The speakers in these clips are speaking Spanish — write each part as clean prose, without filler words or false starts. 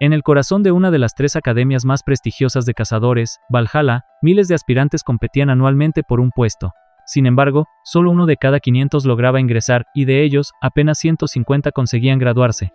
En el corazón de una de las 3 academias más prestigiosas de cazadores, Valhalla, miles de aspirantes competían anualmente por un puesto. Sin embargo, solo uno de cada 500 lograba ingresar, y de ellos, apenas 150 conseguían graduarse.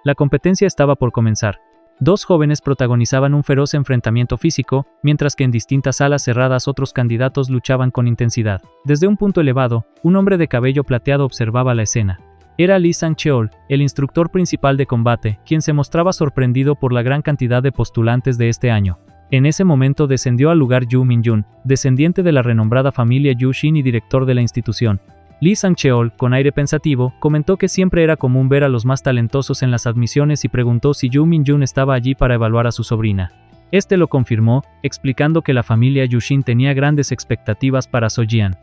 La competencia estaba por comenzar. 2 jóvenes protagonizaban un feroz enfrentamiento físico, mientras que en distintas salas cerradas otros candidatos luchaban con intensidad. Desde un punto elevado, un hombre de cabello plateado observaba la escena. Era Lee Sang-cheol, el instructor principal de combate, quien se mostraba sorprendido por la gran cantidad de postulantes de este año. En ese momento descendió al lugar Yu Minjun, descendiente de la renombrada familia Yu Xin y director de la institución. Lee Sang-cheol, con aire pensativo, comentó que siempre era común ver a los más talentosos en las admisiones y preguntó si Yu Minjun estaba allí para evaluar a su sobrina. Este lo confirmó, explicando que la familia Yu Xin tenía grandes expectativas para So-jian.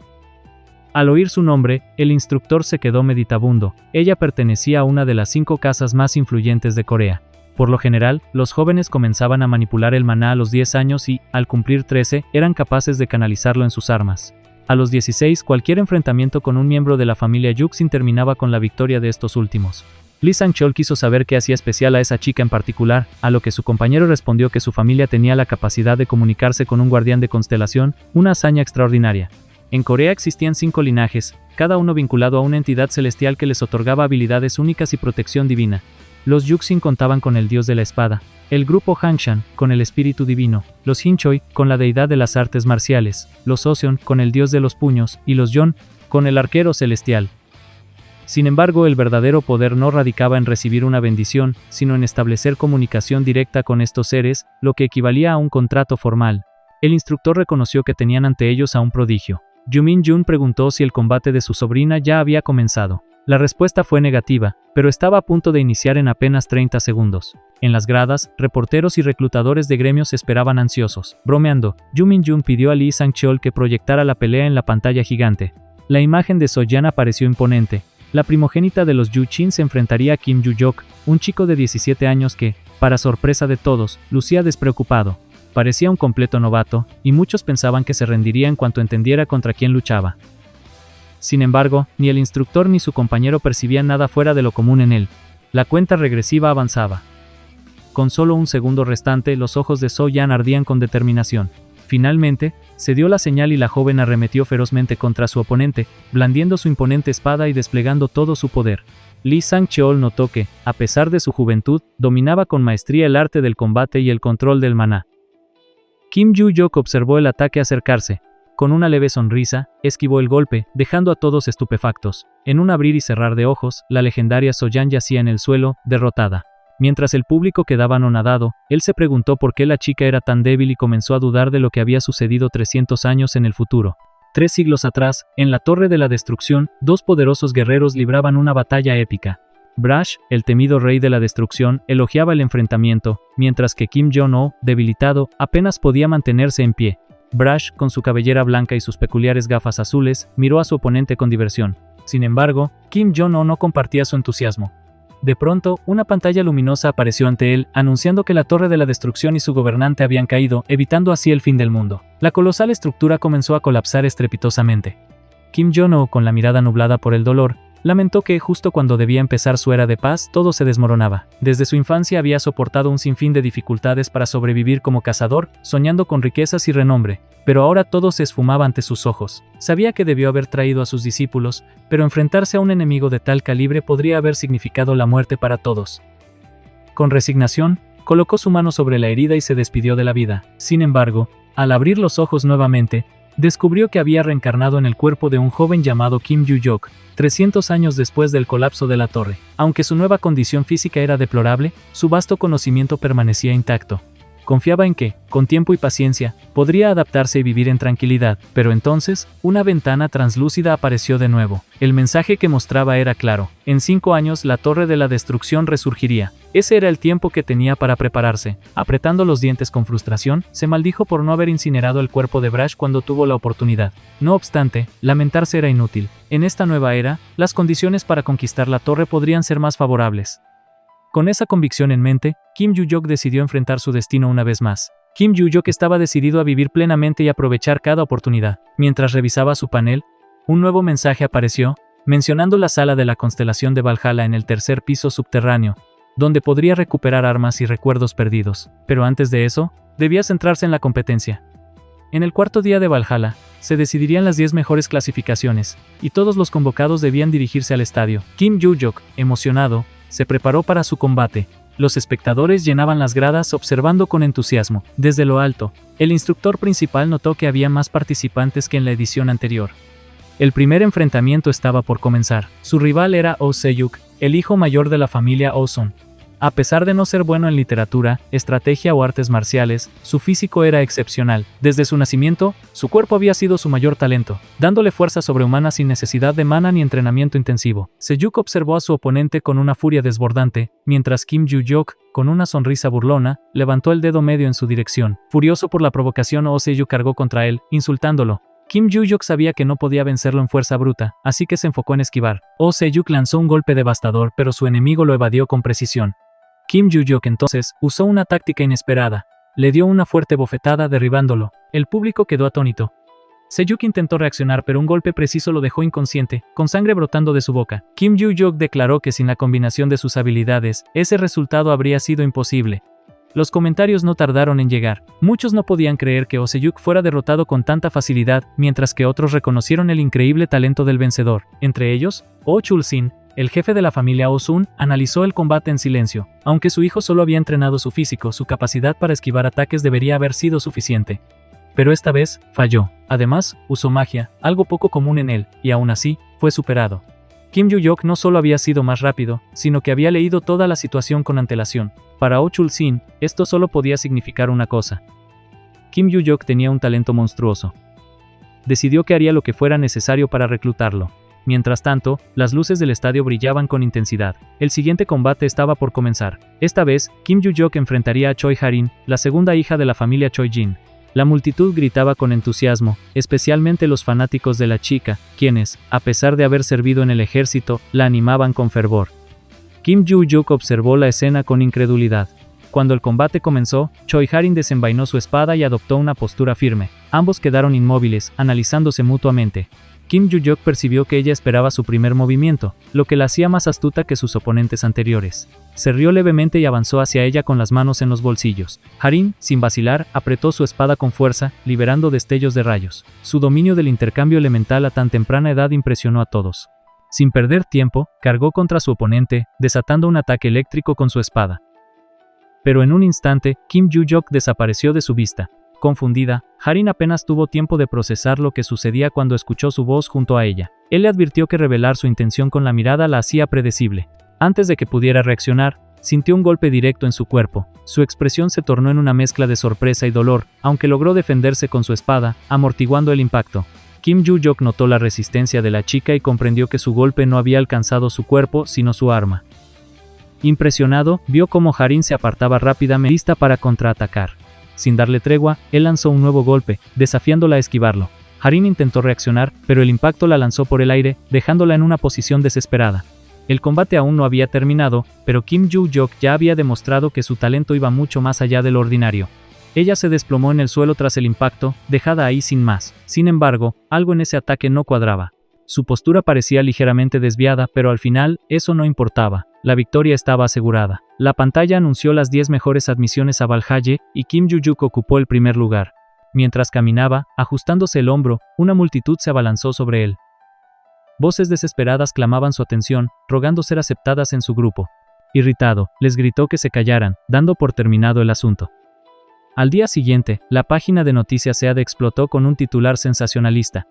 Al oír su nombre, el instructor se quedó meditabundo. Ella pertenecía a una de las 5 casas más influyentes de Corea. Por lo general, los jóvenes comenzaban a manipular el maná a los 10 años y, al cumplir 13, eran capaces de canalizarlo en sus armas. A los 16, cualquier enfrentamiento con un miembro de la familia Yuxin terminaba con la victoria de estos últimos. Lee Sang-cheol quiso saber qué hacía especial a esa chica en particular, a lo que su compañero respondió que su familia tenía la capacidad de comunicarse con un guardián de constelación, una hazaña extraordinaria. En Corea existían 5 linajes, cada uno vinculado a una entidad celestial que les otorgaba habilidades únicas y protección divina. Los Yuxin contaban con el dios de la espada, el grupo Hangshan, con el espíritu divino, los Hinchoi, con la deidad de las artes marciales, los Oseon, con el dios de los puños, y los Yeon, con el arquero celestial. Sin embargo, el verdadero poder no radicaba en recibir una bendición, sino en establecer comunicación directa con estos seres, lo que equivalía a un contrato formal. El instructor reconoció que tenían ante ellos a un prodigio. Yu Minjun preguntó si el combate de su sobrina ya había comenzado. La respuesta fue negativa, pero estaba a punto de iniciar en apenas 30 segundos. En las gradas, reporteros y reclutadores de gremios esperaban ansiosos. Bromeando, Yu Minjun pidió a Lee Sang-cheol que proyectara la pelea en la pantalla gigante. La imagen de So-jian apareció imponente. La primogénita de los Yu Chin se enfrentaría a Kim Yu-yok, un chico de 17 años que, para sorpresa de todos, lucía despreocupado. Parecía un completo novato, y muchos pensaban que se rendiría en cuanto entendiera contra quién luchaba. Sin embargo, ni el instructor ni su compañero percibían nada fuera de lo común en él. La cuenta regresiva avanzaba. Con solo un segundo restante, los ojos de So-jian ardían con determinación. Finalmente, se dio la señal y la joven arremetió ferozmente contra su oponente, blandiendo su imponente espada y desplegando todo su poder. Lee Sang-cheol notó que, a pesar de su juventud, dominaba con maestría el arte del combate y el control del maná. Kim Yu-yok observó el ataque acercarse. Con una leve sonrisa, esquivó el golpe, dejando a todos estupefactos. En un abrir y cerrar de ojos, la legendaria So-jian yacía en el suelo, derrotada. Mientras el público quedaba anonadado, él se preguntó por qué la chica era tan débil y comenzó a dudar de lo que había sucedido 300 años en el futuro. 3 siglos atrás, en la Torre de la Destrucción, 2 poderosos guerreros libraban una batalla épica. Brash, el temido rey de la destrucción, elogiaba el enfrentamiento, mientras que Kim Jong-ho, debilitado, apenas podía mantenerse en pie. Brash, con su cabellera blanca y sus peculiares gafas azules, miró a su oponente con diversión. Sin embargo, Kim Jong-ho no compartía su entusiasmo. De pronto, una pantalla luminosa apareció ante él, anunciando que la Torre de la Destrucción y su gobernante habían caído, evitando así el fin del mundo. La colosal estructura comenzó a colapsar estrepitosamente. Kim Jong-ho, con la mirada nublada por el dolor, lamentó que, justo cuando debía empezar su era de paz, todo se desmoronaba. Desde su infancia había soportado un sinfín de dificultades para sobrevivir como cazador, soñando con riquezas y renombre, pero ahora todo se esfumaba ante sus ojos. Sabía que debió haber traído a sus discípulos, pero enfrentarse a un enemigo de tal calibre podría haber significado la muerte para todos. Con resignación, colocó su mano sobre la herida y se despidió de la vida. Sin embargo, al abrir los ojos nuevamente, descubrió que había reencarnado en el cuerpo de un joven llamado Kim Yu-yok, 300 años después del colapso de la torre. Aunque su nueva condición física era deplorable, su vasto conocimiento permanecía intacto. Confiaba en que, con tiempo y paciencia, podría adaptarse y vivir en tranquilidad, pero entonces, una ventana translúcida apareció de nuevo. El mensaje que mostraba era claro: en 5 años la Torre de la Destrucción resurgiría. Ese era el tiempo que tenía para prepararse. Apretando los dientes con frustración, se maldijo por no haber incinerado el cuerpo de Brash cuando tuvo la oportunidad. No obstante, lamentarse era inútil. En esta nueva era, las condiciones para conquistar la torre podrían ser más favorables. Con esa convicción en mente, Kim Yu-yok decidió enfrentar su destino una vez más. Kim Yu-yok estaba decidido a vivir plenamente y aprovechar cada oportunidad. Mientras revisaba su panel, un nuevo mensaje apareció, mencionando la sala de la constelación de Valhalla en el tercer piso subterráneo. donde podría recuperar armas y recuerdos perdidos. Pero antes de eso, debía centrarse en la competencia. En el cuarto día de Valhalla, se decidirían las 10 mejores clasificaciones, y todos los convocados debían dirigirse al estadio. Kim Joo-hyuk, emocionado, se preparó para su combate. Los espectadores llenaban las gradas observando con entusiasmo. Desde lo alto, el instructor principal notó que había más participantes que en la edición anterior. El primer enfrentamiento estaba por comenzar. Su rival era Oh Se-hyuk, el hijo mayor de la familia Oh-sun. A pesar de no ser bueno en literatura, estrategia o artes marciales, su físico era excepcional. Desde su nacimiento, su cuerpo había sido su mayor talento, dándole fuerza sobrehumana sin necesidad de mana ni entrenamiento intensivo. Se-hyuk observó a su oponente con una furia desbordante, mientras Kim Joo-hyuk, con una sonrisa burlona, levantó el dedo medio en su dirección. Furioso por la provocación, Oh Se-hyuk cargó contra él, insultándolo. Kim Joo-hyuk sabía que no podía vencerlo en fuerza bruta, así que se enfocó en esquivar. Oh Se-hyuk lanzó un golpe devastador, pero su enemigo lo evadió con precisión. Kim Joo-hyuk entonces usó una táctica inesperada. Le dio una fuerte bofetada derribándolo. El público quedó atónito. Se-hyuk intentó reaccionar, pero un golpe preciso lo dejó inconsciente, con sangre brotando de su boca. Kim Joo-hyuk declaró que sin la combinación de sus habilidades, ese resultado habría sido imposible. Los comentarios no tardaron en llegar. Muchos no podían creer que Oh Se-hyuk fuera derrotado con tanta facilidad, mientras que otros reconocieron el increíble talento del vencedor. Entre ellos, Oh Chul-sin, el jefe de la familia Oh-sun, analizó el combate en silencio. Aunque su hijo solo había entrenado su físico, su capacidad para esquivar ataques debería haber sido suficiente. Pero esta vez, falló. Además, usó magia, algo poco común en él, y aún así, fue superado. Kim Joo-hyuk no solo había sido más rápido, sino que había leído toda la situación con antelación. Para Oh Chul-sin, esto solo podía significar una cosa. Kim Joo-hyuk tenía un talento monstruoso. Decidió que haría lo que fuera necesario para reclutarlo. Mientras tanto, las luces del estadio brillaban con intensidad. El siguiente combate estaba por comenzar. Esta vez, Kim Joo-hyuk enfrentaría a Choi Ha-rin, la segunda hija de la familia Choi-jin. La multitud gritaba con entusiasmo, especialmente los fanáticos de la chica, quienes, a pesar de haber servido en el ejército, la animaban con fervor. Kim Joo-hyuk observó la escena con incredulidad. Cuando el combate comenzó, Choi Ha-rin desenvainó su espada y adoptó una postura firme. Ambos quedaron inmóviles, analizándose mutuamente. Kim Joo-hyuk percibió que ella esperaba su primer movimiento, lo que la hacía más astuta que sus oponentes anteriores. Se rió levemente y avanzó hacia ella con las manos en los bolsillos. Ha-rin, sin vacilar, apretó su espada con fuerza, liberando destellos de rayos. Su dominio del intercambio elemental a tan temprana edad impresionó a todos. Sin perder tiempo, cargó contra su oponente, desatando un ataque eléctrico con su espada. Pero en un instante, Kim Joo-hyuk desapareció de su vista. Confundida, Ha-rin apenas tuvo tiempo de procesar lo que sucedía cuando escuchó su voz junto a ella. Él le advirtió que revelar su intención con la mirada la hacía predecible. Antes de que pudiera reaccionar, sintió un golpe directo en su cuerpo. Su expresión se tornó en una mezcla de sorpresa y dolor, aunque logró defenderse con su espada, amortiguando el impacto. Kim Joo-hyuk notó la resistencia de la chica y comprendió que su golpe no había alcanzado su cuerpo, sino su arma. Impresionado, vio cómo Ha-rin se apartaba rápidamente, lista para contraatacar. Sin darle tregua, él lanzó un nuevo golpe, desafiándola a esquivarlo. Ha-rin intentó reaccionar, pero el impacto la lanzó por el aire, dejándola en una posición desesperada. El combate aún no había terminado, pero Kim Joo-hyuk ya había demostrado que su talento iba mucho más allá de lo ordinario. Ella se desplomó en el suelo tras el impacto, dejada ahí sin más. Sin embargo, algo en ese ataque no cuadraba. Su postura parecía ligeramente desviada, pero al final, eso no importaba. La victoria estaba asegurada. La pantalla anunció las 10 mejores admisiones a Valhalla, y Kim Joo-hyuk ocupó el primer lugar. Mientras caminaba, ajustándose el hombro, una multitud se abalanzó sobre él. Voces desesperadas clamaban su atención, rogando ser aceptadas en su grupo. Irritado, les gritó que se callaran, dando por terminado el asunto. Al día siguiente, la página de noticias SEAD explotó con un titular sensacionalista.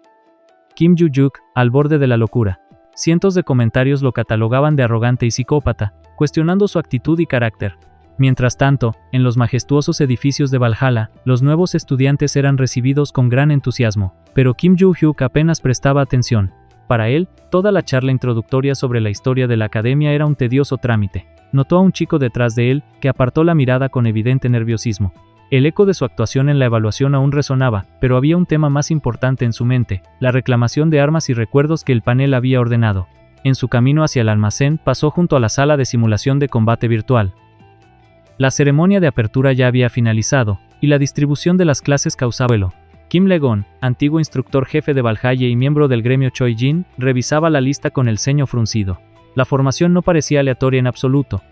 Kim Joo-hyuk, al borde de la locura. Cientos de comentarios lo catalogaban de arrogante y psicópata, cuestionando su actitud y carácter. Mientras tanto, en los majestuosos edificios de Valhalla, los nuevos estudiantes eran recibidos con gran entusiasmo, pero Kim Joo-hyuk apenas prestaba atención. Para él, toda la charla introductoria sobre la historia de la academia era un tedioso trámite. Notó a un chico detrás de él, que apartó la mirada con evidente nerviosismo. El eco de su actuación en la evaluación aún resonaba, pero había un tema más importante en su mente, la reclamación de armas y recuerdos que el panel había ordenado. En su camino hacia el almacén, pasó junto a la sala de simulación de combate virtual. La ceremonia de apertura ya había finalizado, y la distribución de las clases causaba velo. Kim Le-gon, antiguo instructor jefe de Valhalla y miembro del gremio Choi-jin, revisaba la lista con el ceño fruncido. La formación no parecía aleatoria en absoluto.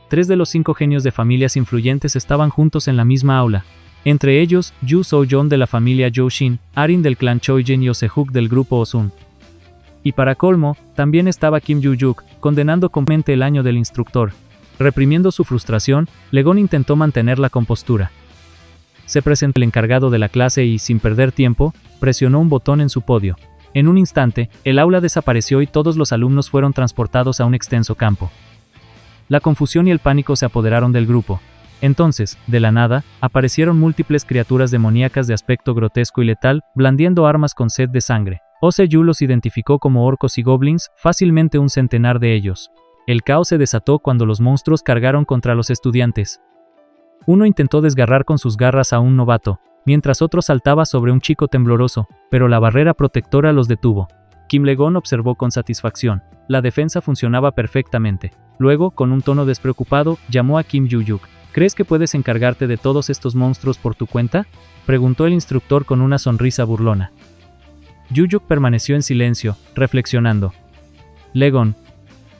3 de los 5 genios de familias influyentes estaban juntos en la misma aula. Entre ellos, Yu So-yeon de la familia Joe-shin, Arin del clan Choi-jin y Oh-se-hook del grupo Osun. Y para colmo, también estaba Kim Yoo-juk, condenando completamente el año del instructor. Reprimiendo su frustración, Legon intentó mantener la compostura. Se presentó el encargado de la clase y, sin perder tiempo, presionó un botón en su podio. En un instante, el aula desapareció y todos los alumnos fueron transportados a un extenso campo. La confusión y el pánico se apoderaron del grupo. Entonces, de la nada, aparecieron múltiples criaturas demoníacas de aspecto grotesco y letal, blandiendo armas con sed de sangre. Oh-se-yu los identificó como orcos y goblins, fácilmente un centenar de ellos. El caos se desató cuando los monstruos cargaron contra los estudiantes. Uno intentó desgarrar con sus garras a un novato, mientras otro saltaba sobre un chico tembloroso, pero la barrera protectora los detuvo. Kim Le-gon observó con satisfacción. La defensa funcionaba perfectamente. Luego, con un tono despreocupado, llamó a Kim Yoo-juk. ¿Crees que puedes encargarte de todos estos monstruos por tu cuenta?, preguntó el instructor con una sonrisa burlona. Yoo-juk permaneció en silencio, reflexionando. Le-gon,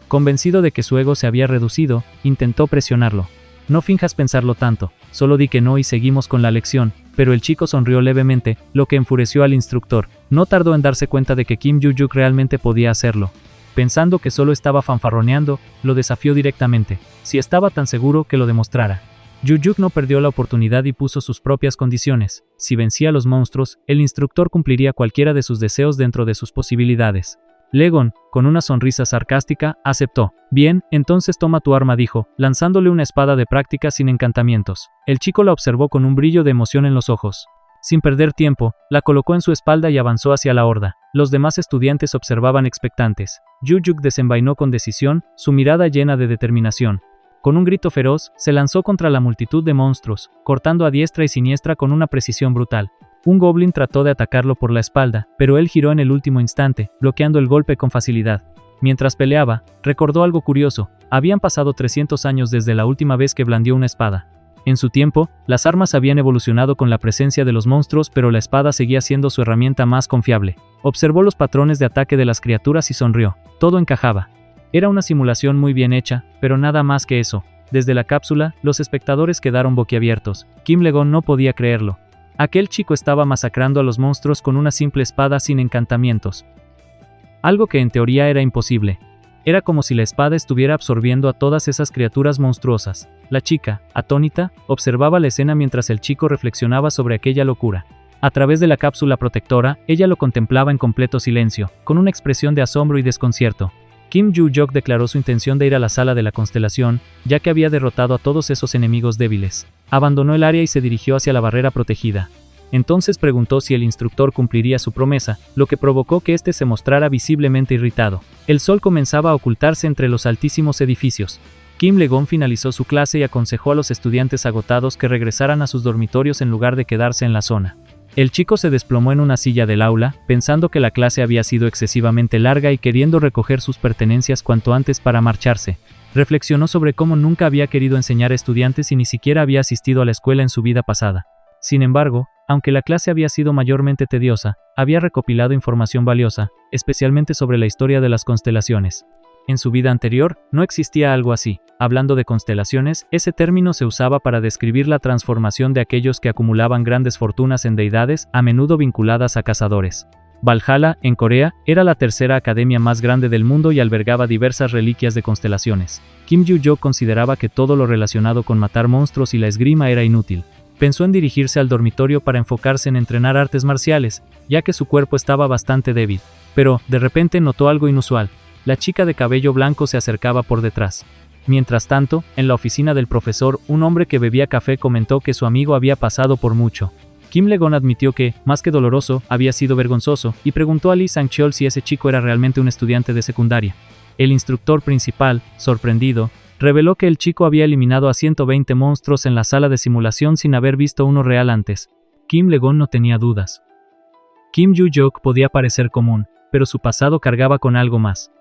convencido de que su ego se había reducido, intentó presionarlo. No finjas pensarlo tanto, solo di que no y seguimos con la lección, pero el chico sonrió levemente, lo que enfureció al instructor. No tardó en darse cuenta de que Kim Yoo-juk realmente podía hacerlo. Pensando que solo estaba fanfarroneando, lo desafió directamente, si estaba tan seguro que lo demostrara. Yoo-juk no perdió la oportunidad y puso sus propias condiciones. Si vencía a los monstruos, el instructor cumpliría cualquiera de sus deseos dentro de sus posibilidades. Le-gon, con una sonrisa sarcástica, aceptó. Bien, entonces toma tu arma, dijo, lanzándole una espada de práctica sin encantamientos. El chico la observó con un brillo de emoción en los ojos. Sin perder tiempo, la colocó en su espalda y avanzó hacia la horda. Los demás estudiantes observaban expectantes. Yoo-juk desenvainó con decisión, su mirada llena de determinación. Con un grito feroz, se lanzó contra la multitud de monstruos, cortando a diestra y siniestra con una precisión brutal. Un goblin trató de atacarlo por la espalda, pero él giró en el último instante, bloqueando el golpe con facilidad. Mientras peleaba, recordó algo curioso. Habían pasado 300 años desde la última vez que blandió una espada. En su tiempo, las armas habían evolucionado con la presencia de los monstruos, pero la espada seguía siendo su herramienta más confiable. Observó los patrones de ataque de las criaturas y sonrió. Todo encajaba. Era una simulación muy bien hecha, pero nada más que eso. Desde la cápsula, los espectadores quedaron boquiabiertos. Kim Le-gon no podía creerlo. Aquel chico estaba masacrando a los monstruos con una simple espada sin encantamientos. Algo que en teoría era imposible. Era como si la espada estuviera absorbiendo a todas esas criaturas monstruosas. La chica, atónita, observaba la escena mientras el chico reflexionaba sobre aquella locura. A través de la cápsula protectora, ella lo contemplaba en completo silencio, con una expresión de asombro y desconcierto. Kim Yoo-juk declaró su intención de ir a la sala de la constelación, ya que había derrotado a todos esos enemigos débiles. Abandonó el área y se dirigió hacia la barrera protegida. Entonces preguntó si el instructor cumpliría su promesa, lo que provocó que éste se mostrara visiblemente irritado. El sol comenzaba a ocultarse entre los altísimos edificios. Kim Le-gon finalizó su clase y aconsejó a los estudiantes agotados que regresaran a sus dormitorios en lugar de quedarse en la zona. El chico se desplomó en una silla del aula, pensando que la clase había sido excesivamente larga y queriendo recoger sus pertenencias cuanto antes para marcharse. Reflexionó sobre cómo nunca había querido enseñar a estudiantes y ni siquiera había asistido a la escuela en su vida pasada. Sin embargo, aunque la clase había sido mayormente tediosa, había recopilado información valiosa, especialmente sobre la historia de las constelaciones. En su vida anterior, no existía algo así. Hablando de constelaciones, ese término se usaba para describir la transformación de aquellos que acumulaban grandes fortunas en deidades, a menudo vinculadas a cazadores. Valhalla, en Corea, era la tercera academia más grande del mundo y albergaba diversas reliquias de constelaciones. Kim Yoo-juk consideraba que todo lo relacionado con matar monstruos y la esgrima era inútil. Pensó en dirigirse al dormitorio para enfocarse en entrenar artes marciales, ya que su cuerpo estaba bastante débil. Pero, de repente notó algo inusual. La chica de cabello blanco se acercaba por detrás. Mientras tanto, en la oficina del profesor, un hombre que bebía café comentó que su amigo había pasado por mucho. Kim Le-gon admitió que, más que doloroso, había sido vergonzoso, y preguntó a Lee Sang-cheol si ese chico era realmente un estudiante de secundaria. El instructor principal, sorprendido, reveló que el chico había eliminado a 120 monstruos en la sala de simulación sin haber visto uno real antes. Kim Le-gon no tenía dudas. Kim Yoo-juk podía parecer común, pero su pasado cargaba con algo más.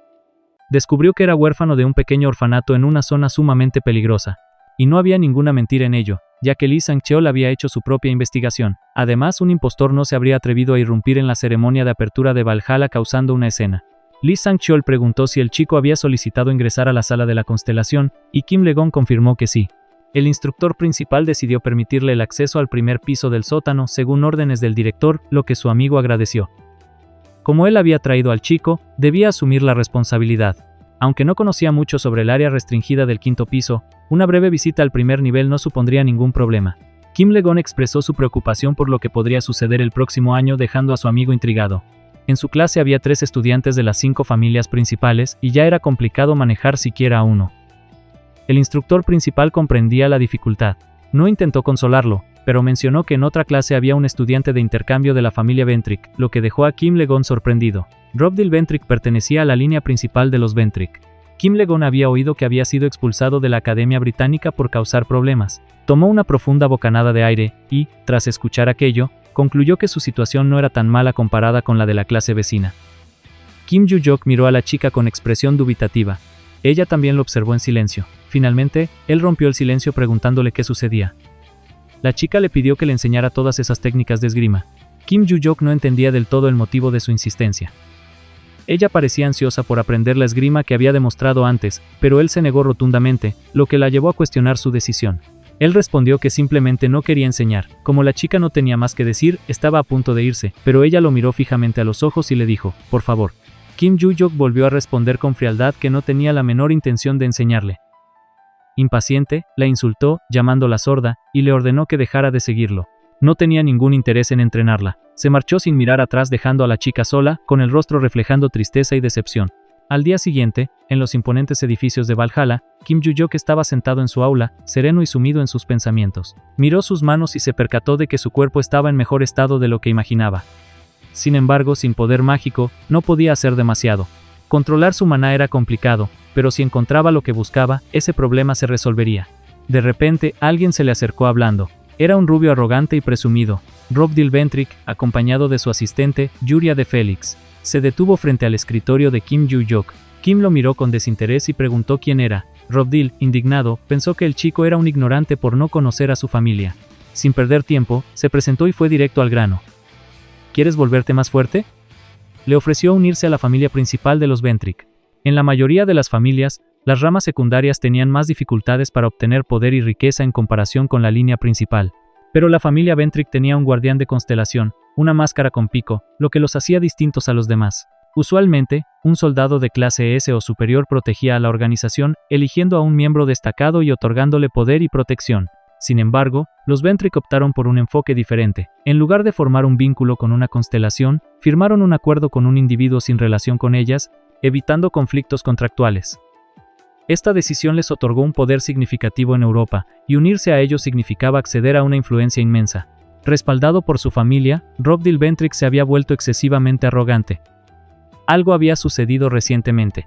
Descubrió que era huérfano de un pequeño orfanato en una zona sumamente peligrosa. Y no había ninguna mentira en ello, ya que Lee Sang-cheol había hecho su propia investigación. Además, un impostor no se habría atrevido a irrumpir en la ceremonia de apertura de Valhalla causando una escena. Lee Sang-cheol preguntó si el chico había solicitado ingresar a la sala de la constelación, y Kim Le-gon confirmó que sí. El instructor principal decidió permitirle el acceso al primer piso del sótano según órdenes del director, lo que su amigo agradeció. Como él había traído al chico, debía asumir la responsabilidad. Aunque no conocía mucho sobre el área restringida del quinto piso, una breve visita al primer nivel no supondría ningún problema. Kim Le-gon expresó su preocupación por lo que podría suceder el próximo año, dejando a su amigo intrigado. En su clase había 3 estudiantes de las 5 familias principales y ya era complicado manejar siquiera a uno. El instructor principal comprendía la dificultad. No intentó consolarlo, pero mencionó que en otra clase había un estudiante de intercambio de la familia Ventric, lo que dejó a Kim Le-gon sorprendido. Robdil Ventric pertenecía a la línea principal de los Ventric. Kim Le-gon había oído que había sido expulsado de la Academia Británica por causar problemas. Tomó una profunda bocanada de aire y, tras escuchar aquello, concluyó que su situación no era tan mala comparada con la de la clase vecina. Kim Ju-yok miró a la chica con expresión dubitativa. Ella también lo observó en silencio. Finalmente, él rompió el silencio preguntándole qué sucedía. La chica le pidió que le enseñara todas esas técnicas de esgrima. Kim Ju-yok no entendía del todo el motivo de su insistencia. Ella parecía ansiosa por aprender la esgrima que había demostrado antes, pero él se negó rotundamente, lo que la llevó a cuestionar su decisión. Él respondió que simplemente no quería enseñar. Como la chica no tenía más que decir, estaba a punto de irse, pero ella lo miró fijamente a los ojos y le dijo, por favor. Kim Ju-yok volvió a responder con frialdad que no tenía la menor intención de enseñarle. Impaciente, la insultó, llamándola sorda, y le ordenó que dejara de seguirlo. No tenía ningún interés en entrenarla. Se marchó sin mirar atrás, dejando a la chica sola, con el rostro reflejando tristeza y decepción. Al día siguiente, en los imponentes edificios de Valhalla, Kim Ju-yok estaba sentado en su aula, sereno y sumido en sus pensamientos. Miró sus manos y se percató de que su cuerpo estaba en mejor estado de lo que imaginaba. Sin embargo, sin poder mágico, no podía hacer demasiado. Controlar su maná era complicado, pero si encontraba lo que buscaba, ese problema se resolvería. De repente, alguien se le acercó hablando. Era un rubio arrogante y presumido, Robdil Ventric, acompañado de su asistente, Yuria de Félix. Se detuvo frente al escritorio de Kim Ju-yok. Kim lo miró con desinterés y preguntó quién era. Robdil, indignado, pensó que el chico era un ignorante por no conocer a su familia. Sin perder tiempo, se presentó y fue directo al grano. ¿Quieres volverte más fuerte? Le ofreció unirse a la familia principal de los Ventric. En la mayoría de las familias, las ramas secundarias tenían más dificultades para obtener poder y riqueza en comparación con la línea principal. Pero la familia Ventric tenía un guardián de constelación, una máscara con pico, lo que los hacía distintos a los demás. Usualmente, un soldado de clase S o superior protegía a la organización, eligiendo a un miembro destacado y otorgándole poder y protección. Sin embargo, los Ventric optaron por un enfoque diferente. En lugar de formar un vínculo con una constelación, firmaron un acuerdo con un individuo sin relación con ellas, evitando conflictos contractuales. Esta decisión les otorgó un poder significativo en Europa, y unirse a ellos significaba acceder a una influencia inmensa. Respaldado por su familia, Robdil Ventric se había vuelto excesivamente arrogante. Algo había sucedido recientemente.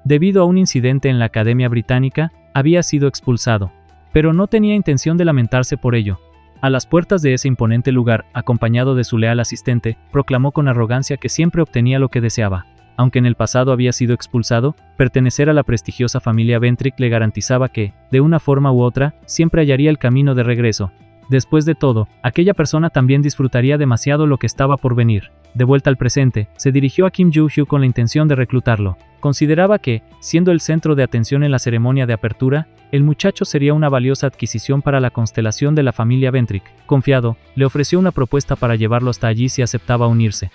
Debido a un incidente en la Academia Británica, había sido expulsado. Pero no tenía intención de lamentarse por ello. A las puertas de ese imponente lugar, acompañado de su leal asistente, proclamó con arrogancia que siempre obtenía lo que deseaba. Aunque en el pasado había sido expulsado, pertenecer a la prestigiosa familia Ventric le garantizaba que, de una forma u otra, siempre hallaría el camino de regreso. Después de todo, aquella persona también disfrutaría demasiado lo que estaba por venir. De vuelta al presente, se dirigió a Kim Ju-hyuk con la intención de reclutarlo. Consideraba que, siendo el centro de atención en la ceremonia de apertura, el muchacho sería una valiosa adquisición para la constelación de la familia Ventric. Confiado, le ofreció una propuesta para llevarlo hasta allí si aceptaba unirse.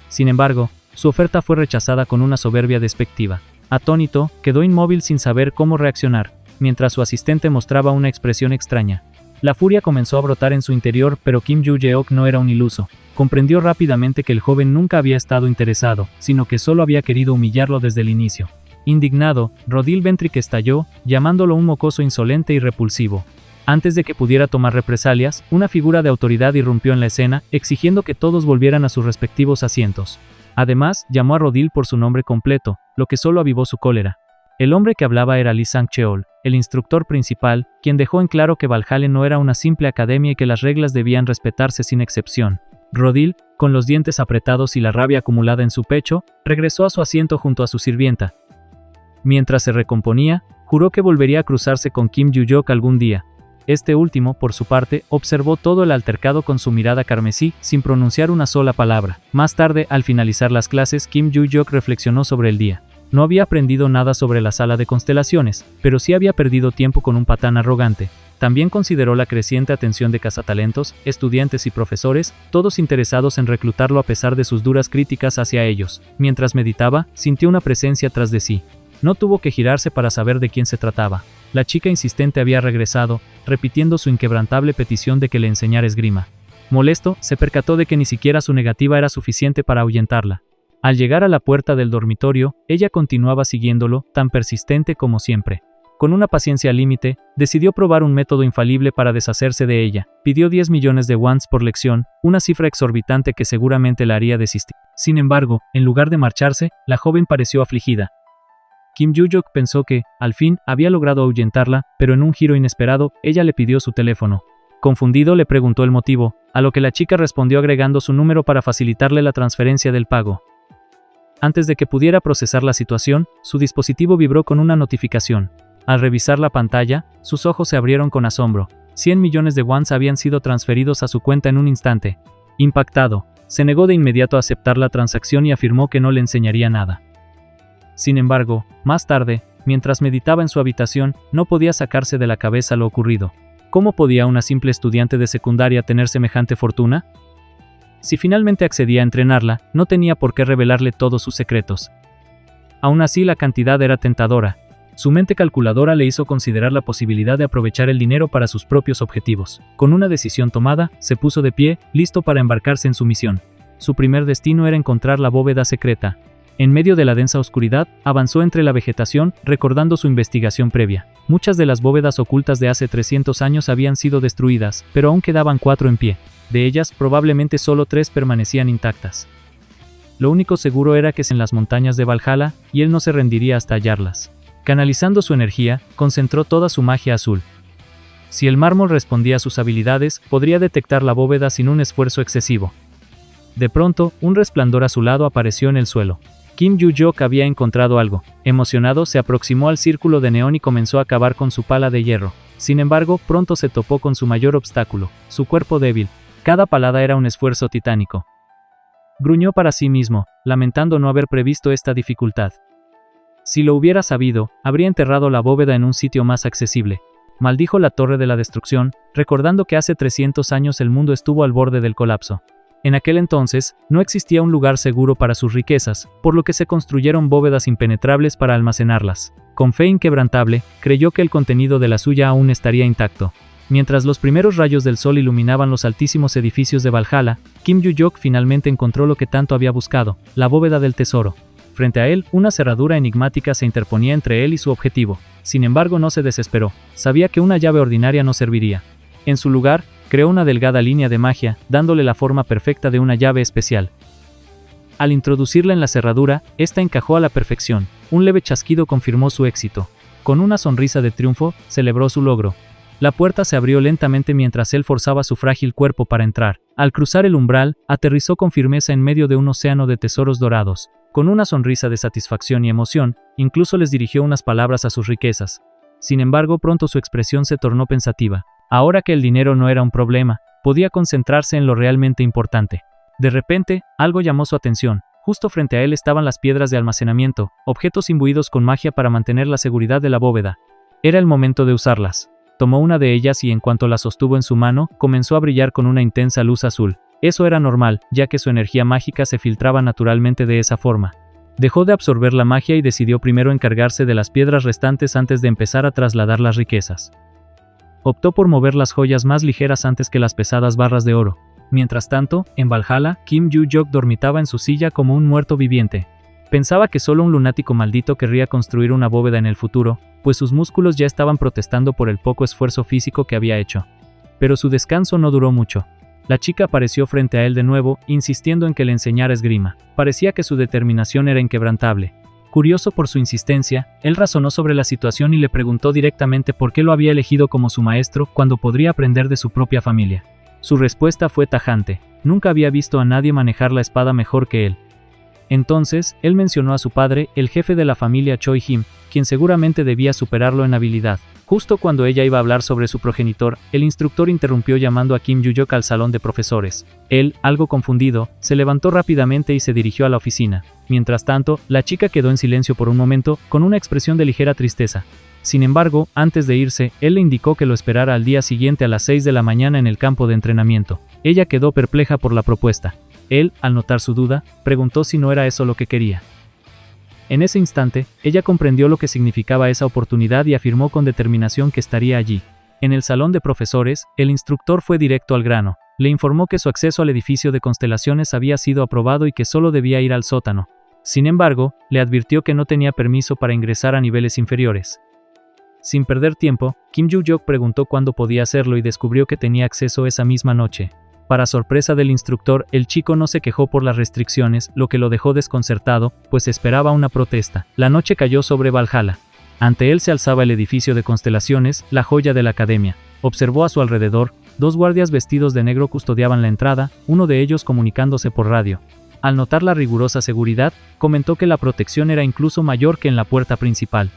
Sin embargo, su oferta fue rechazada con una soberbia despectiva. Atónito, quedó inmóvil sin saber cómo reaccionar, mientras su asistente mostraba una expresión extraña. La furia comenzó a brotar en su interior, pero Kim Ju-yeok no era un iluso. Comprendió rápidamente que el joven nunca había estado interesado, sino que solo había querido humillarlo desde el inicio. Indignado, Robdil Ventric estalló, llamándolo un mocoso insolente y repulsivo. Antes de que pudiera tomar represalias, una figura de autoridad irrumpió en la escena, exigiendo que todos volvieran a sus respectivos asientos. Además, llamó a Robdil por su nombre completo, lo que solo avivó su cólera. El hombre que hablaba era Lee Sang-cheol, el instructor principal, quien dejó en claro que Valhalla no era una simple academia y que las reglas debían respetarse sin excepción. Robdil, con los dientes apretados y la rabia acumulada en su pecho, regresó a su asiento junto a su sirvienta. Mientras se recomponía, juró que volvería a cruzarse con Kim Ju-yok algún día. Este último, por su parte, observó todo el altercado con su mirada carmesí, sin pronunciar una sola palabra. Más tarde, al finalizar las clases, Kim Joo-hyuk reflexionó sobre el día. No había aprendido nada sobre la sala de constelaciones, pero sí había perdido tiempo con un patán arrogante. También consideró la creciente atención de cazatalentos, estudiantes y profesores, todos interesados en reclutarlo a pesar de sus duras críticas hacia ellos. Mientras meditaba, sintió una presencia tras de sí. No tuvo que girarse para saber de quién se trataba. La chica insistente había regresado, repitiendo su inquebrantable petición de que le enseñara esgrima. Molesto, se percató de que ni siquiera su negativa era suficiente para ahuyentarla. Al llegar a la puerta del dormitorio, ella continuaba siguiéndolo, tan persistente como siempre. Con una paciencia límite, decidió probar un método infalible para deshacerse de ella. Pidió 10 millones de wons por lección, una cifra exorbitante que seguramente la haría desistir. Sin embargo, en lugar de marcharse, la joven pareció afligida. Kim Joo-hyuk pensó que, al fin, había logrado ahuyentarla, pero en un giro inesperado, ella le pidió su teléfono. Confundido le preguntó el motivo, a lo que la chica respondió agregando su número para facilitarle la transferencia del pago. Antes de que pudiera procesar la situación, su dispositivo vibró con una notificación. Al revisar la pantalla, sus ojos se abrieron con asombro. 100 millones de wons habían sido transferidos a su cuenta en un instante. Impactado, se negó de inmediato a aceptar la transacción y afirmó que no le enseñaría nada. Sin embargo, más tarde, mientras meditaba en su habitación, no podía sacarse de la cabeza lo ocurrido. ¿Cómo podía una simple estudiante de secundaria tener semejante fortuna? Si finalmente accedía a entrenarla, no tenía por qué revelarle todos sus secretos. Aún así, la cantidad era tentadora. Su mente calculadora le hizo considerar la posibilidad de aprovechar el dinero para sus propios objetivos. Con una decisión tomada, se puso de pie, listo para embarcarse en su misión. Su primer destino era encontrar la bóveda secreta. En medio de la densa oscuridad, avanzó entre la vegetación, recordando su investigación previa. Muchas de las bóvedas ocultas de hace 300 años habían sido destruidas, pero aún quedaban 4 en pie. De ellas, probablemente solo 3 permanecían intactas. Lo único seguro era que en las montañas de Valhalla, y él no se rendiría hasta hallarlas. Canalizando su energía, concentró toda su magia azul. Si el mármol respondía a sus habilidades, podría detectar la bóveda sin un esfuerzo excesivo. De pronto, un resplandor azulado apareció en el suelo. Kim Joo-hyuk había encontrado algo. Emocionado, se aproximó al círculo de neón y comenzó a cavar con su pala de hierro. Sin embargo, pronto se topó con su mayor obstáculo, su cuerpo débil. Cada palada era un esfuerzo titánico. Gruñó para sí mismo, lamentando no haber previsto esta dificultad. Si lo hubiera sabido, habría enterrado la bóveda en un sitio más accesible. Maldijo la Torre de la Destrucción, recordando que hace 300 años el mundo estuvo al borde del colapso. En aquel entonces, no existía un lugar seguro para sus riquezas, por lo que se construyeron bóvedas impenetrables para almacenarlas. Con fe inquebrantable, creyó que el contenido de la suya aún estaría intacto. Mientras los primeros rayos del sol iluminaban los altísimos edificios de Valhalla, Kim Joo-hyuk finalmente encontró lo que tanto había buscado, la bóveda del tesoro. Frente a él, una cerradura enigmática se interponía entre él y su objetivo. Sin embargo, no se desesperó. Sabía que una llave ordinaria no serviría. En su lugar, creó una delgada línea de magia, dándole la forma perfecta de una llave especial. Al introducirla en la cerradura, esta encajó a la perfección. Un leve chasquido confirmó su éxito. Con una sonrisa de triunfo, celebró su logro. La puerta se abrió lentamente mientras él forzaba su frágil cuerpo para entrar. Al cruzar el umbral, aterrizó con firmeza en medio de un océano de tesoros dorados. Con una sonrisa de satisfacción y emoción, incluso les dirigió unas palabras a sus riquezas. Sin embargo, pronto su expresión se tornó pensativa. Ahora que el dinero no era un problema, podía concentrarse en lo realmente importante. De repente, algo llamó su atención. Justo frente a él estaban las piedras de almacenamiento, objetos imbuidos con magia para mantener la seguridad de la bóveda. Era el momento de usarlas. Tomó una de ellas y en cuanto la sostuvo en su mano, comenzó a brillar con una intensa luz azul. Eso era normal, ya que su energía mágica se filtraba naturalmente de esa forma. Dejó de absorber la magia y decidió primero encargarse de las piedras restantes antes de empezar a trasladar las riquezas. Optó por mover las joyas más ligeras antes que las pesadas barras de oro. Mientras tanto, en Valhalla, Kim Joo-hyuk dormitaba en su silla como un muerto viviente. Pensaba que solo un lunático maldito querría construir una bóveda en el futuro, pues sus músculos ya estaban protestando por el poco esfuerzo físico que había hecho. Pero su descanso no duró mucho. La chica apareció frente a él de nuevo, insistiendo en que le enseñara esgrima. Parecía que su determinación era inquebrantable. Curioso por su insistencia, él razonó sobre la situación y le preguntó directamente por qué lo había elegido como su maestro cuando podría aprender de su propia familia. Su respuesta fue tajante. Nunca había visto a nadie manejar la espada mejor que él. Entonces, él mencionó a su padre, el jefe de la familia Choi Him, quien seguramente debía superarlo en habilidad. Justo cuando ella iba a hablar sobre su progenitor, el instructor interrumpió llamando a Kim Yu-yok al salón de profesores. Él, algo confundido, se levantó rápidamente y se dirigió a la oficina. Mientras tanto, la chica quedó en silencio por un momento, con una expresión de ligera tristeza. Sin embargo, antes de irse, él le indicó que lo esperara al día siguiente a las 6 de la mañana en el campo de entrenamiento. Ella quedó perpleja por la propuesta. Él, al notar su duda, preguntó si no era eso lo que quería. En ese instante, ella comprendió lo que significaba esa oportunidad y afirmó con determinación que estaría allí. En el salón de profesores, el instructor fue directo al grano. Le informó que su acceso al edificio de constelaciones había sido aprobado y que solo debía ir al sótano. Sin embargo, le advirtió que no tenía permiso para ingresar a niveles inferiores. Sin perder tiempo, Kim Yu-yok preguntó cuándo podía hacerlo y descubrió que tenía acceso esa misma noche. Para sorpresa del instructor, el chico no se quejó por las restricciones, lo que lo dejó desconcertado, pues esperaba una protesta. La noche cayó sobre Valhalla. Ante él se alzaba el edificio de constelaciones, la joya de la academia. Observó a su alrededor, 2 guardias vestidos de negro custodiaban la entrada, uno de ellos comunicándose por radio. Al notar la rigurosa seguridad, comentó que la protección era incluso mayor que en la puerta principal.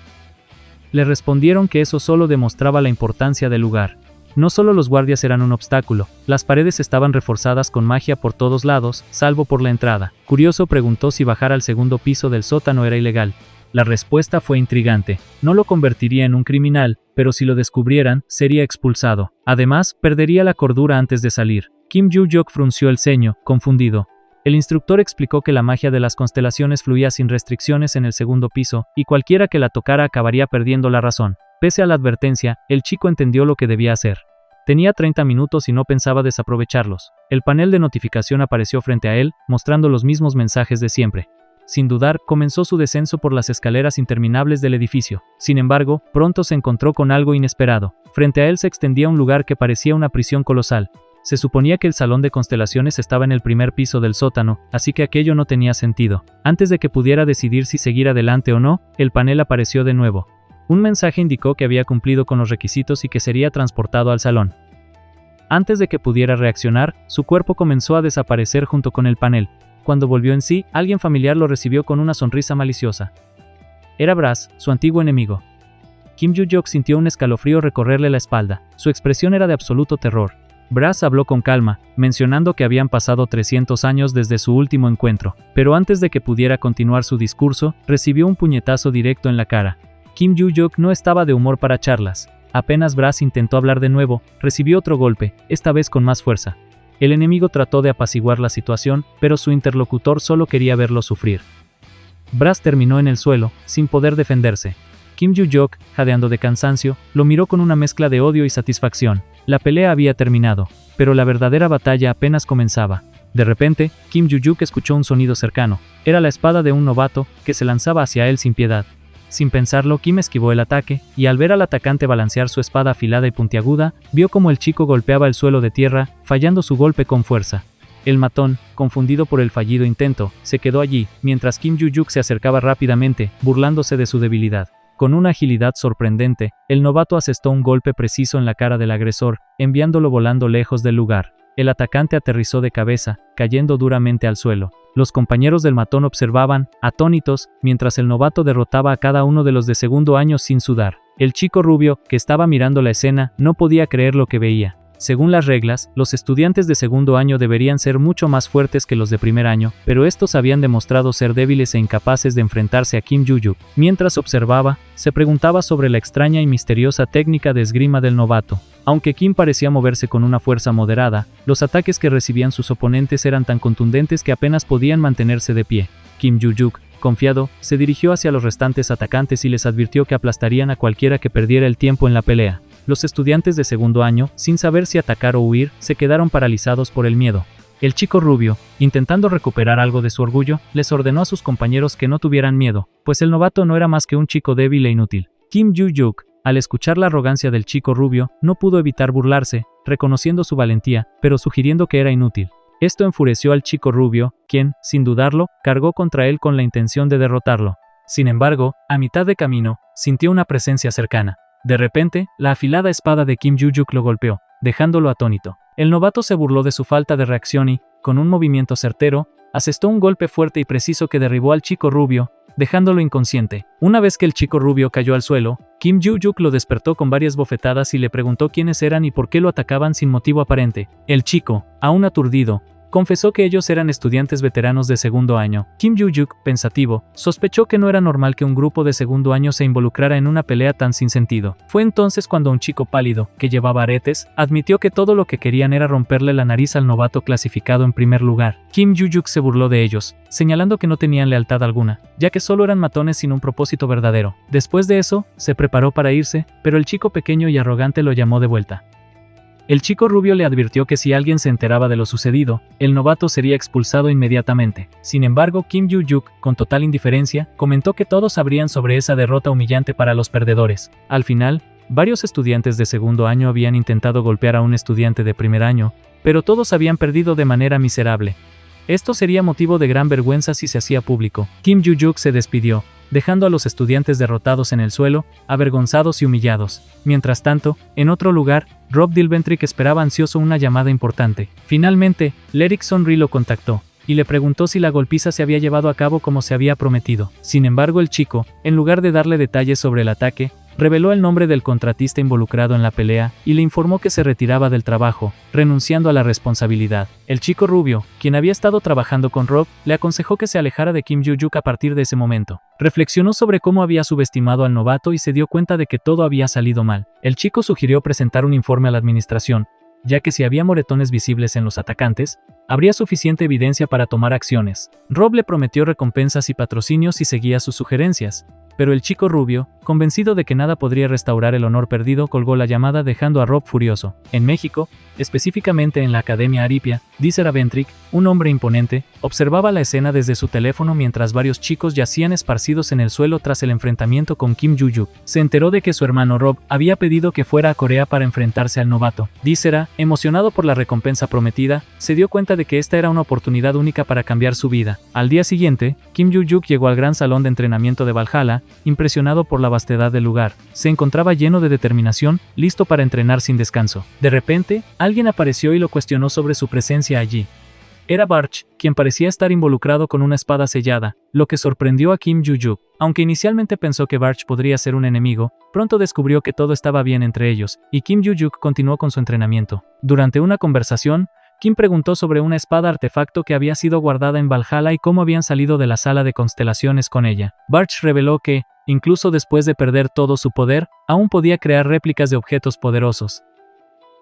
Le respondieron que eso solo demostraba la importancia del lugar. No solo los guardias eran un obstáculo, las paredes estaban reforzadas con magia por todos lados, salvo por la entrada. Curioso preguntó si bajar al segundo piso del sótano era ilegal. La respuesta fue intrigante. No lo convertiría en un criminal, pero si lo descubrieran, sería expulsado. Además, perdería la cordura antes de salir. Kim Yu-yok frunció el ceño, confundido. El instructor explicó que la magia de las constelaciones fluía sin restricciones en el segundo piso, y cualquiera que la tocara acabaría perdiendo la razón. Pese a la advertencia, el chico entendió lo que debía hacer. Tenía 30 minutos y no pensaba desaprovecharlos. El panel de notificación apareció frente a él, mostrando los mismos mensajes de siempre. Sin dudar, comenzó su descenso por las escaleras interminables del edificio. Sin embargo, pronto se encontró con algo inesperado. Frente a él se extendía un lugar que parecía una prisión colosal. Se suponía que el salón de constelaciones estaba en el primer piso del sótano, así que aquello no tenía sentido. Antes de que pudiera decidir si seguir adelante o no, el panel apareció de nuevo. Un mensaje indicó que había cumplido con los requisitos y que sería transportado al salón. Antes de que pudiera reaccionar, su cuerpo comenzó a desaparecer junto con el panel. Cuando volvió en sí, alguien familiar lo recibió con una sonrisa maliciosa. Era Brass, su antiguo enemigo. Kim Yu-yok sintió un escalofrío recorrerle la espalda. Su expresión era de absoluto terror. Brass habló con calma, mencionando que habían pasado 300 años desde su último encuentro, pero antes de que pudiera continuar su discurso, recibió un puñetazo directo en la cara. Kim Yu-yok no estaba de humor para charlas. Apenas Brass intentó hablar de nuevo, recibió otro golpe, esta vez con más fuerza. El enemigo trató de apaciguar la situación, pero su interlocutor solo quería verlo sufrir. Brass terminó en el suelo, sin poder defenderse. Kim Yu-yok, jadeando de cansancio, lo miró con una mezcla de odio y satisfacción. La pelea había terminado, pero la verdadera batalla apenas comenzaba. De repente, Kim Yu-yok escuchó un sonido cercano. Era la espada de un novato, que se lanzaba hacia él sin piedad. Sin pensarlo, Kim esquivó el ataque, y al ver al atacante balancear su espada afilada y puntiaguda, vio como el chico golpeaba el suelo de tierra, fallando su golpe con fuerza. El matón, confundido por el fallido intento, se quedó allí, mientras Kim Yu-yok se acercaba rápidamente, burlándose de su debilidad. Con una agilidad sorprendente, el novato asestó un golpe preciso en la cara del agresor, enviándolo volando lejos del lugar. El atacante aterrizó de cabeza, cayendo duramente al suelo. Los compañeros del matón observaban, atónitos, mientras el novato derrotaba a cada uno de los de segundo año sin sudar. El chico rubio, que estaba mirando la escena, no podía creer lo que veía. Según las reglas, los estudiantes de segundo año deberían ser mucho más fuertes que los de primer año, pero estos habían demostrado ser débiles e incapaces de enfrentarse a Kim Yu-yok. Mientras observaba, se preguntaba sobre la extraña y misteriosa técnica de esgrima del novato. Aunque Kim parecía moverse con una fuerza moderada, los ataques que recibían sus oponentes eran tan contundentes que apenas podían mantenerse de pie. Kim Yu-yok, confiado, se dirigió hacia los restantes atacantes y les advirtió que aplastarían a cualquiera que perdiera el tiempo en la pelea. Los estudiantes de segundo año, sin saber si atacar o huir, se quedaron paralizados por el miedo. El chico rubio, intentando recuperar algo de su orgullo, les ordenó a sus compañeros que no tuvieran miedo, pues el novato no era más que un chico débil e inútil. Kim Yu-yok, al escuchar la arrogancia del chico rubio, no pudo evitar burlarse, reconociendo su valentía, pero sugiriendo que era inútil. Esto enfureció al chico rubio, quien, sin dudarlo, cargó contra él con la intención de derrotarlo. Sin embargo, a mitad de camino, sintió una presencia cercana. De repente, la afilada espada de Kim Yu-yok lo golpeó, dejándolo atónito. El novato se burló de su falta de reacción y, con un movimiento certero, asestó un golpe fuerte y preciso que derribó al chico rubio, dejándolo inconsciente. Una vez que el chico rubio cayó al suelo, Kim Joo-juk lo despertó con varias bofetadas y le preguntó quiénes eran y por qué lo atacaban sin motivo aparente. El chico, aún aturdido, confesó que ellos eran estudiantes veteranos de segundo año. Kim Joo-juk, pensativo, sospechó que no era normal que un grupo de segundo año se involucrara en una pelea tan sin sentido. Fue entonces cuando un chico pálido, que llevaba aretes, admitió que todo lo que querían era romperle la nariz al novato clasificado en primer lugar. Kim Joo-juk se burló de ellos, señalando que no tenían lealtad alguna, ya que solo eran matones sin un propósito verdadero. Después de eso, se preparó para irse, pero el chico pequeño y arrogante lo llamó de vuelta. El chico rubio le advirtió que si alguien se enteraba de lo sucedido, el novato sería expulsado inmediatamente. Sin embargo, Kim Joo-juk, con total indiferencia, comentó que todos sabrían sobre esa derrota humillante para los perdedores. Al final, varios estudiantes de segundo año habían intentado golpear a un estudiante de primer año, pero todos habían perdido de manera miserable. Esto sería motivo de gran vergüenza si se hacía público. Kim Joo-juk se despidió, dejando a los estudiantes derrotados en el suelo, avergonzados y humillados. Mientras tanto, en otro lugar, Rob Dilventrick esperaba ansioso una llamada importante. Finalmente, Lyric Sonri lo contactó y le preguntó si la golpiza se había llevado a cabo como se había prometido. Sin embargo, el chico, en lugar de darle detalles sobre el ataque, reveló el nombre del contratista involucrado en la pelea y le informó que se retiraba del trabajo, renunciando a la responsabilidad. El chico rubio, quien había estado trabajando con Rob, le aconsejó que se alejara de Kim Joo-juk a partir de ese momento. Reflexionó sobre cómo había subestimado al novato y se dio cuenta de que todo había salido mal. El chico sugirió presentar un informe a la administración, ya que si había moretones visibles en los atacantes, habría suficiente evidencia para tomar acciones. Rob le prometió recompensas y patrocinios si seguía sus sugerencias, pero el chico rubio, convencido de que nada podría restaurar el honor perdido, colgó la llamada dejando a Rob furioso. En México, específicamente en la Academia Aripia, Dícera Ventrick, un hombre imponente, observaba la escena desde su teléfono mientras varios chicos yacían esparcidos en el suelo tras el enfrentamiento con Kim Joo-juk. Se enteró de que su hermano Rob había pedido que fuera a Corea para enfrentarse al novato. Dícera, emocionado por la recompensa prometida, se dio cuenta de que esta era una oportunidad única para cambiar su vida. Al día siguiente, Kim Joo-juk llegó al gran salón de entrenamiento de Valhalla, impresionado por la vastedad del lugar. Se encontraba lleno de determinación, listo para entrenar sin descanso. De repente, alguien apareció y lo cuestionó sobre su presencia allí. Era Barch, quien parecía estar involucrado con una espada sellada, lo que sorprendió a Kim Joo-juk. Aunque inicialmente pensó que Barch podría ser un enemigo, pronto descubrió que todo estaba bien entre ellos, y Kim Joo-juk continuó con su entrenamiento. Durante una conversación, Kim preguntó sobre una espada artefacto que había sido guardada en Valhalla y cómo habían salido de la sala de constelaciones con ella. Barch reveló que, incluso después de perder todo su poder, aún podía crear réplicas de objetos poderosos.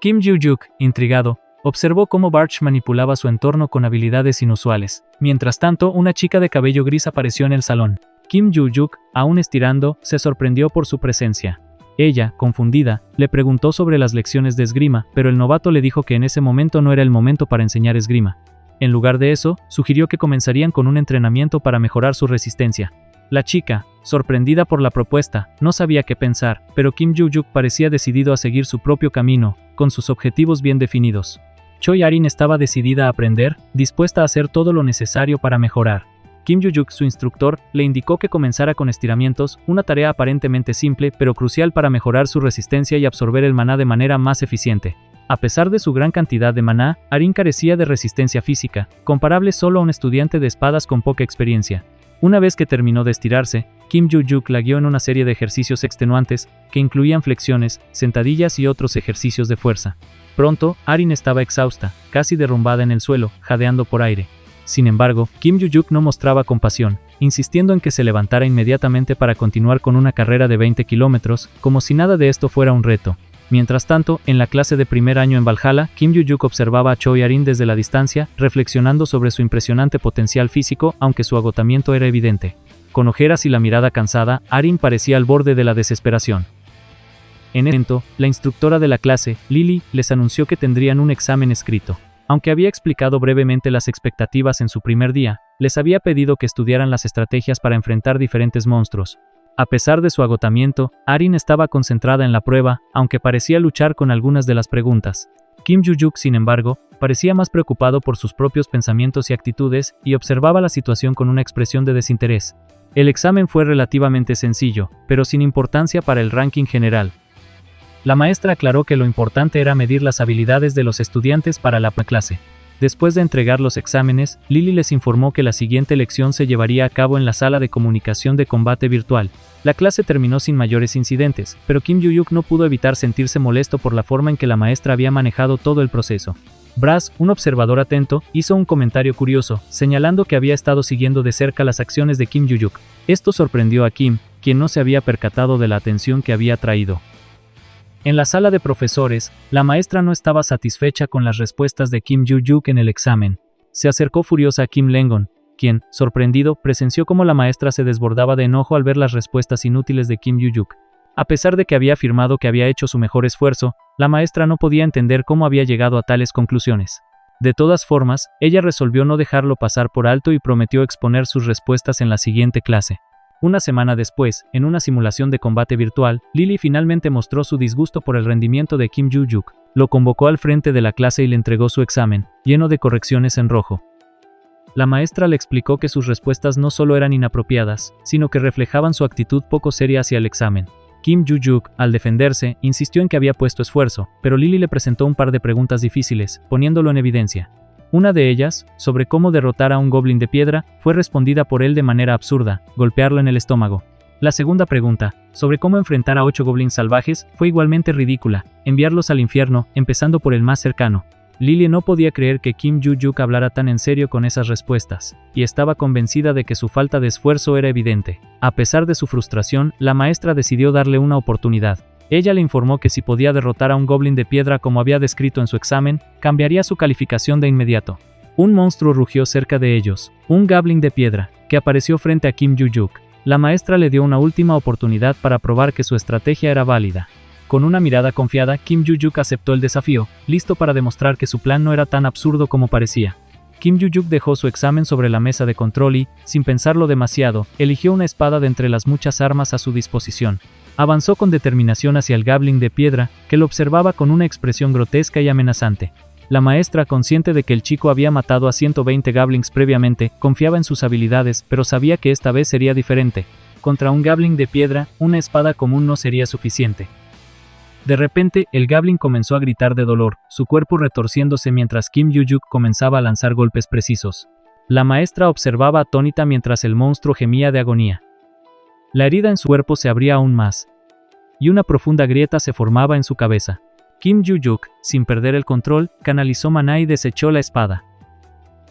Kim Joo-juk, intrigado, observó cómo Barch manipulaba su entorno con habilidades inusuales. Mientras tanto, una chica de cabello gris apareció en el salón. Kim Joo-juk, aún estirando, se sorprendió por su presencia. Ella, confundida, le preguntó sobre las lecciones de esgrima, pero el novato le dijo que en ese momento no era el momento para enseñar esgrima. En lugar de eso, sugirió que comenzarían con un entrenamiento para mejorar su resistencia. La chica, sorprendida por la propuesta, no sabía qué pensar, pero Kim Joo-juk parecía decidido a seguir su propio camino, con sus objetivos bien definidos. Choi Arin estaba decidida a aprender, dispuesta a hacer todo lo necesario para mejorar. Kim Joo-juk, su instructor, le indicó que comenzara con estiramientos, una tarea aparentemente simple pero crucial para mejorar su resistencia y absorber el maná de manera más eficiente. A pesar de su gran cantidad de maná, Arin carecía de resistencia física, comparable solo a un estudiante de espadas con poca experiencia. Una vez que terminó de estirarse, Kim Joo-juk la guió en una serie de ejercicios extenuantes, que incluían flexiones, sentadillas y otros ejercicios de fuerza. Pronto, Arin estaba exhausta, casi derrumbada en el suelo, jadeando por aire. Sin embargo, Kim Joo-juk no mostraba compasión, insistiendo en que se levantara inmediatamente para continuar con una carrera de 20 kilómetros, como si nada de esto fuera un reto. Mientras tanto, en la clase de primer año en Valhalla, Kim Joo-juk observaba a Choi Arin desde la distancia, reflexionando sobre su impresionante potencial físico, aunque su agotamiento era evidente. Con ojeras y la mirada cansada, Arin parecía al borde de la desesperación. En ese momento, la instructora de la clase, Lily, les anunció que tendrían un examen escrito. Aunque había explicado brevemente las expectativas en su primer día, les había pedido que estudiaran las estrategias para enfrentar diferentes monstruos. A pesar de su agotamiento, Arin estaba concentrada en la prueba, aunque parecía luchar con algunas de las preguntas. Kim Joo-juk, sin embargo, parecía más preocupado por sus propios pensamientos y actitudes, y observaba la situación con una expresión de desinterés. El examen fue relativamente sencillo, pero sin importancia para el ranking general. La maestra aclaró que lo importante era medir las habilidades de los estudiantes para la clase. Después de entregar los exámenes, Lily les informó que la siguiente lección se llevaría a cabo en la sala de comunicación de combate virtual. La clase terminó sin mayores incidentes, pero Kim Yu-yuk no pudo evitar sentirse molesto por la forma en que la maestra había manejado todo el proceso. Brass, un observador atento, hizo un comentario curioso, señalando que había estado siguiendo de cerca las acciones de Kim Yu-yuk. Esto sorprendió a Kim, quien no se había percatado de la atención que había atraído. En la sala de profesores, la maestra no estaba satisfecha con las respuestas de Kim Yu-yuk en el examen. Se acercó furiosa a Kim Lengon, quien, sorprendido, presenció cómo la maestra se desbordaba de enojo al ver las respuestas inútiles de Kim Yu-yuk. A pesar de que había afirmado que había hecho su mejor esfuerzo, la maestra no podía entender cómo había llegado a tales conclusiones. De todas formas, ella resolvió no dejarlo pasar por alto y prometió exponer sus respuestas en la siguiente clase. Una semana después, en una simulación de combate virtual, Lily finalmente mostró su disgusto por el rendimiento de Kim Yu-yuk. Lo convocó al frente de la clase y le entregó su examen, lleno de correcciones en rojo. La maestra le explicó que sus respuestas no solo eran inapropiadas, sino que reflejaban su actitud poco seria hacia el examen. Kim Yu-yuk, al defenderse, insistió en que había puesto esfuerzo, pero Lily le presentó un par de preguntas difíciles, poniéndolo en evidencia. Una de ellas, sobre cómo derrotar a un goblin de piedra, fue respondida por él de manera absurda: golpearlo en el estómago. La segunda pregunta, sobre cómo enfrentar a 8 goblins salvajes, fue igualmente ridícula: enviarlos al infierno, empezando por el más cercano. Lily no podía creer que Kim Yu-yuk hablara tan en serio con esas respuestas, y estaba convencida de que su falta de esfuerzo era evidente. A pesar de su frustración, la maestra decidió darle una oportunidad. Ella le informó que si podía derrotar a un goblin de piedra como había descrito en su examen, cambiaría su calificación de inmediato. Un monstruo rugió cerca de ellos, un goblin de piedra, que apareció frente a Kim Yu-yuk. La maestra le dio una última oportunidad para probar que su estrategia era válida. Con una mirada confiada, Kim Yu-yuk aceptó el desafío, listo para demostrar que su plan no era tan absurdo como parecía. Kim Yu-yuk dejó su examen sobre la mesa de control y, sin pensarlo demasiado, eligió una espada de entre las muchas armas a su disposición. Avanzó con determinación hacia el goblin de piedra, que lo observaba con una expresión grotesca y amenazante. La maestra, consciente de que el chico había matado a 120 goblins previamente, confiaba en sus habilidades, pero sabía que esta vez sería diferente. Contra un goblin de piedra, una espada común no sería suficiente. De repente, el goblin comenzó a gritar de dolor, su cuerpo retorciéndose mientras Kim Yu-yuk comenzaba a lanzar golpes precisos. La maestra observaba atónita mientras el monstruo gemía de agonía. La herida en su cuerpo se abría aún más, y una profunda grieta se formaba en su cabeza. Kim Yu-yuk, sin perder el control, canalizó maná y desechó la espada.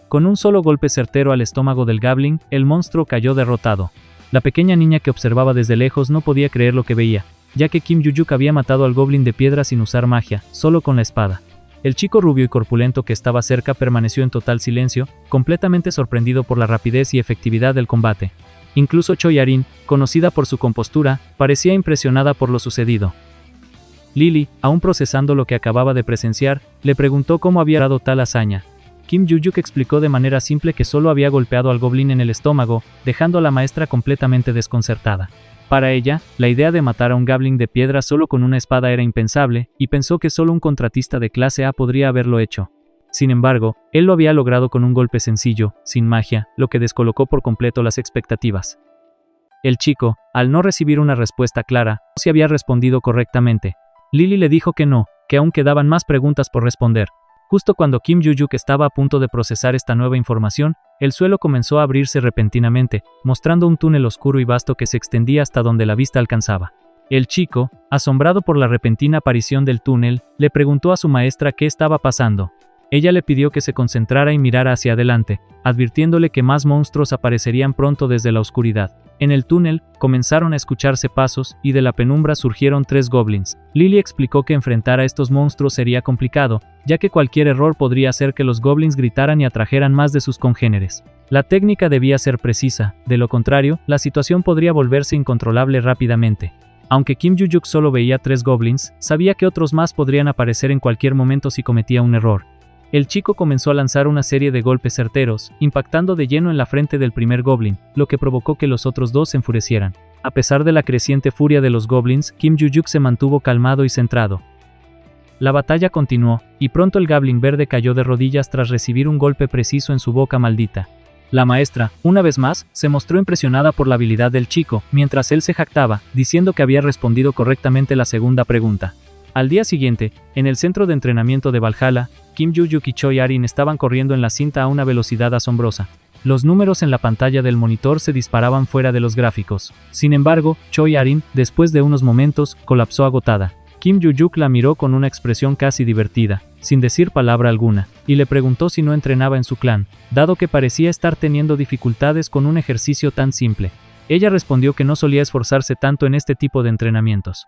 Con un solo golpe certero al estómago del goblin, el monstruo cayó derrotado. La pequeña niña que observaba desde lejos no podía creer lo que veía, ya que Kim Yu-yuk había matado al goblin de piedra sin usar magia, solo con la espada. El chico rubio y corpulento que estaba cerca permaneció en total silencio, completamente sorprendido por la rapidez y efectividad del combate. Incluso Choyarin, conocida por su compostura, parecía impresionada por lo sucedido. Lily, aún procesando lo que acababa de presenciar, le preguntó cómo había dado tal hazaña. Kim Yu-yuk explicó de manera simple que solo había golpeado al goblin en el estómago, dejando a la maestra completamente desconcertada. Para ella, la idea de matar a un goblin de piedra solo con una espada era impensable, y pensó que solo un contratista de clase A podría haberlo hecho. Sin embargo, él lo había logrado con un golpe sencillo, sin magia, lo que descolocó por completo las expectativas. El chico, al no recibir una respuesta clara, no se había respondido correctamente. Lily le dijo que no, que aún quedaban más preguntas por responder. Justo cuando Kim Yu-yuk estaba a punto de procesar esta nueva información, el suelo comenzó a abrirse repentinamente, mostrando un túnel oscuro y vasto que se extendía hasta donde la vista alcanzaba. El chico, asombrado por la repentina aparición del túnel, le preguntó a su maestra qué estaba pasando. Ella le pidió que se concentrara y mirara hacia adelante, advirtiéndole que más monstruos aparecerían pronto desde la oscuridad. En el túnel, comenzaron a escucharse pasos, y de la penumbra surgieron 3 goblins. Lily explicó que enfrentar a estos monstruos sería complicado, ya que cualquier error podría hacer que los goblins gritaran y atrajeran más de sus congéneres. La técnica debía ser precisa, de lo contrario, la situación podría volverse incontrolable rápidamente. Aunque Kim Yu-yuk solo veía 3 goblins, sabía que otros más podrían aparecer en cualquier momento si cometía un error. El chico comenzó a lanzar una serie de golpes certeros, impactando de lleno en la frente del primer goblin, lo que provocó que los otros 2 se enfurecieran. A pesar de la creciente furia de los goblins, Kim Yu-yuk se mantuvo calmado y centrado. La batalla continuó, y pronto el goblin verde cayó de rodillas tras recibir un golpe preciso en su boca maldita. La maestra, una vez más, se mostró impresionada por la habilidad del chico, mientras él se jactaba, diciendo que había respondido correctamente la segunda pregunta. Al día siguiente, en el centro de entrenamiento de Valhalla, Kim Joo-yuk y Choi Arin estaban corriendo en la cinta a una velocidad asombrosa. Los números en la pantalla del monitor se disparaban fuera de los gráficos. Sin embargo, Choi Arin, después de unos momentos, colapsó agotada. Kim Joo-yuk la miró con una expresión casi divertida, sin decir palabra alguna, y le preguntó si no entrenaba en su clan, dado que parecía estar teniendo dificultades con un ejercicio tan simple. Ella respondió que no solía esforzarse tanto en este tipo de entrenamientos.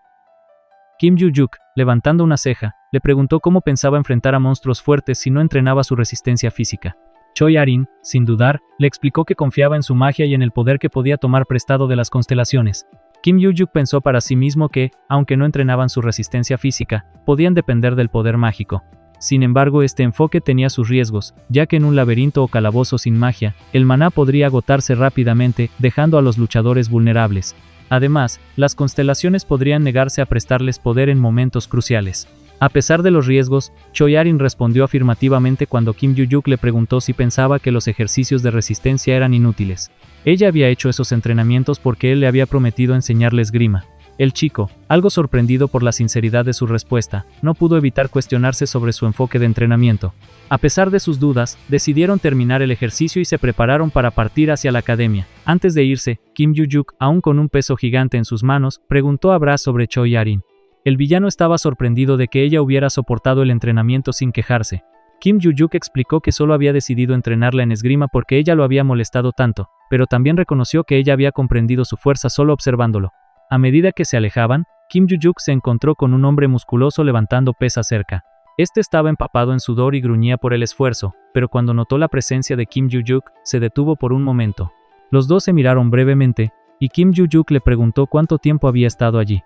Kim Joo-yuk, levantando una ceja, le preguntó cómo pensaba enfrentar a monstruos fuertes si no entrenaba su resistencia física. Choi Arin, sin dudar, le explicó que confiaba en su magia y en el poder que podía tomar prestado de las constelaciones. Kim Joo-yuk pensó para sí mismo que, aunque no entrenaban su resistencia física, podían depender del poder mágico. Sin embargo, este enfoque tenía sus riesgos, ya que en un laberinto o calabozo sin magia, el maná podría agotarse rápidamente, dejando a los luchadores vulnerables. Además, las constelaciones podrían negarse a prestarles poder en momentos cruciales. A pesar de los riesgos, Choi Arin respondió afirmativamente cuando Kim Joo-yuk le preguntó si pensaba que los ejercicios de resistencia eran inútiles. Ella había hecho esos entrenamientos porque él le había prometido enseñarle esgrima. El chico, algo sorprendido por la sinceridad de su respuesta, no pudo evitar cuestionarse sobre su enfoque de entrenamiento. A pesar de sus dudas, decidieron terminar el ejercicio y se prepararon para partir hacia la academia. Antes de irse, Kim Joo-yuk, aún con un peso gigante en sus manos, preguntó a Brass sobre Choi Arin. El villano estaba sorprendido de que ella hubiera soportado el entrenamiento sin quejarse. Kim Joo-yuk explicó que solo había decidido entrenarla en esgrima porque ella lo había molestado tanto, pero también reconoció que ella había comprendido su fuerza solo observándolo. A medida que se alejaban, Kim Joo-yuk se encontró con un hombre musculoso levantando pesas cerca. Este estaba empapado en sudor y gruñía por el esfuerzo, pero cuando notó la presencia de Kim Joo-yuk, se detuvo por un momento. Los dos se miraron brevemente, y Kim Joo-yuk le preguntó cuánto tiempo había estado allí.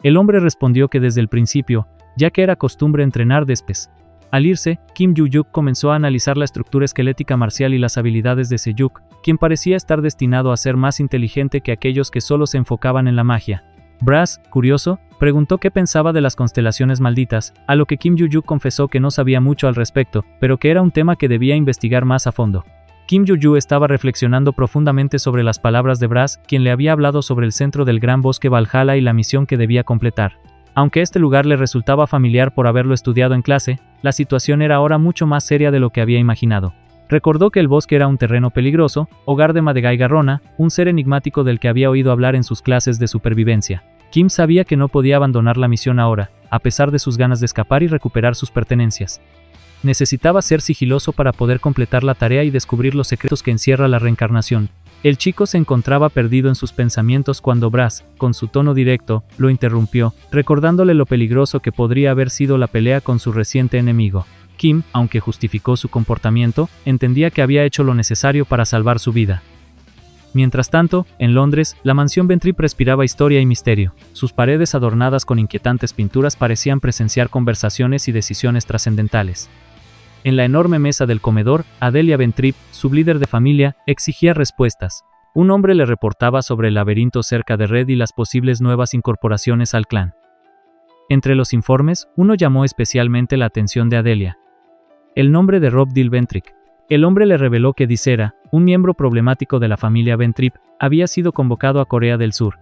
El hombre respondió que desde el principio, ya que era costumbre entrenar después. Al irse, Kim Joo-yuk comenzó a analizar la estructura esquelética marcial y las habilidades de Seyuk, quien parecía estar destinado a ser más inteligente que aquellos que solo se enfocaban en la magia. Brass, curioso, preguntó qué pensaba de las constelaciones malditas, a lo que Kim Joo-yuk confesó que no sabía mucho al respecto, pero que era un tema que debía investigar más a fondo. Kim Joo-yuk estaba reflexionando profundamente sobre las palabras de Brass, quien le había hablado sobre el centro del gran bosque Valhalla y la misión que debía completar. Aunque este lugar le resultaba familiar por haberlo estudiado en clase, la situación era ahora mucho más seria de lo que había imaginado. Recordó que el bosque era un terreno peligroso, hogar de Madegai Garrona, un ser enigmático del que había oído hablar en sus clases de supervivencia. Kim sabía que no podía abandonar la misión ahora, a pesar de sus ganas de escapar y recuperar sus pertenencias. Necesitaba ser sigiloso para poder completar la tarea y descubrir los secretos que encierra la reencarnación. El chico se encontraba perdido en sus pensamientos cuando Brass, con su tono directo, lo interrumpió, recordándole lo peligroso que podría haber sido la pelea con su reciente enemigo. Kim, aunque justificó su comportamiento, entendía que había hecho lo necesario para salvar su vida. Mientras tanto, en Londres, la mansión Ventrip respiraba historia y misterio. Sus paredes adornadas con inquietantes pinturas parecían presenciar conversaciones y decisiones trascendentales. En la enorme mesa del comedor, Adelia Ventrip, su líder de familia, exigía respuestas. Un hombre le reportaba sobre el laberinto cerca de Red y las posibles nuevas incorporaciones al clan. Entre los informes, uno llamó especialmente la atención de Adelia. El nombre de Rob Dil Ventric. El hombre le reveló que Disera, un miembro problemático de la familia Ventrip, había sido convocado a Corea del Sur.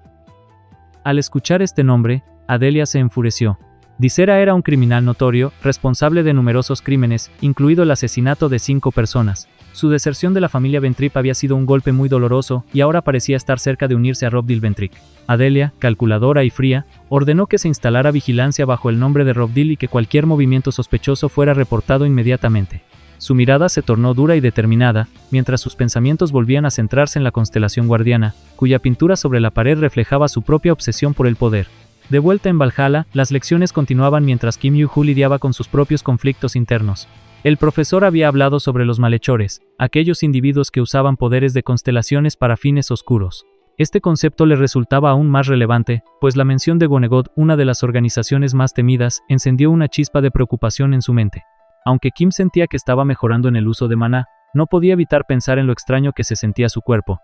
Al escuchar este nombre, Adelia se enfureció. Disera era un criminal notorio, responsable de numerosos crímenes, incluido el asesinato de 5 personas. Su deserción de la familia Ventrip había sido un golpe muy doloroso, y ahora parecía estar cerca de unirse a Rob Dil Ventric. Adelia, calculadora y fría, ordenó que se instalara vigilancia bajo el nombre de Rob Dil y que cualquier movimiento sospechoso fuera reportado inmediatamente. Su mirada se tornó dura y determinada, mientras sus pensamientos volvían a centrarse en la constelación guardiana, cuya pintura sobre la pared reflejaba su propia obsesión por el poder. De vuelta en Valhalla, las lecciones continuaban mientras Kim Yoo-hoo lidiaba con sus propios conflictos internos. El profesor había hablado sobre los malhechores, aquellos individuos que usaban poderes de constelaciones para fines oscuros. Este concepto le resultaba aún más relevante, pues la mención de Gonegot, una de las organizaciones más temidas, encendió una chispa de preocupación en su mente. Aunque Kim sentía que estaba mejorando en el uso de maná, no podía evitar pensar en lo extraño que se sentía su cuerpo.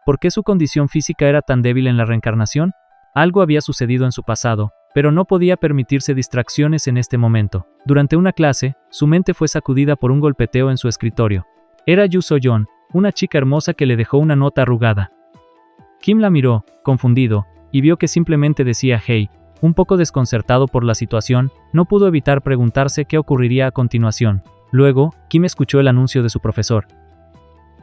¿Por qué su condición física era tan débil en la reencarnación? Algo había sucedido en su pasado, pero no podía permitirse distracciones en este momento. Durante una clase, su mente fue sacudida por un golpeteo en su escritorio. Era Yu So-yeon, una chica hermosa que le dejó una nota arrugada. Kim la miró, confundido, y vio que simplemente decía hey, Un poco desconcertado por la situación, no pudo evitar preguntarse qué ocurriría a continuación. Luego, Kim escuchó el anuncio de su profesor.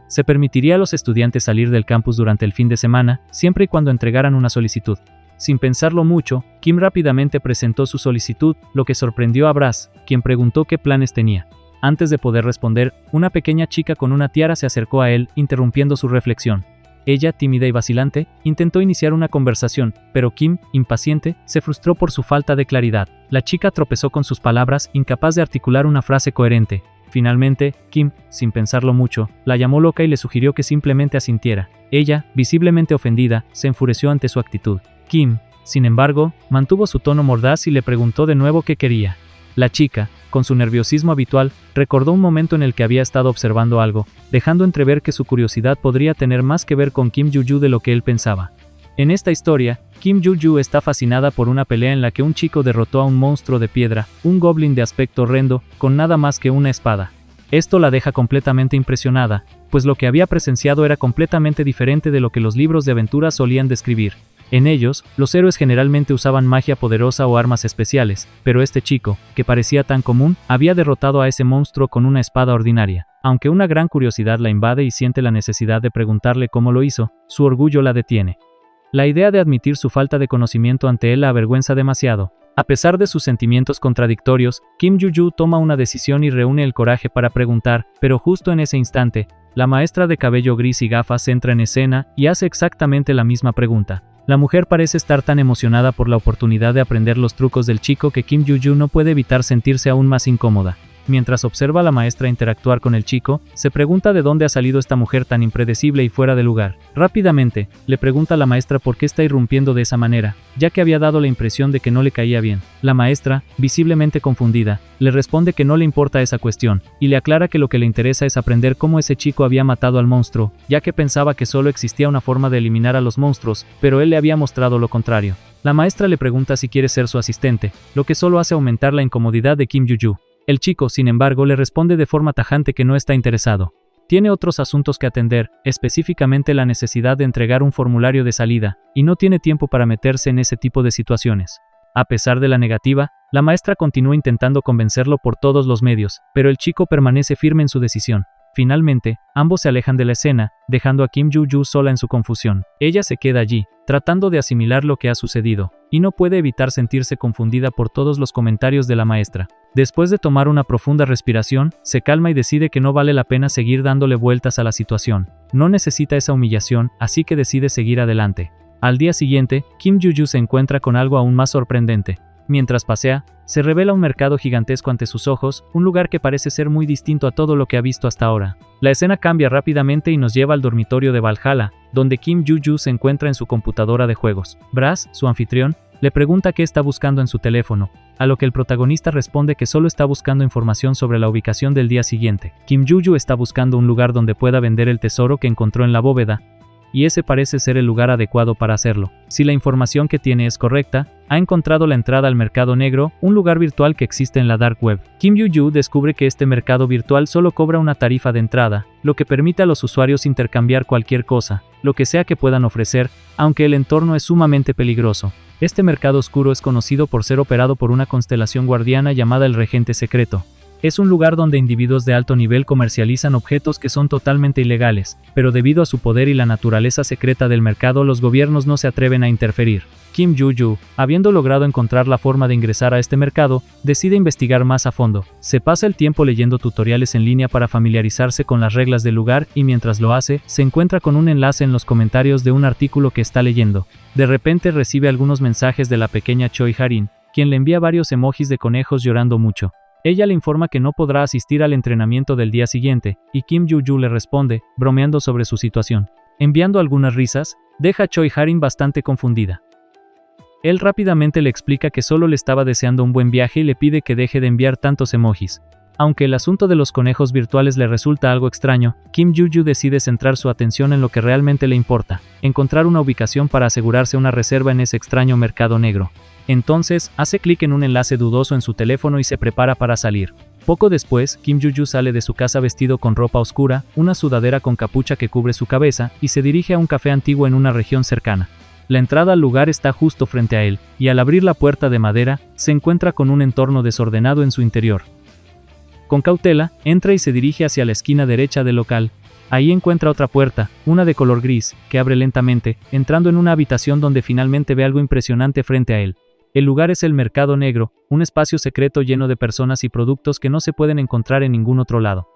Se permitiría a los estudiantes salir del campus durante el fin de semana, siempre y cuando entregaran una solicitud. Sin pensarlo mucho, Kim rápidamente presentó su solicitud, lo que sorprendió a Brass, quien preguntó qué planes tenía. Antes de poder responder, una pequeña chica con una tiara se acercó a él, interrumpiendo su reflexión. Ella, tímida y vacilante, intentó iniciar una conversación, pero Kim, impaciente, se frustró por su falta de claridad. La chica tropezó con sus palabras, incapaz de articular una frase coherente. Finalmente, Kim, sin pensarlo mucho, la llamó loca y le sugirió que simplemente asintiera. Ella, visiblemente ofendida, se enfureció ante su actitud. Kim, sin embargo, mantuvo su tono mordaz y le preguntó de nuevo qué quería. La chica, con su nerviosismo habitual, recordó un momento en el que había estado observando algo, dejando entrever que su curiosidad podría tener más que ver con Kim Yu-Yu de lo que él pensaba. En esta historia, Kim Yu-Yu está fascinada por una pelea en la que un chico derrotó a un monstruo de piedra, un goblin de aspecto horrendo, con nada más que una espada. Esto la deja completamente impresionada, pues lo que había presenciado era completamente diferente de lo que los libros de aventuras solían describir. En ellos, los héroes generalmente usaban magia poderosa o armas especiales, pero este chico, que parecía tan común, había derrotado a ese monstruo con una espada ordinaria. Aunque una gran curiosidad la invade y siente la necesidad de preguntarle cómo lo hizo, su orgullo la detiene. La idea de admitir su falta de conocimiento ante él la avergüenza demasiado. A pesar de sus sentimientos contradictorios, Kim Yu-Yu toma una decisión y reúne el coraje para preguntar, pero justo en ese instante, la maestra de cabello gris y gafas entra en escena y hace exactamente la misma pregunta. La mujer parece estar tan emocionada por la oportunidad de aprender los trucos del chico que Kim Yu-Yu no puede evitar sentirse aún más incómoda. Mientras observa a la maestra interactuar con el chico, se pregunta de dónde ha salido esta mujer tan impredecible y fuera de lugar. Rápidamente, le pregunta a la maestra por qué está irrumpiendo de esa manera, ya que había dado la impresión de que no le caía bien. La maestra, visiblemente confundida, le responde que no le importa esa cuestión, y le aclara que lo que le interesa es aprender cómo ese chico había matado al monstruo, ya que pensaba que solo existía una forma de eliminar a los monstruos, pero él le había mostrado lo contrario. La maestra le pregunta si quiere ser su asistente, lo que solo hace aumentar la incomodidad de Kim Yu-Yu. El chico, sin embargo, le responde de forma tajante que no está interesado. Tiene otros asuntos que atender, específicamente la necesidad de entregar un formulario de salida, y no tiene tiempo para meterse en ese tipo de situaciones. A pesar de la negativa, la maestra continúa intentando convencerlo por todos los medios, pero el chico permanece firme en su decisión. Finalmente, ambos se alejan de la escena, dejando a Kim Yu-Yu sola en su confusión. Ella se queda allí, tratando de asimilar lo que ha sucedido, y no puede evitar sentirse confundida por todos los comentarios de la maestra. Después de tomar una profunda respiración, se calma y decide que no vale la pena seguir dándole vueltas a la situación. No necesita esa humillación, así que decide seguir adelante. Al día siguiente, Kim Yu-Yu se encuentra con algo aún más sorprendente. Mientras pasea, se revela un mercado gigantesco ante sus ojos, un lugar que parece ser muy distinto a todo lo que ha visto hasta ahora. La escena cambia rápidamente y nos lleva al dormitorio de Valhalla, donde Kim Yu-Yu se encuentra en su computadora de juegos. Brass, su anfitrión, le pregunta qué está buscando en su teléfono, a lo que el protagonista responde que solo está buscando información sobre la ubicación del día siguiente. Kim Yu-Yu está buscando un lugar donde pueda vender el tesoro que encontró en la bóveda, y ese parece ser el lugar adecuado para hacerlo. Si la información que tiene es correcta, ha encontrado la entrada al mercado negro, un lugar virtual que existe en la dark web. Kim Yu-Yu descubre que este mercado virtual solo cobra una tarifa de entrada, lo que permite a los usuarios intercambiar cualquier cosa, lo que sea que puedan ofrecer, aunque el entorno es sumamente peligroso. Este mercado oscuro es conocido por ser operado por una constelación guardiana llamada el Regente Secreto. Es un lugar donde individuos de alto nivel comercializan objetos que son totalmente ilegales, pero debido a su poder y la naturaleza secreta del mercado, los gobiernos no se atreven a interferir. Kim Yu-Yu, habiendo logrado encontrar la forma de ingresar a este mercado, decide investigar más a fondo. Se pasa el tiempo leyendo tutoriales en línea para familiarizarse con las reglas del lugar y mientras lo hace, se encuentra con un enlace en los comentarios de un artículo que está leyendo. De repente recibe algunos mensajes de la pequeña Choi Harin, quien le envía varios emojis de conejos llorando mucho. Ella le informa que no podrá asistir al entrenamiento del día siguiente, y Kim Yu-Yu le responde, bromeando sobre su situación. Enviando algunas risas, deja a Choi Harin bastante confundida. Él rápidamente le explica que solo le estaba deseando un buen viaje y le pide que deje de enviar tantos emojis. Aunque el asunto de los conejos virtuales le resulta algo extraño, Kim Yu-Yu decide centrar su atención en lo que realmente le importa, encontrar una ubicación para asegurarse una reserva en ese extraño mercado negro. Entonces, hace clic en un enlace dudoso en su teléfono y se prepara para salir. Poco después, Kim Yu-Yu sale de su casa vestido con ropa oscura, una sudadera con capucha que cubre su cabeza, y se dirige a un café antiguo en una región cercana. La entrada al lugar está justo frente a él, y al abrir la puerta de madera, se encuentra con un entorno desordenado en su interior. Con cautela, entra y se dirige hacia la esquina derecha del local. Ahí encuentra otra puerta, una de color gris, que abre lentamente, entrando en una habitación donde finalmente ve algo impresionante frente a él. El lugar es el Mercado Negro, un espacio secreto lleno de personas y productos que no se pueden encontrar en ningún otro lado.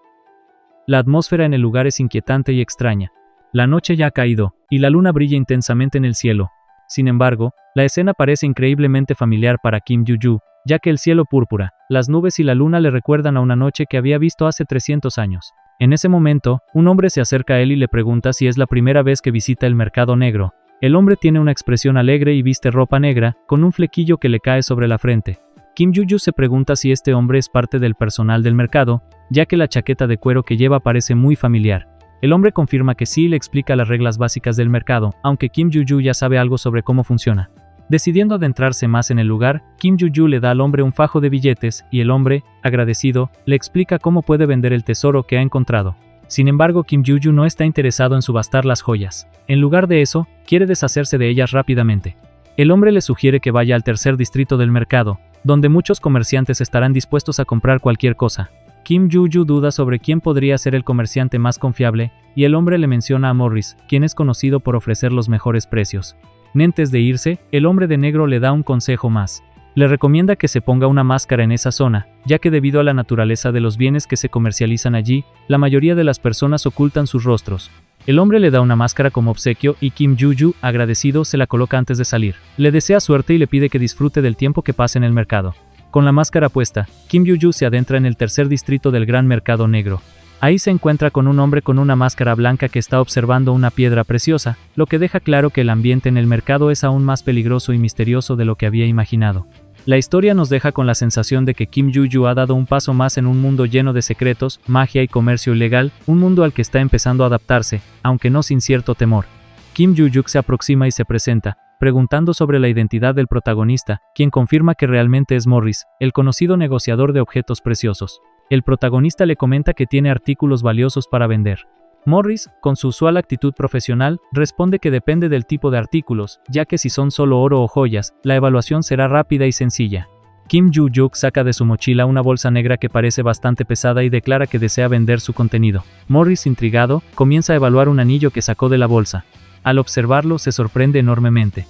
La atmósfera en el lugar es inquietante y extraña. La noche ya ha caído, y la luna brilla intensamente en el cielo. Sin embargo, la escena parece increíblemente familiar para Kim Yu-ju, ya que el cielo púrpura, las nubes y la luna le recuerdan a una noche que había visto hace 300 años. En ese momento, un hombre se acerca a él y le pregunta si es la primera vez que visita el Mercado Negro. El hombre tiene una expresión alegre y viste ropa negra, con un flequillo que le cae sobre la frente. Kim Yu-ju se pregunta si este hombre es parte del personal del mercado, ya que la chaqueta de cuero que lleva parece muy familiar. El hombre confirma que sí y le explica las reglas básicas del mercado, aunque Kim Yu-ju ya sabe algo sobre cómo funciona. Decidiendo adentrarse más en el lugar, Kim Yu-ju le da al hombre un fajo de billetes, y el hombre, agradecido, le explica cómo puede vender el tesoro que ha encontrado. Sin embargo, Kim Yu-ju no está interesado en subastar las joyas. En lugar de eso, quiere deshacerse de ellas rápidamente. El hombre le sugiere que vaya al tercer distrito del mercado, donde muchos comerciantes estarán dispuestos a comprar cualquier cosa. Kim Yu-ju duda sobre quién podría ser el comerciante más confiable, y el hombre le menciona a Morris, quien es conocido por ofrecer los mejores precios. Antes de irse, el hombre de negro le da un consejo más. Le recomienda que se ponga una máscara en esa zona, ya que debido a la naturaleza de los bienes que se comercializan allí, la mayoría de las personas ocultan sus rostros. El hombre le da una máscara como obsequio y Kim Yu-ju, agradecido, se la coloca antes de salir. Le desea suerte y le pide que disfrute del tiempo que pase en el mercado. Con la máscara puesta, Kim Yu-ju se adentra en el tercer distrito del Gran Mercado Negro. Ahí se encuentra con un hombre con una máscara blanca que está observando una piedra preciosa, lo que deja claro que el ambiente en el mercado es aún más peligroso y misterioso de lo que había imaginado. La historia nos deja con la sensación de que Kim Yu-ju ha dado un paso más en un mundo lleno de secretos, magia y comercio ilegal, un mundo al que está empezando a adaptarse, aunque no sin cierto temor. Kim Yu-ju se aproxima y se presenta, preguntando sobre la identidad del protagonista, quien confirma que realmente es Morris, el conocido negociador de objetos preciosos. El protagonista le comenta que tiene artículos valiosos para vender. Morris, con su usual actitud profesional, responde que depende del tipo de artículos, ya que si son solo oro o joyas, la evaluación será rápida y sencilla. Kim Yu-ju saca de su mochila una bolsa negra que parece bastante pesada y declara que desea vender su contenido. Morris, intrigado, comienza a evaluar un anillo que sacó de la bolsa. Al observarlo, se sorprende enormemente.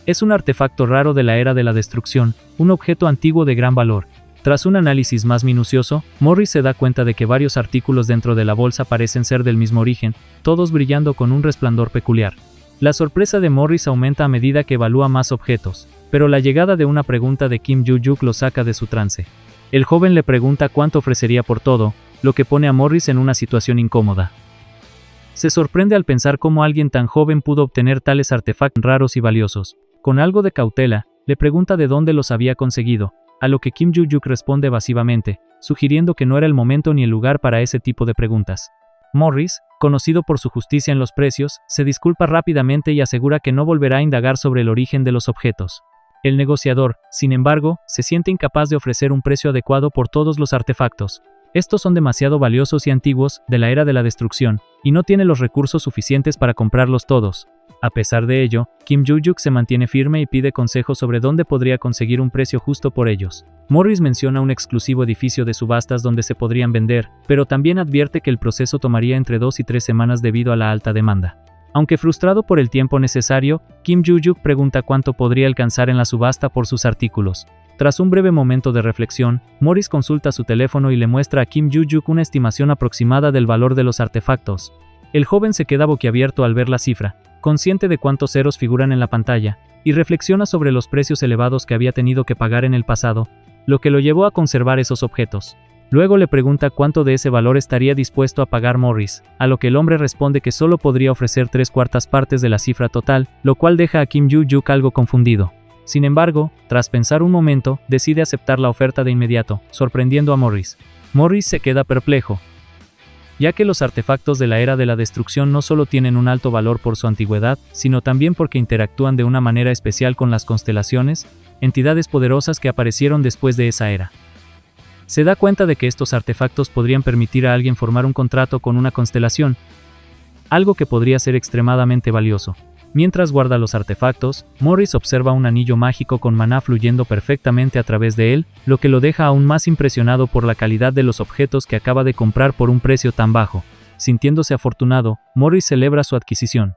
Es un artefacto raro de la era de la destrucción, un objeto antiguo de gran valor. Tras un análisis más minucioso, Morris se da cuenta de que varios artículos dentro de la bolsa parecen ser del mismo origen, todos brillando con un resplandor peculiar. La sorpresa de Morris aumenta a medida que evalúa más objetos, pero la llegada de una pregunta de Kim Yu-ju lo saca de su trance. El joven le pregunta cuánto ofrecería por todo, lo que pone a Morris en una situación incómoda. Se sorprende al pensar cómo alguien tan joven pudo obtener tales artefactos raros y valiosos. Con algo de cautela, le pregunta de dónde los había conseguido, a lo que Kim Yu-ju responde evasivamente, sugiriendo que no era el momento ni el lugar para ese tipo de preguntas. Morris, conocido por su justicia en los precios, se disculpa rápidamente y asegura que no volverá a indagar sobre el origen de los objetos. El negociador, sin embargo, se siente incapaz de ofrecer un precio adecuado por todos los artefactos. Estos son demasiado valiosos y antiguos, de la era de la destrucción, y no tiene los recursos suficientes para comprarlos todos. A pesar de ello, Kim Yu-ju se mantiene firme y pide consejos sobre dónde podría conseguir un precio justo por ellos. Morris menciona un exclusivo edificio de subastas donde se podrían vender, pero también advierte que el proceso tomaría entre 2 y 3 semanas debido a la alta demanda. Aunque frustrado por el tiempo necesario, Kim Yu-ju pregunta cuánto podría alcanzar en la subasta por sus artículos. Tras un breve momento de reflexión, Morris consulta su teléfono y le muestra a Kim Yu-ju una estimación aproximada del valor de los artefactos. El joven se queda boquiabierto al ver la cifra, consciente de cuántos ceros figuran en la pantalla, y reflexiona sobre los precios elevados que había tenido que pagar en el pasado, lo que lo llevó a conservar esos objetos. Luego le pregunta cuánto de ese valor estaría dispuesto a pagar Morris, a lo que el hombre responde que solo podría ofrecer 3/4 partes de la cifra total, lo cual deja a Kim Yu-ju algo confundido. Sin embargo, tras pensar un momento, decide aceptar la oferta de inmediato, sorprendiendo a Morris. Morris se queda perplejo, ya que los artefactos de la era de la destrucción no solo tienen un alto valor por su antigüedad, sino también porque interactúan de una manera especial con las constelaciones, entidades poderosas que aparecieron después de esa era. Se da cuenta de que estos artefactos podrían permitir a alguien formar un contrato con una constelación, algo que podría ser extremadamente valioso. Mientras guarda los artefactos, Morris observa un anillo mágico con maná fluyendo perfectamente a través de él, lo que lo deja aún más impresionado por la calidad de los objetos que acaba de comprar por un precio tan bajo. Sintiéndose afortunado, Morris celebra su adquisición.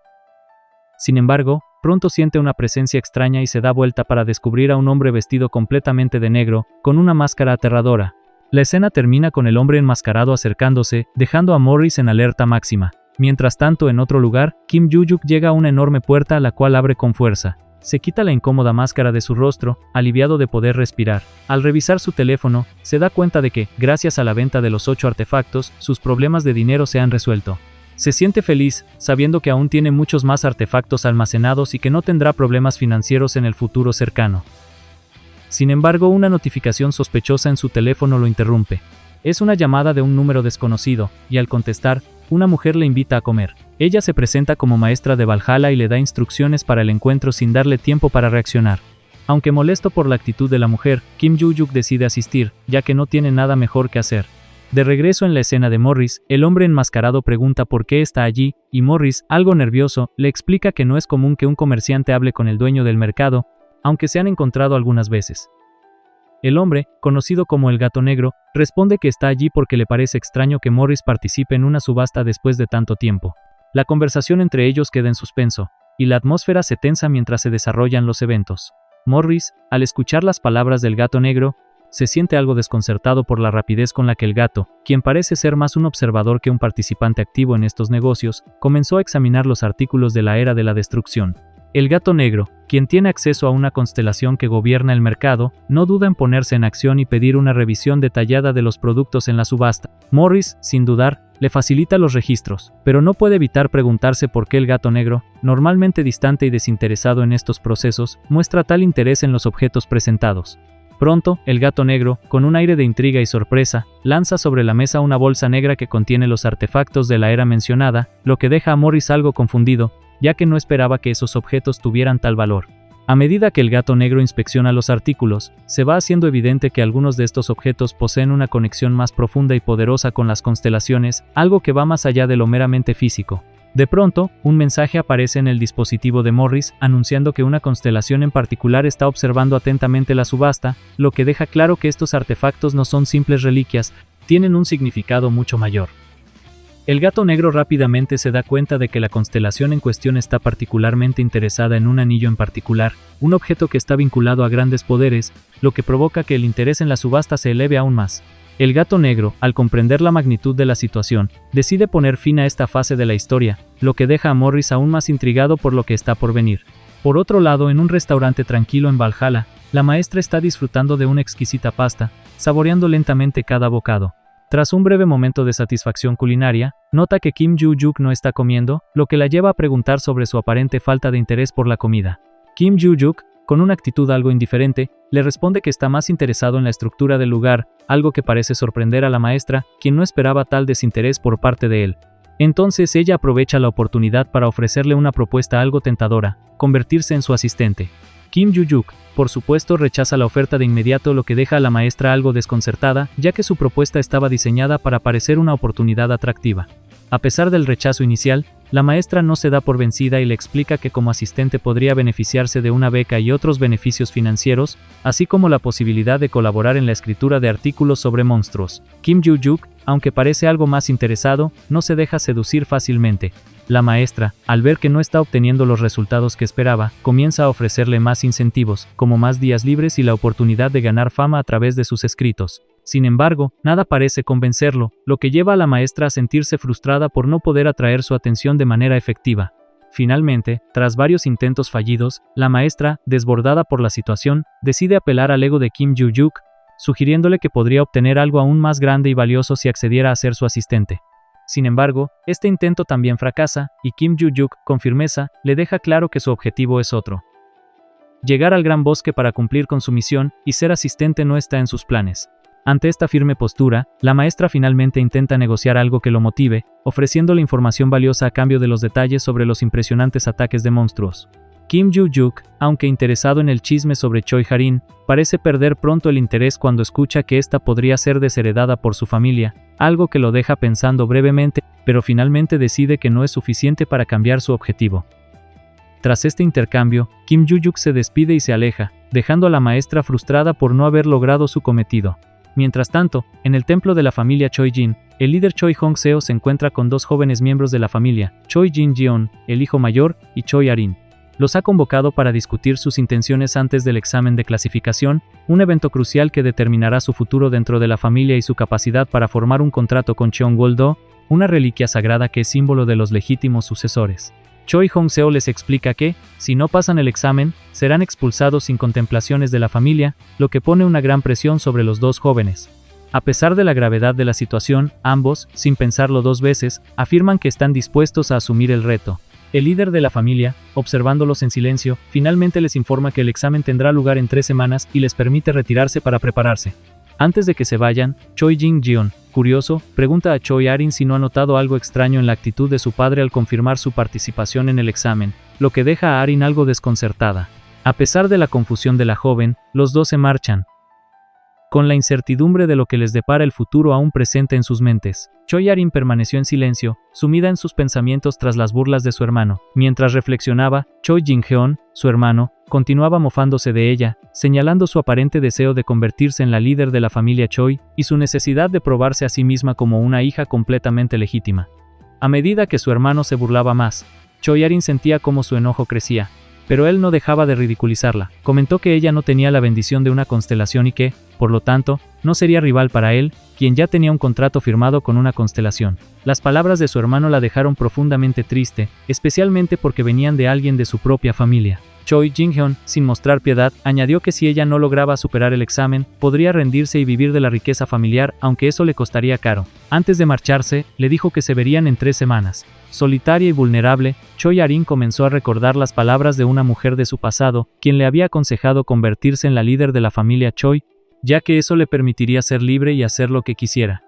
Sin embargo, pronto siente una presencia extraña y se da vuelta para descubrir a un hombre vestido completamente de negro, con una máscara aterradora. La escena termina con el hombre enmascarado acercándose, dejando a Morris en alerta máxima. Mientras tanto, en otro lugar, Kim Joo-Yuk llega a una enorme puerta a la cual abre con fuerza. Se quita la incómoda máscara de su rostro, aliviado de poder respirar. Al revisar su teléfono, se da cuenta de que, gracias a la venta de los 8 artefactos, sus problemas de dinero se han resuelto. Se siente feliz, sabiendo que aún tiene muchos más artefactos almacenados y que no tendrá problemas financieros en el futuro cercano. Sin embargo, una notificación sospechosa en su teléfono lo interrumpe. Es una llamada de un número desconocido, y al contestar, una mujer le invita a comer. Ella se presenta como maestra de Valhalla y le da instrucciones para el encuentro sin darle tiempo para reaccionar. Aunque molesto por la actitud de la mujer, Kim Joo-Yuk decide asistir, ya que no tiene nada mejor que hacer. De regreso en la escena de Morris, el hombre enmascarado pregunta por qué está allí, y Morris, algo nervioso, le explica que no es común que un comerciante hable con el dueño del mercado, aunque se han encontrado algunas veces. El hombre, conocido como el Gato Negro, responde que está allí porque le parece extraño que Morris participe en una subasta después de tanto tiempo. La conversación entre ellos queda en suspenso, y la atmósfera se tensa mientras se desarrollan los eventos. Morris, al escuchar las palabras del Gato Negro, se siente algo desconcertado por la rapidez con la que el gato, quien parece ser más un observador que un participante activo en estos negocios, comenzó a examinar los artículos de la Era de la Destrucción. El Gato Negro, quien tiene acceso a una constelación que gobierna el mercado, no duda en ponerse en acción y pedir una revisión detallada de los productos en la subasta. Morris, sin dudar, le facilita los registros, pero no puede evitar preguntarse por qué el Gato Negro, normalmente distante y desinteresado en estos procesos, muestra tal interés en los objetos presentados. Pronto, el Gato Negro, con un aire de intriga y sorpresa, lanza sobre la mesa una bolsa negra que contiene los artefactos de la era mencionada, lo que deja a Morris algo confundido, ya que no esperaba que esos objetos tuvieran tal valor. A medida que el Gato Negro inspecciona los artículos, se va haciendo evidente que algunos de estos objetos poseen una conexión más profunda y poderosa con las constelaciones, algo que va más allá de lo meramente físico. De pronto, un mensaje aparece en el dispositivo de Morris, anunciando que una constelación en particular está observando atentamente la subasta, lo que deja claro que estos artefactos no son simples reliquias, tienen un significado mucho mayor. El Gato Negro rápidamente se da cuenta de que la constelación en cuestión está particularmente interesada en un anillo en particular, un objeto que está vinculado a grandes poderes, lo que provoca que el interés en la subasta se eleve aún más. El Gato Negro, al comprender la magnitud de la situación, decide poner fin a esta fase de la historia, lo que deja a Morris aún más intrigado por lo que está por venir. Por otro lado, en un restaurante tranquilo en Valhalla, la maestra está disfrutando de una exquisita pasta, saboreando lentamente cada bocado. Tras un breve momento de satisfacción culinaria, nota que Kim Joo-Yuk no está comiendo, lo que la lleva a preguntar sobre su aparente falta de interés por la comida. Kim Joo-Yuk, con una actitud algo indiferente, le responde que está más interesado en la estructura del lugar, algo que parece sorprender a la maestra, quien no esperaba tal desinterés por parte de él. Entonces ella aprovecha la oportunidad para ofrecerle una propuesta algo tentadora, convertirse en su asistente. Kim Joo-Yuk, por supuesto, rechaza la oferta de inmediato, lo que deja a la maestra algo desconcertada, ya que su propuesta estaba diseñada para parecer una oportunidad atractiva. A pesar del rechazo inicial, la maestra no se da por vencida y le explica que como asistente podría beneficiarse de una beca y otros beneficios financieros, así como la posibilidad de colaborar en la escritura de artículos sobre monstruos. Kim Joo-Yuk, aunque parece algo más interesado, no se deja seducir fácilmente. La maestra, al ver que no está obteniendo los resultados que esperaba, comienza a ofrecerle más incentivos, como más días libres y la oportunidad de ganar fama a través de sus escritos. Sin embargo, nada parece convencerlo, lo que lleva a la maestra a sentirse frustrada por no poder atraer su atención de manera efectiva. Finalmente, tras varios intentos fallidos, la maestra, desbordada por la situación, decide apelar al ego de Kim Joo-Yuk, sugiriéndole que podría obtener algo aún más grande y valioso si accediera a ser su asistente. Sin embargo, este intento también fracasa, y Kim Joo-Yuk, con firmeza, le deja claro que su objetivo es otro. Llegar al Gran Bosque para cumplir con su misión, y ser asistente no está en sus planes. Ante esta firme postura, la maestra finalmente intenta negociar algo que lo motive, ofreciéndole información valiosa a cambio de los detalles sobre los impresionantes ataques de monstruos. Kim Joo-Yuk, aunque interesado en el chisme sobre Choi Ha-rin, parece perder pronto el interés cuando escucha que esta podría ser desheredada por su familia, algo que lo deja pensando brevemente, pero finalmente decide que no es suficiente para cambiar su objetivo. Tras este intercambio, Kim Joo-yuk se despide y se aleja, dejando a la maestra frustrada por no haber logrado su cometido. Mientras tanto, en el templo de la familia Choi-jin, el líder Choi Hong-seo se encuentra con dos jóvenes miembros de la familia, Choi Jin-jeon, el hijo mayor, y Choi Arin. Los ha convocado para discutir sus intenciones antes del examen de clasificación, un evento crucial que determinará su futuro dentro de la familia y su capacidad para formar un contrato con Cheongwol-do, una reliquia sagrada que es símbolo de los legítimos sucesores. Choi Hong-seo les explica que, si no pasan el examen, serán expulsados sin contemplaciones de la familia, lo que pone una gran presión sobre los dos jóvenes. A pesar de la gravedad de la situación, ambos, sin pensarlo dos veces, afirman que están dispuestos a asumir el reto. El líder de la familia, observándolos en silencio, finalmente les informa que el examen tendrá lugar en 3 semanas y les permite retirarse para prepararse. Antes de que se vayan, Choi Jin-jeon, curioso, pregunta a Choi Arin si no ha notado algo extraño en la actitud de su padre al confirmar su participación en el examen, lo que deja a Arin algo desconcertada. A pesar de la confusión de la joven, los dos se marchan, con la incertidumbre de lo que les depara el futuro aún presente en sus mentes. Choi Arin permaneció en silencio, sumida en sus pensamientos tras las burlas de su hermano. Mientras reflexionaba, Choi Jin-jeon, su hermano, continuaba mofándose de ella, señalando su aparente deseo de convertirse en la líder de la familia Choi, y su necesidad de probarse a sí misma como una hija completamente legítima. A medida que su hermano se burlaba más, Choi Arin sentía cómo su enojo crecía. Pero él no dejaba de ridiculizarla. Comentó que ella no tenía la bendición de una constelación y que, por lo tanto, no sería rival para él, quien ya tenía un contrato firmado con una constelación. Las palabras de su hermano la dejaron profundamente triste, especialmente porque venían de alguien de su propia familia. Choi Jin-jeon, sin mostrar piedad, añadió que si ella no lograba superar el examen, podría rendirse y vivir de la riqueza familiar, aunque eso le costaría caro. Antes de marcharse, le dijo que se verían en 3 semanas. Solitaria y vulnerable, Choi Arin comenzó a recordar las palabras de una mujer de su pasado, quien le había aconsejado convertirse en la líder de la familia Choi, ya que eso le permitiría ser libre y hacer lo que quisiera.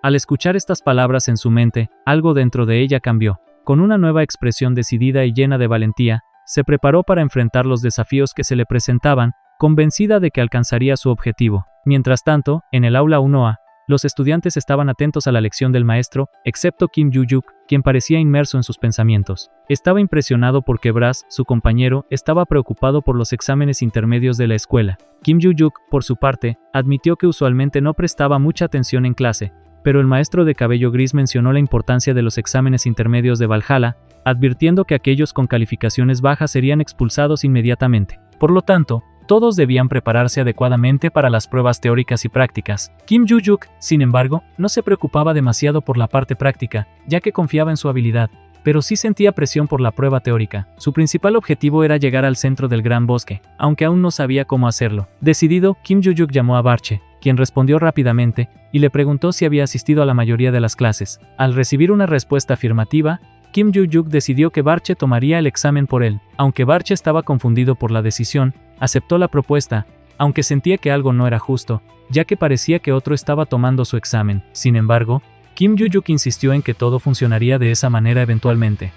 Al escuchar estas palabras en su mente, algo dentro de ella cambió. Con una nueva expresión decidida y llena de valentía, se preparó para enfrentar los desafíos que se le presentaban, convencida de que alcanzaría su objetivo. Mientras tanto, en el aula 1A, los estudiantes estaban atentos a la lección del maestro, excepto Kim Joo-yuk, quien parecía inmerso en sus pensamientos. Estaba impresionado porque Brass, su compañero, estaba preocupado por los exámenes intermedios de la escuela. Kim Joo-yuk, por su parte, admitió que usualmente no prestaba mucha atención en clase, pero el maestro de cabello gris mencionó la importancia de los exámenes intermedios de Valhalla, advirtiendo que aquellos con calificaciones bajas serían expulsados inmediatamente. Por lo tanto, todos debían prepararse adecuadamente para las pruebas teóricas y prácticas. Kim Joo-yuk, sin embargo, no se preocupaba demasiado por la parte práctica, ya que confiaba en su habilidad, pero sí sentía presión por la prueba teórica. Su principal objetivo era llegar al centro del gran bosque, aunque aún no sabía cómo hacerlo. Decidido, Kim Joo-yuk llamó a Barche, quien respondió rápidamente, y le preguntó si había asistido a la mayoría de las clases. Al recibir una respuesta afirmativa, Kim Joo-yuk decidió que Barche tomaría el examen por él. Aunque Barche estaba confundido por la decisión, aceptó la propuesta, aunque sentía que algo no era justo, ya que parecía que otro estaba tomando su examen. Sin embargo, Kim Joo-yuk insistió en que todo funcionaría de esa manera eventualmente.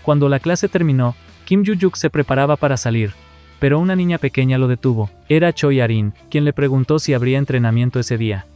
Cuando la clase terminó, Kim Joo-yuk se preparaba para salir, pero una niña pequeña lo detuvo. Era Choi Arin, quien le preguntó si habría entrenamiento ese día.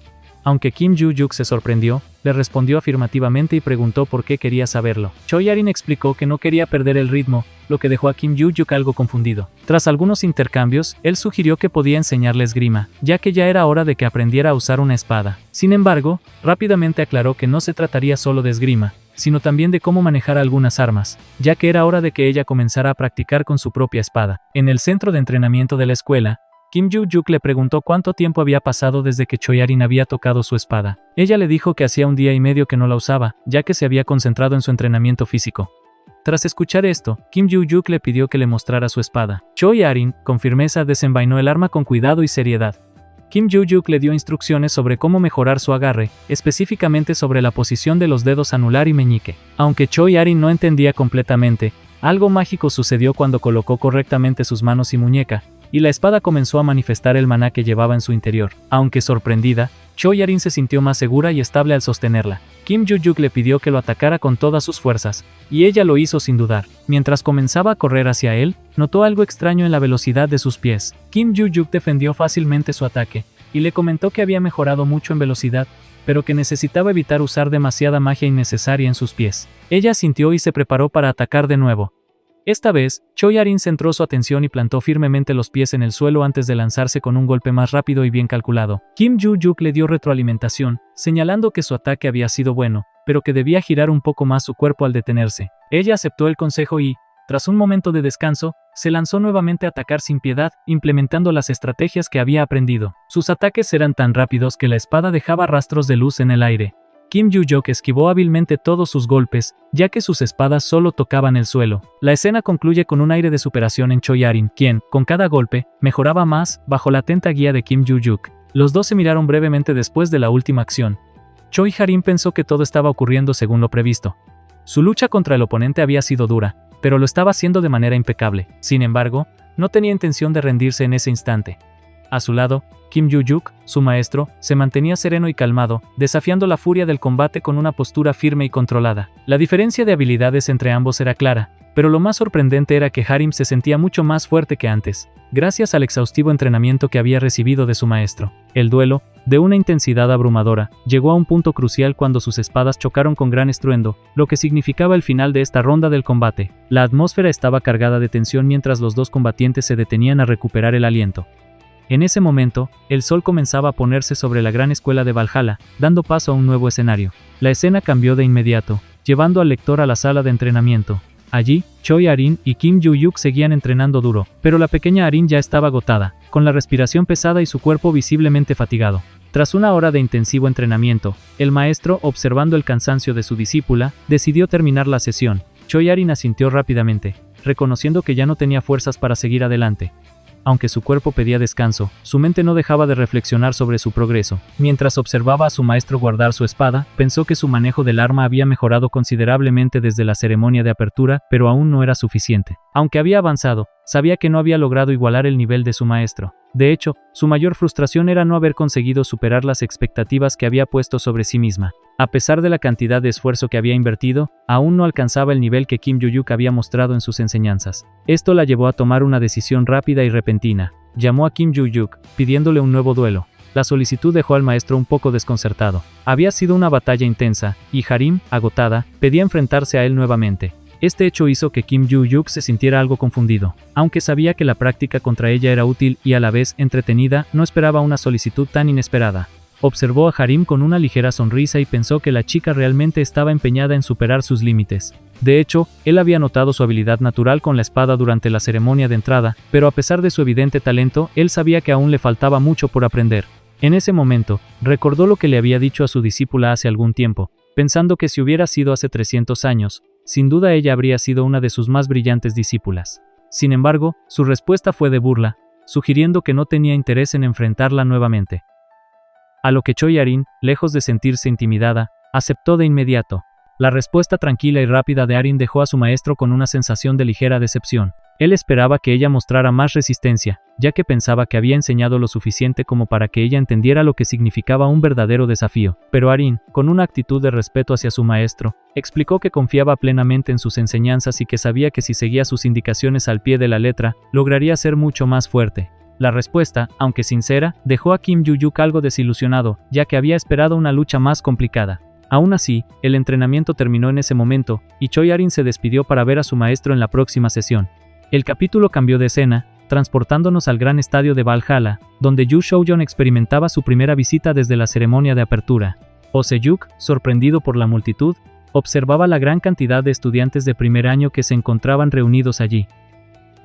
Aunque Kim Joo-yuk se sorprendió, le respondió afirmativamente y preguntó por qué quería saberlo. Choi Arin explicó que no quería perder el ritmo, lo que dejó a Kim Joo-yuk algo confundido. Tras algunos intercambios, él sugirió que podía enseñarle esgrima, ya que ya era hora de que aprendiera a usar una espada. Sin embargo, rápidamente aclaró que no se trataría solo de esgrima, sino también de cómo manejar algunas armas, ya que era hora de que ella comenzara a practicar con su propia espada. En el centro de entrenamiento de la escuela, Kim Joo-yuk le preguntó cuánto tiempo había pasado desde que Choi Arin había tocado su espada. Ella le dijo que hacía 1 día y medio que no la usaba, ya que se había concentrado en su entrenamiento físico. Tras escuchar esto, Kim Joo-yuk le pidió que le mostrara su espada. Choi Arin, con firmeza, desenvainó el arma con cuidado y seriedad. Kim Joo-yuk le dio instrucciones sobre cómo mejorar su agarre, específicamente sobre la posición de los dedos anular y meñique. Aunque Choi Arin no entendía completamente, algo mágico sucedió cuando colocó correctamente sus manos y muñeca, y la espada comenzó a manifestar el maná que llevaba en su interior. Aunque sorprendida, Choi Arin se sintió más segura y estable al sostenerla. Kim Joo-yuk le pidió que lo atacara con todas sus fuerzas, y ella lo hizo sin dudar. Mientras comenzaba a correr hacia él, notó algo extraño en la velocidad de sus pies. Kim Joo-yuk defendió fácilmente su ataque, y le comentó que había mejorado mucho en velocidad, pero que necesitaba evitar usar demasiada magia innecesaria en sus pies. Ella sintió y se preparó para atacar de nuevo. Esta vez, Choyarin centró su atención y plantó firmemente los pies en el suelo antes de lanzarse con un golpe más rápido y bien calculado. Kim Ju-yuk le dio retroalimentación, señalando que su ataque había sido bueno, pero que debía girar un poco más su cuerpo al detenerse. Ella aceptó el consejo y, tras un momento de descanso, se lanzó nuevamente a atacar sin piedad, implementando las estrategias que había aprendido. Sus ataques eran tan rápidos que la espada dejaba rastros de luz en el aire. Kim Ju-yuk esquivó hábilmente todos sus golpes, ya que sus espadas solo tocaban el suelo. La escena concluye con un aire de superación en Choyarin, quien, con cada golpe, mejoraba más, bajo la atenta guía de Kim Ju-yuk. Los dos se miraron brevemente después de la última acción. Choyarin pensó que todo estaba ocurriendo según lo previsto. Su lucha contra el oponente había sido dura, pero lo estaba haciendo de manera impecable. Sin embargo, no tenía intención de rendirse en ese instante. A su lado, Kim Ju-yuk, su maestro, se mantenía sereno y calmado, desafiando la furia del combate con una postura firme y controlada. La diferencia de habilidades entre ambos era clara, pero lo más sorprendente era que Harim se sentía mucho más fuerte que antes, gracias al exhaustivo entrenamiento que había recibido de su maestro. El duelo, de una intensidad abrumadora, llegó a un punto crucial cuando sus espadas chocaron con gran estruendo, lo que significaba el final de esta ronda del combate. La atmósfera estaba cargada de tensión mientras los dos combatientes se detenían a recuperar el aliento. En ese momento, el sol comenzaba a ponerse sobre la gran escuela de Valhalla, dando paso a un nuevo escenario. La escena cambió de inmediato, llevando al lector a la sala de entrenamiento. Allí, Choyarin y Kim Ju-yuk seguían entrenando duro, pero la pequeña Arin ya estaba agotada, con la respiración pesada y su cuerpo visiblemente fatigado. Tras una hora de intensivo entrenamiento, el maestro, observando el cansancio de su discípula, decidió terminar la sesión. Choyarin asintió rápidamente, reconociendo que ya no tenía fuerzas para seguir adelante. Aunque su cuerpo pedía descanso, su mente no dejaba de reflexionar sobre su progreso. Mientras observaba a su maestro guardar su espada, pensó que su manejo del arma había mejorado considerablemente desde la ceremonia de apertura, pero aún no era suficiente. Aunque había avanzado, sabía que no había logrado igualar el nivel de su maestro. De hecho, su mayor frustración era no haber conseguido superar las expectativas que había puesto sobre sí misma. A pesar de la cantidad de esfuerzo que había invertido, aún no alcanzaba el nivel que Kim Ju-yuk había mostrado en sus enseñanzas. Esto la llevó a tomar una decisión rápida y repentina. Llamó a Kim Ju-yuk, pidiéndole un nuevo duelo. La solicitud dejó al maestro un poco desconcertado. Había sido una batalla intensa, y Harim, agotada, pedía enfrentarse a él nuevamente. Este hecho hizo que Kim Ju-yuk se sintiera algo confundido. Aunque sabía que la práctica contra ella era útil y a la vez entretenida, no esperaba una solicitud tan inesperada. Observó a Harim con una ligera sonrisa y pensó que la chica realmente estaba empeñada en superar sus límites. De hecho, él había notado su habilidad natural con la espada durante la ceremonia de entrada, pero a pesar de su evidente talento, él sabía que aún le faltaba mucho por aprender. En ese momento, recordó lo que le había dicho a su discípula hace algún tiempo, pensando que si hubiera sido hace 300 años, sin duda ella habría sido una de sus más brillantes discípulas. Sin embargo, su respuesta fue de burla, sugiriendo que no tenía interés en enfrentarla nuevamente. A lo que Choyarin, lejos de sentirse intimidada, aceptó de inmediato. La respuesta tranquila y rápida de Arin dejó a su maestro con una sensación de ligera decepción. Él esperaba que ella mostrara más resistencia, ya que pensaba que había enseñado lo suficiente como para que ella entendiera lo que significaba un verdadero desafío. Pero Arin, con una actitud de respeto hacia su maestro, explicó que confiaba plenamente en sus enseñanzas y que sabía que si seguía sus indicaciones al pie de la letra, lograría ser mucho más fuerte. La respuesta, aunque sincera, dejó a Kim Ju-yuk algo desilusionado, ya que había esperado una lucha más complicada. Aún así, el entrenamiento terminó en ese momento, y Choyarin se despidió para ver a su maestro en la próxima sesión. El capítulo cambió de escena, transportándonos al gran estadio de Valhalla, donde Yu Shoujon experimentaba su primera visita desde la ceremonia de apertura. Oh-se-yuk, sorprendido por la multitud, observaba la gran cantidad de estudiantes de primer año que se encontraban reunidos allí.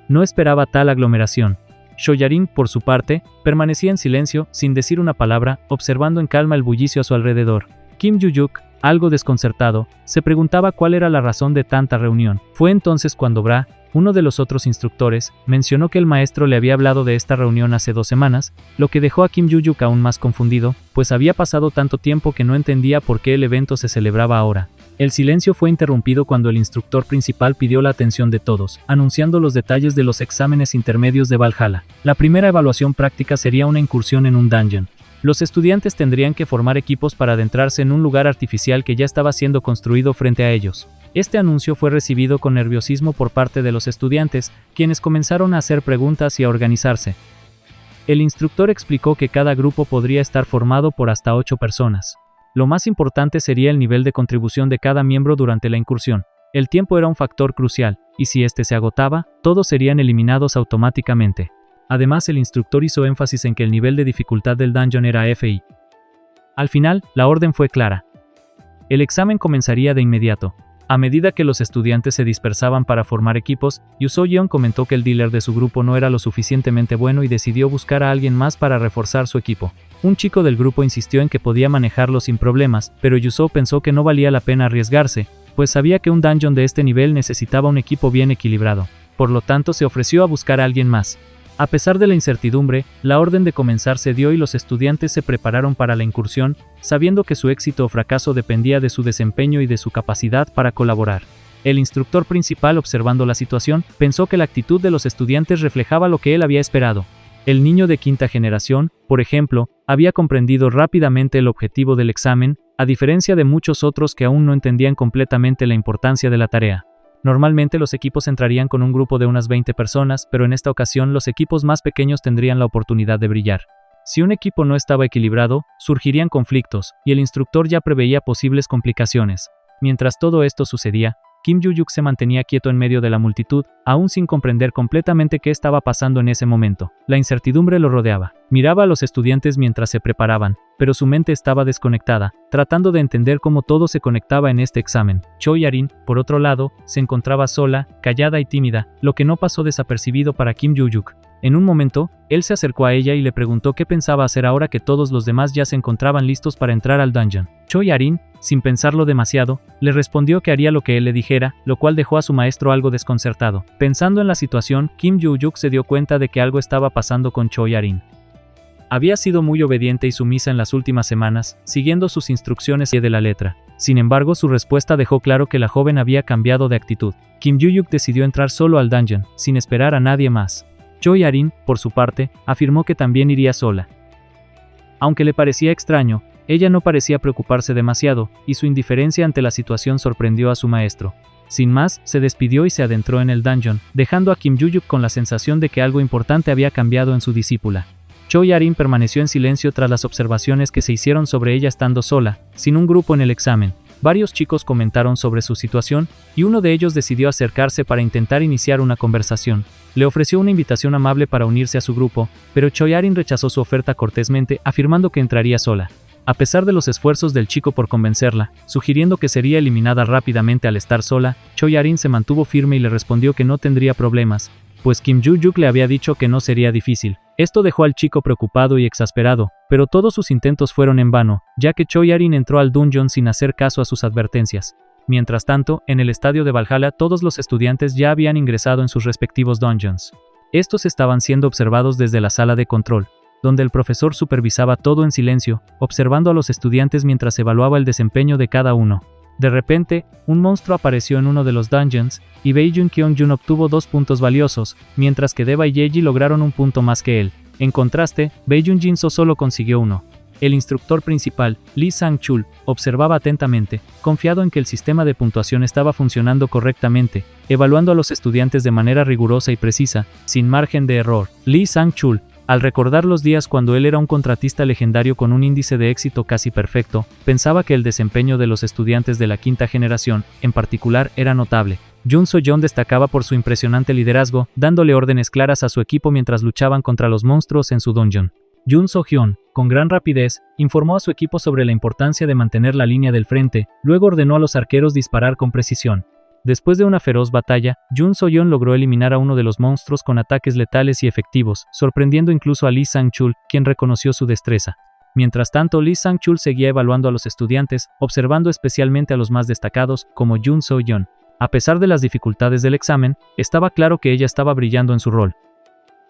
No esperaba tal aglomeración. Choyarin, por su parte, permanecía en silencio, sin decir una palabra, observando en calma el bullicio a su alrededor. Kim Ju-yuk, algo desconcertado, se preguntaba cuál era la razón de tanta reunión. Fue entonces cuando Bra, uno de los otros instructores, mencionó que el maestro le había hablado de esta reunión hace 2 semanas, lo que dejó a Kim Ju-yuk aún más confundido, pues había pasado tanto tiempo que no entendía por qué el evento se celebraba ahora. El silencio fue interrumpido cuando el instructor principal pidió la atención de todos, anunciando los detalles de los exámenes intermedios de Valhalla. La primera evaluación práctica sería una incursión en un dungeon. Los estudiantes tendrían que formar equipos para adentrarse en un lugar artificial que ya estaba siendo construido frente a ellos. Este anuncio fue recibido con nerviosismo por parte de los estudiantes, quienes comenzaron a hacer preguntas y a organizarse. El instructor explicó que cada grupo podría estar formado por hasta 8 personas. Lo más importante sería el nivel de contribución de cada miembro durante la incursión. El tiempo era un factor crucial, y si este se agotaba, todos serían eliminados automáticamente. Además, el instructor hizo énfasis en que el nivel de dificultad del dungeon era FI. Al final, la orden fue clara. El examen comenzaría de inmediato. A medida que los estudiantes se dispersaban para formar equipos, Yu So-yeon comentó que el dealer de su grupo no era lo suficientemente bueno y decidió buscar a alguien más para reforzar su equipo. Un chico del grupo insistió en que podía manejarlo sin problemas, pero Yu-So pensó que no valía la pena arriesgarse, pues sabía que un dungeon de este nivel necesitaba un equipo bien equilibrado. Por lo tanto, se ofreció a buscar a alguien más. A pesar de la incertidumbre, la orden de comenzar se dio y los estudiantes se prepararon para la incursión, sabiendo que su éxito o fracaso dependía de su desempeño y de su capacidad para colaborar. El instructor principal, observando la situación, pensó que la actitud de los estudiantes reflejaba lo que él había esperado. El niño de quinta generación, por ejemplo, había comprendido rápidamente el objetivo del examen, a diferencia de muchos otros que aún no entendían completamente la importancia de la tarea. Normalmente los equipos entrarían con un grupo de unas 20 personas, pero en esta ocasión los equipos más pequeños tendrían la oportunidad de brillar. Si un equipo no estaba equilibrado, surgirían conflictos, y el instructor ya preveía posibles complicaciones. Mientras todo esto sucedía, Kim Yu-yuk se mantenía quieto en medio de la multitud, aún sin comprender completamente qué estaba pasando en ese momento. La incertidumbre lo rodeaba. Miraba a los estudiantes mientras se preparaban, pero su mente estaba desconectada, tratando de entender cómo todo se conectaba en este examen. Choi-arin, por otro lado, se encontraba sola, callada y tímida, lo que no pasó desapercibido para Kim Yu-yuk. En un momento, él se acercó a ella y le preguntó qué pensaba hacer ahora que todos los demás ya se encontraban listos para entrar al dungeon. Choi-arin, sin pensarlo demasiado, le respondió que haría lo que él le dijera, lo cual dejó a su maestro algo desconcertado. Pensando en la situación, Kim Yu-yuk se dio cuenta de que algo estaba pasando con Choi-arin. Había sido muy obediente y sumisa en las últimas semanas, siguiendo sus instrucciones de la letra. Sin embargo, su respuesta dejó claro que la joven había cambiado de actitud. Kim Yu-yuk decidió entrar solo al dungeon, sin esperar a nadie más. Choi-arin, por su parte, afirmó que también iría sola. Aunque le parecía extraño, ella no parecía preocuparse demasiado, y su indiferencia ante la situación sorprendió a su maestro. Sin más, se despidió y se adentró en el dungeon, dejando a Kim Yu-yuk con la sensación de que algo importante había cambiado en su discípula. Choi-arin permaneció en silencio tras las observaciones que se hicieron sobre ella estando sola, sin un grupo en el examen. Varios chicos comentaron sobre su situación, y uno de ellos decidió acercarse para intentar iniciar una conversación. Le ofreció una invitación amable para unirse a su grupo, pero Choi-arin rechazó su oferta cortésmente, afirmando que entraría sola. A pesar de los esfuerzos del chico por convencerla, sugiriendo que sería eliminada rápidamente al estar sola, Choi-arin se mantuvo firme y le respondió que no tendría problemas, pues Kim Yu-yuk le había dicho que no sería difícil. Esto dejó al chico preocupado y exasperado, pero todos sus intentos fueron en vano, ya que Choi-arin entró al dungeon sin hacer caso a sus advertencias. Mientras tanto, en el estadio de Valhalla todos los estudiantes ya habían ingresado en sus respectivos dungeons. Estos estaban siendo observados desde la sala de control, donde el profesor supervisaba todo en silencio, observando a los estudiantes mientras evaluaba el desempeño de cada uno. De repente, un monstruo apareció en uno de los dungeons, y Baekhyun Kyung-jun obtuvo 2 puntos valiosos, mientras que Deva y Yeji lograron un punto más que él. En contraste, Baekhyun Jinso solo consiguió 1. El instructor principal, Lee Sang-chul, observaba atentamente, confiado en que el sistema de puntuación estaba funcionando correctamente, evaluando a los estudiantes de manera rigurosa y precisa, sin margen de error. Lee Sang-chul, al recordar los días cuando él era un contratista legendario con un índice de éxito casi perfecto, pensaba que el desempeño de los estudiantes de la quinta generación, en particular, era notable. Jun So-yeon destacaba por su impresionante liderazgo, dándole órdenes claras a su equipo mientras luchaban contra los monstruos en su dungeon. Jun So-hyun, con gran rapidez, informó a su equipo sobre la importancia de mantener la línea del frente, luego ordenó a los arqueros disparar con precisión. Después de una feroz batalla, Jun So-yeon logró eliminar a uno de los monstruos con ataques letales y efectivos, sorprendiendo incluso a Lee Sang-chul, quien reconoció su destreza. Mientras tanto, Lee Sang-chul seguía evaluando a los estudiantes, observando especialmente a los más destacados, como Jun So-yeon. A pesar de las dificultades del examen, estaba claro que ella estaba brillando en su rol.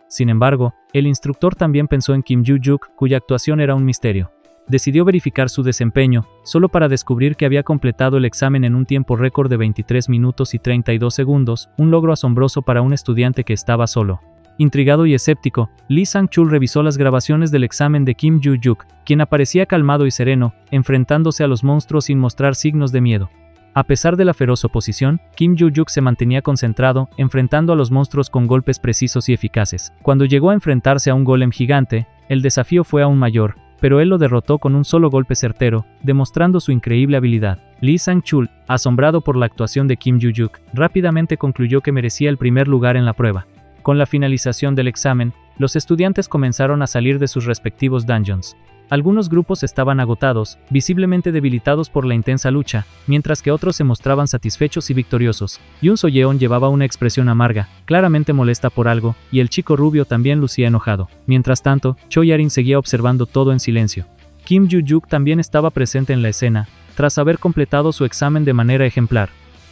Sin embargo, el instructor también pensó en Kim Yu-yuk, cuya actuación era un misterio. Decidió verificar su desempeño, solo para descubrir que había completado el examen en un tiempo récord de 23 minutos y 32 segundos, un logro asombroso para un estudiante que estaba solo. Intrigado y escéptico, Lee Sang-chul revisó las grabaciones del examen de Kim Yu-yuk, quien aparecía calmado y sereno, enfrentándose a los monstruos sin mostrar signos de miedo. A pesar de la feroz oposición, Kim Yu-yuk se mantenía concentrado, enfrentando a los monstruos con golpes precisos y eficaces. Cuando llegó a enfrentarse a un golem gigante, el desafío fue aún mayor. pero él lo derrotó con un solo golpe certero, demostrando su increíble habilidad. Lee Sang-chul, asombrado por la actuación de Kim Joo-yuk, rápidamente concluyó que merecía el primer lugar en la prueba. Con la finalización del examen, los estudiantes comenzaron a salir de sus respectivos dungeons. Algunos grupos estaban agotados, visiblemente debilitados por la intensa lucha, mientras que otros se mostraban satisfechos y victoriosos. Yoon So-yeon llevaba una expresión amarga, claramente molesta por algo, y el chico rubio también lucía enojado. Mientras tanto, Choi Arin seguía observando todo en silencio. Kim Joo-yuk también estaba presente en la escena, tras haber completado su examen de manera ejemplar.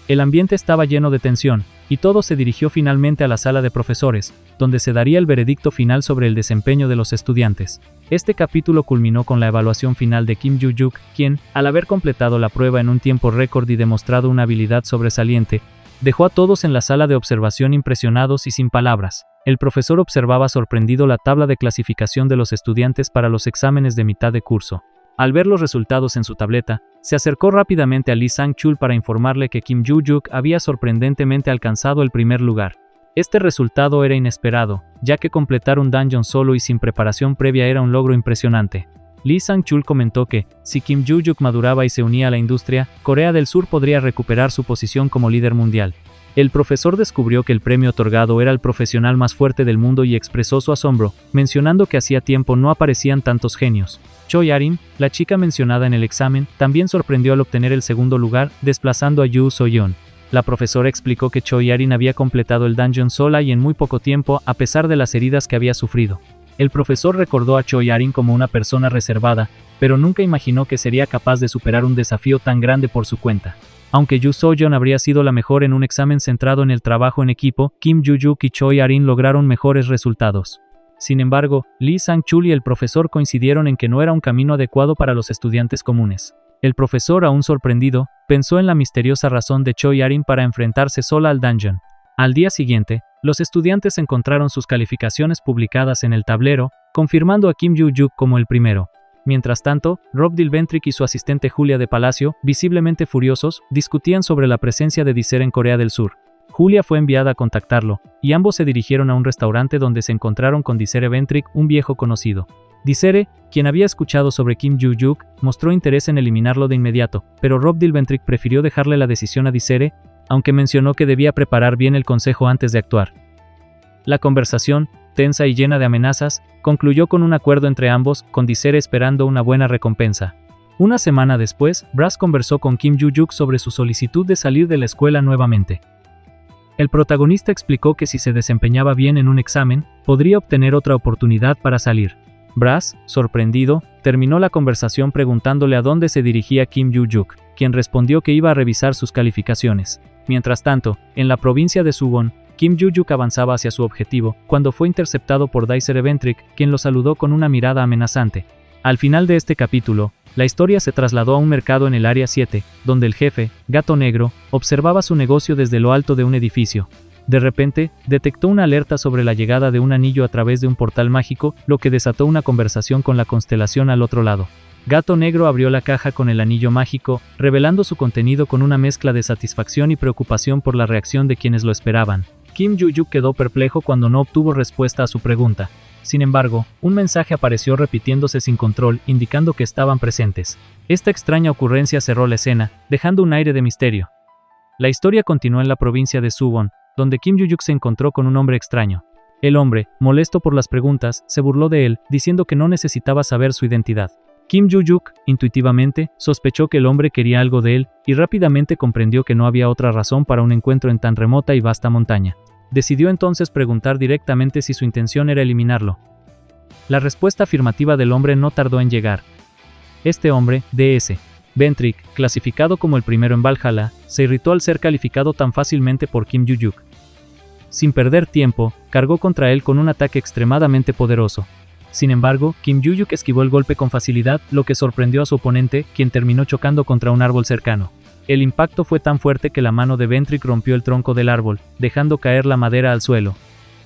El ambiente estaba lleno de tensión, y todo se dirigió finalmente a la sala de profesores, donde se daría el veredicto final sobre el desempeño de los estudiantes. Este capítulo culminó con la evaluación final de Kim Joo-yuk, quien, al haber completado la prueba en un tiempo récord y demostrado una habilidad sobresaliente, dejó a todos en la sala de observación impresionados y sin palabras. El profesor observaba sorprendido la tabla de clasificación de los estudiantes para los exámenes de mitad de curso. Al ver los resultados en su tableta, se acercó rápidamente a Lee Sang-chul para informarle que Kim Joo-yuk había sorprendentemente alcanzado el primer lugar. Este resultado era inesperado, ya que completar un dungeon solo y sin preparación previa era un logro impresionante. Lee Sang-chul comentó que, si Kim Joo-yuk maduraba y se unía a la industria, Corea del Sur podría recuperar su posición como líder mundial. El profesor descubrió que el premio otorgado era el profesional más fuerte del mundo y expresó su asombro, mencionando que hacía tiempo no aparecían tantos genios. Choi Arin, la chica mencionada en el examen, también sorprendió al obtener el segundo lugar, desplazando a Yoo So-yeon. La profesora explicó que Choi Arin había completado el dungeon sola y en muy poco tiempo, a pesar de las heridas que había sufrido. El profesor recordó a Choi Arin como una persona reservada, pero nunca imaginó que sería capaz de superar un desafío tan grande por su cuenta. Aunque Yoo So-yeon habría sido la mejor en un examen centrado en el trabajo en equipo, Kim Joo-yuk y Choi Arin lograron mejores resultados. Sin embargo, Lee Sang-chul y el profesor coincidieron en que no era un camino adecuado para los estudiantes comunes. El profesor, aún sorprendido, pensó en la misteriosa razón de Choi Arin para enfrentarse sola al dungeon. Al día siguiente, los estudiantes encontraron sus calificaciones publicadas en el tablero, confirmando a Kim Joo-yuk como el primero. Mientras tanto, Rob Dilventrick y su asistente Julia de Palacio, visiblemente furiosos, discutían sobre la presencia de Disere en Corea del Sur. Julia fue enviada a contactarlo, y ambos se dirigieron a un restaurante donde se encontraron con Disere Ventrick, un viejo conocido. Disere, quien había escuchado sobre Kim Joo-yuk, mostró interés en eliminarlo de inmediato, pero Rob Dilventrick prefirió dejarle la decisión a Disere, aunque mencionó que debía preparar bien el consejo antes de actuar. La conversación, tensa y llena de amenazas, concluyó con un acuerdo entre ambos, con Disere esperando una buena recompensa. Una semana después, Brass conversó con Kim Joo-yuk sobre su solicitud de salir de la escuela nuevamente. El protagonista explicó que si se desempeñaba bien en un examen, podría obtener otra oportunidad para salir. Brass, sorprendido, terminó la conversación preguntándole a dónde se dirigía Kim Joo-yuk, quien respondió que iba a revisar sus calificaciones. Mientras tanto, en la provincia de Suwon, Kim Joo-yuk avanzaba hacia su objetivo, cuando fue interceptado por Disere Ventrick, quien lo saludó con una mirada amenazante. Al final de este capítulo, la historia se trasladó a un mercado en el Área 7, donde el jefe, Gato Negro, observaba su negocio desde lo alto de un edificio. De repente, detectó una alerta sobre la llegada de un anillo a través de un portal mágico, lo que desató una conversación con la constelación al otro lado. Gato Negro abrió la caja con el anillo mágico, revelando su contenido con una mezcla de satisfacción y preocupación por la reacción de quienes lo esperaban. Kim Joo-yuk quedó perplejo cuando no obtuvo respuesta a su pregunta. Sin embargo, un mensaje apareció repitiéndose sin control, indicando que estaban presentes. Esta extraña ocurrencia cerró la escena, dejando un aire de misterio. La historia continuó en la provincia de Suwon, donde Kim Joo-yuk se encontró con un hombre extraño. El hombre, molesto por las preguntas, se burló de él, diciendo que no necesitaba saber su identidad. Kim Joo-yuk, intuitivamente, sospechó que el hombre quería algo de él, y rápidamente comprendió que no había otra razón para un encuentro en tan remota y vasta montaña. Decidió entonces preguntar directamente si su intención era eliminarlo. La respuesta afirmativa del hombre no tardó en llegar. Este hombre, D.S. Ventrick, clasificado como el primero en Valhalla, se irritó al ser calificado tan fácilmente por Kim Joo-yuk. Sin perder tiempo, cargó contra él con un ataque extremadamente poderoso. Sin embargo, Kim Joo-yuk esquivó el golpe con facilidad, lo que sorprendió a su oponente, quien terminó chocando contra un árbol cercano. El impacto fue tan fuerte que la mano de Ventrick rompió el tronco del árbol, dejando caer la madera al suelo.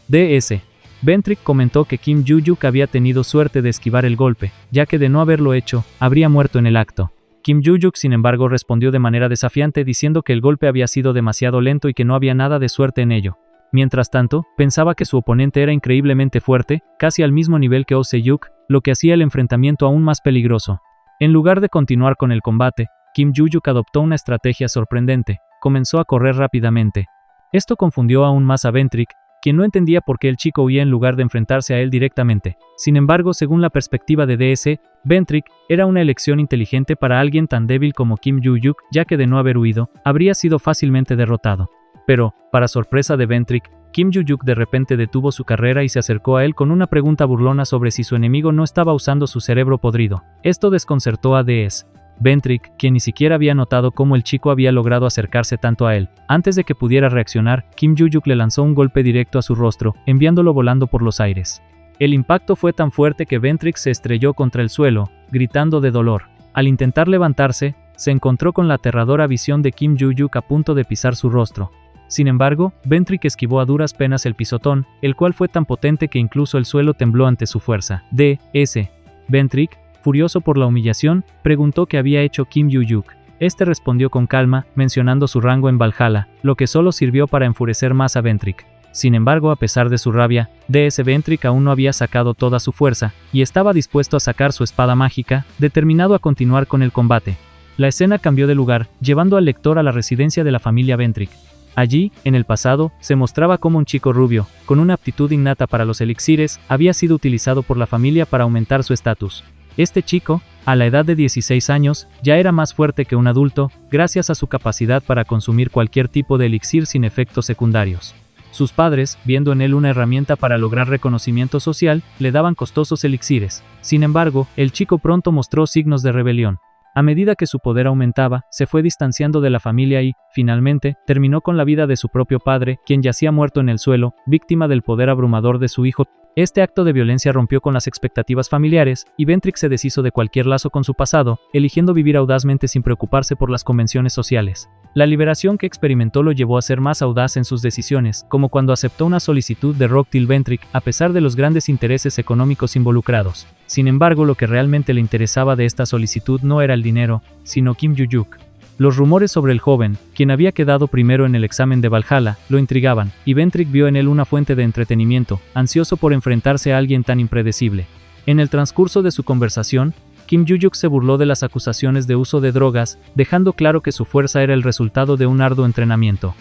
D.S. Ventrick comentó que Kim Joo-yuk había tenido suerte de esquivar el golpe, ya que de no haberlo hecho, habría muerto en el acto. Kim Joo-yuk, sin embargo, respondió de manera desafiante diciendo que el golpe había sido demasiado lento y que no había nada de suerte en ello. Mientras tanto, pensaba que su oponente era increíblemente fuerte, casi al mismo nivel que Oh Se-yuk, lo que hacía el enfrentamiento aún más peligroso. En lugar de continuar con el combate, Kim Joo-yuk adoptó una estrategia sorprendente, comenzó a correr rápidamente. Esto confundió aún más a Ventrick, quien no entendía por qué el chico huía en lugar de enfrentarse a él directamente. Sin embargo, según la perspectiva de DS, Ventrick era una elección inteligente para alguien tan débil como Kim Joo-yuk, ya que de no haber huido, habría sido fácilmente derrotado. Pero, para sorpresa de Ventrick, Kim Joo-yuk de repente detuvo su carrera y se acercó a él con una pregunta burlona sobre si su enemigo no estaba usando su cerebro podrido. Esto desconcertó a DS. Ventrick, quien ni siquiera había notado cómo el chico había logrado acercarse tanto a él. Antes de que pudiera reaccionar, Kim Joo-yuk le lanzó un golpe directo a su rostro, enviándolo volando por los aires. El impacto fue tan fuerte que Ventrick se estrelló contra el suelo, gritando de dolor. Al intentar levantarse, se encontró con la aterradora visión de Kim Joo-yuk a punto de pisar su rostro. Sin embargo, Ventrick esquivó a duras penas el pisotón, el cual fue tan potente que incluso el suelo tembló ante su fuerza. DS. Ventrick, furioso por la humillación, preguntó qué había hecho Kim Joo-yuk. Este respondió con calma, mencionando su rango en Valhalla, lo que solo sirvió para enfurecer más a Ventrick. Sin embargo, a pesar de su rabia, DS Ventrick aún no había sacado toda su fuerza, y estaba dispuesto a sacar su espada mágica, determinado a continuar con el combate. La escena cambió de lugar, llevando al lector a la residencia de la familia Ventrick. Allí, en el pasado, se mostraba cómo un chico rubio, con una aptitud innata para los elixires, había sido utilizado por la familia para aumentar su estatus. Este chico, a la edad de 16 años, ya era más fuerte que un adulto, gracias a su capacidad para consumir cualquier tipo de elixir sin efectos secundarios. Sus padres, viendo en él una herramienta para lograr reconocimiento social, le daban costosos elixires. Sin embargo, el chico pronto mostró signos de rebelión. A medida que su poder aumentaba, se fue distanciando de la familia y, finalmente, terminó con la vida de su propio padre, quien yacía muerto en el suelo, víctima del poder abrumador de su hijo. Este acto de violencia rompió con las expectativas familiares, y Ventrick se deshizo de cualquier lazo con su pasado, eligiendo vivir audazmente sin preocuparse por las convenciones sociales. La liberación que experimentó lo llevó a ser más audaz en sus decisiones, como cuando aceptó una solicitud de Rocktil Ventrick, a pesar de los grandes intereses económicos involucrados. Sin embargo, lo que realmente le interesaba de esta solicitud no era el dinero, sino Kim Joo-yuk. Los rumores sobre el joven, quien había quedado primero en el examen de Valhalla, lo intrigaban, y Ventrick vio en él una fuente de entretenimiento, ansioso por enfrentarse a alguien tan impredecible. En el transcurso de su conversación, Kim Joo-yuk se burló de las acusaciones de uso de drogas, dejando claro que su fuerza era el resultado de un arduo entrenamiento.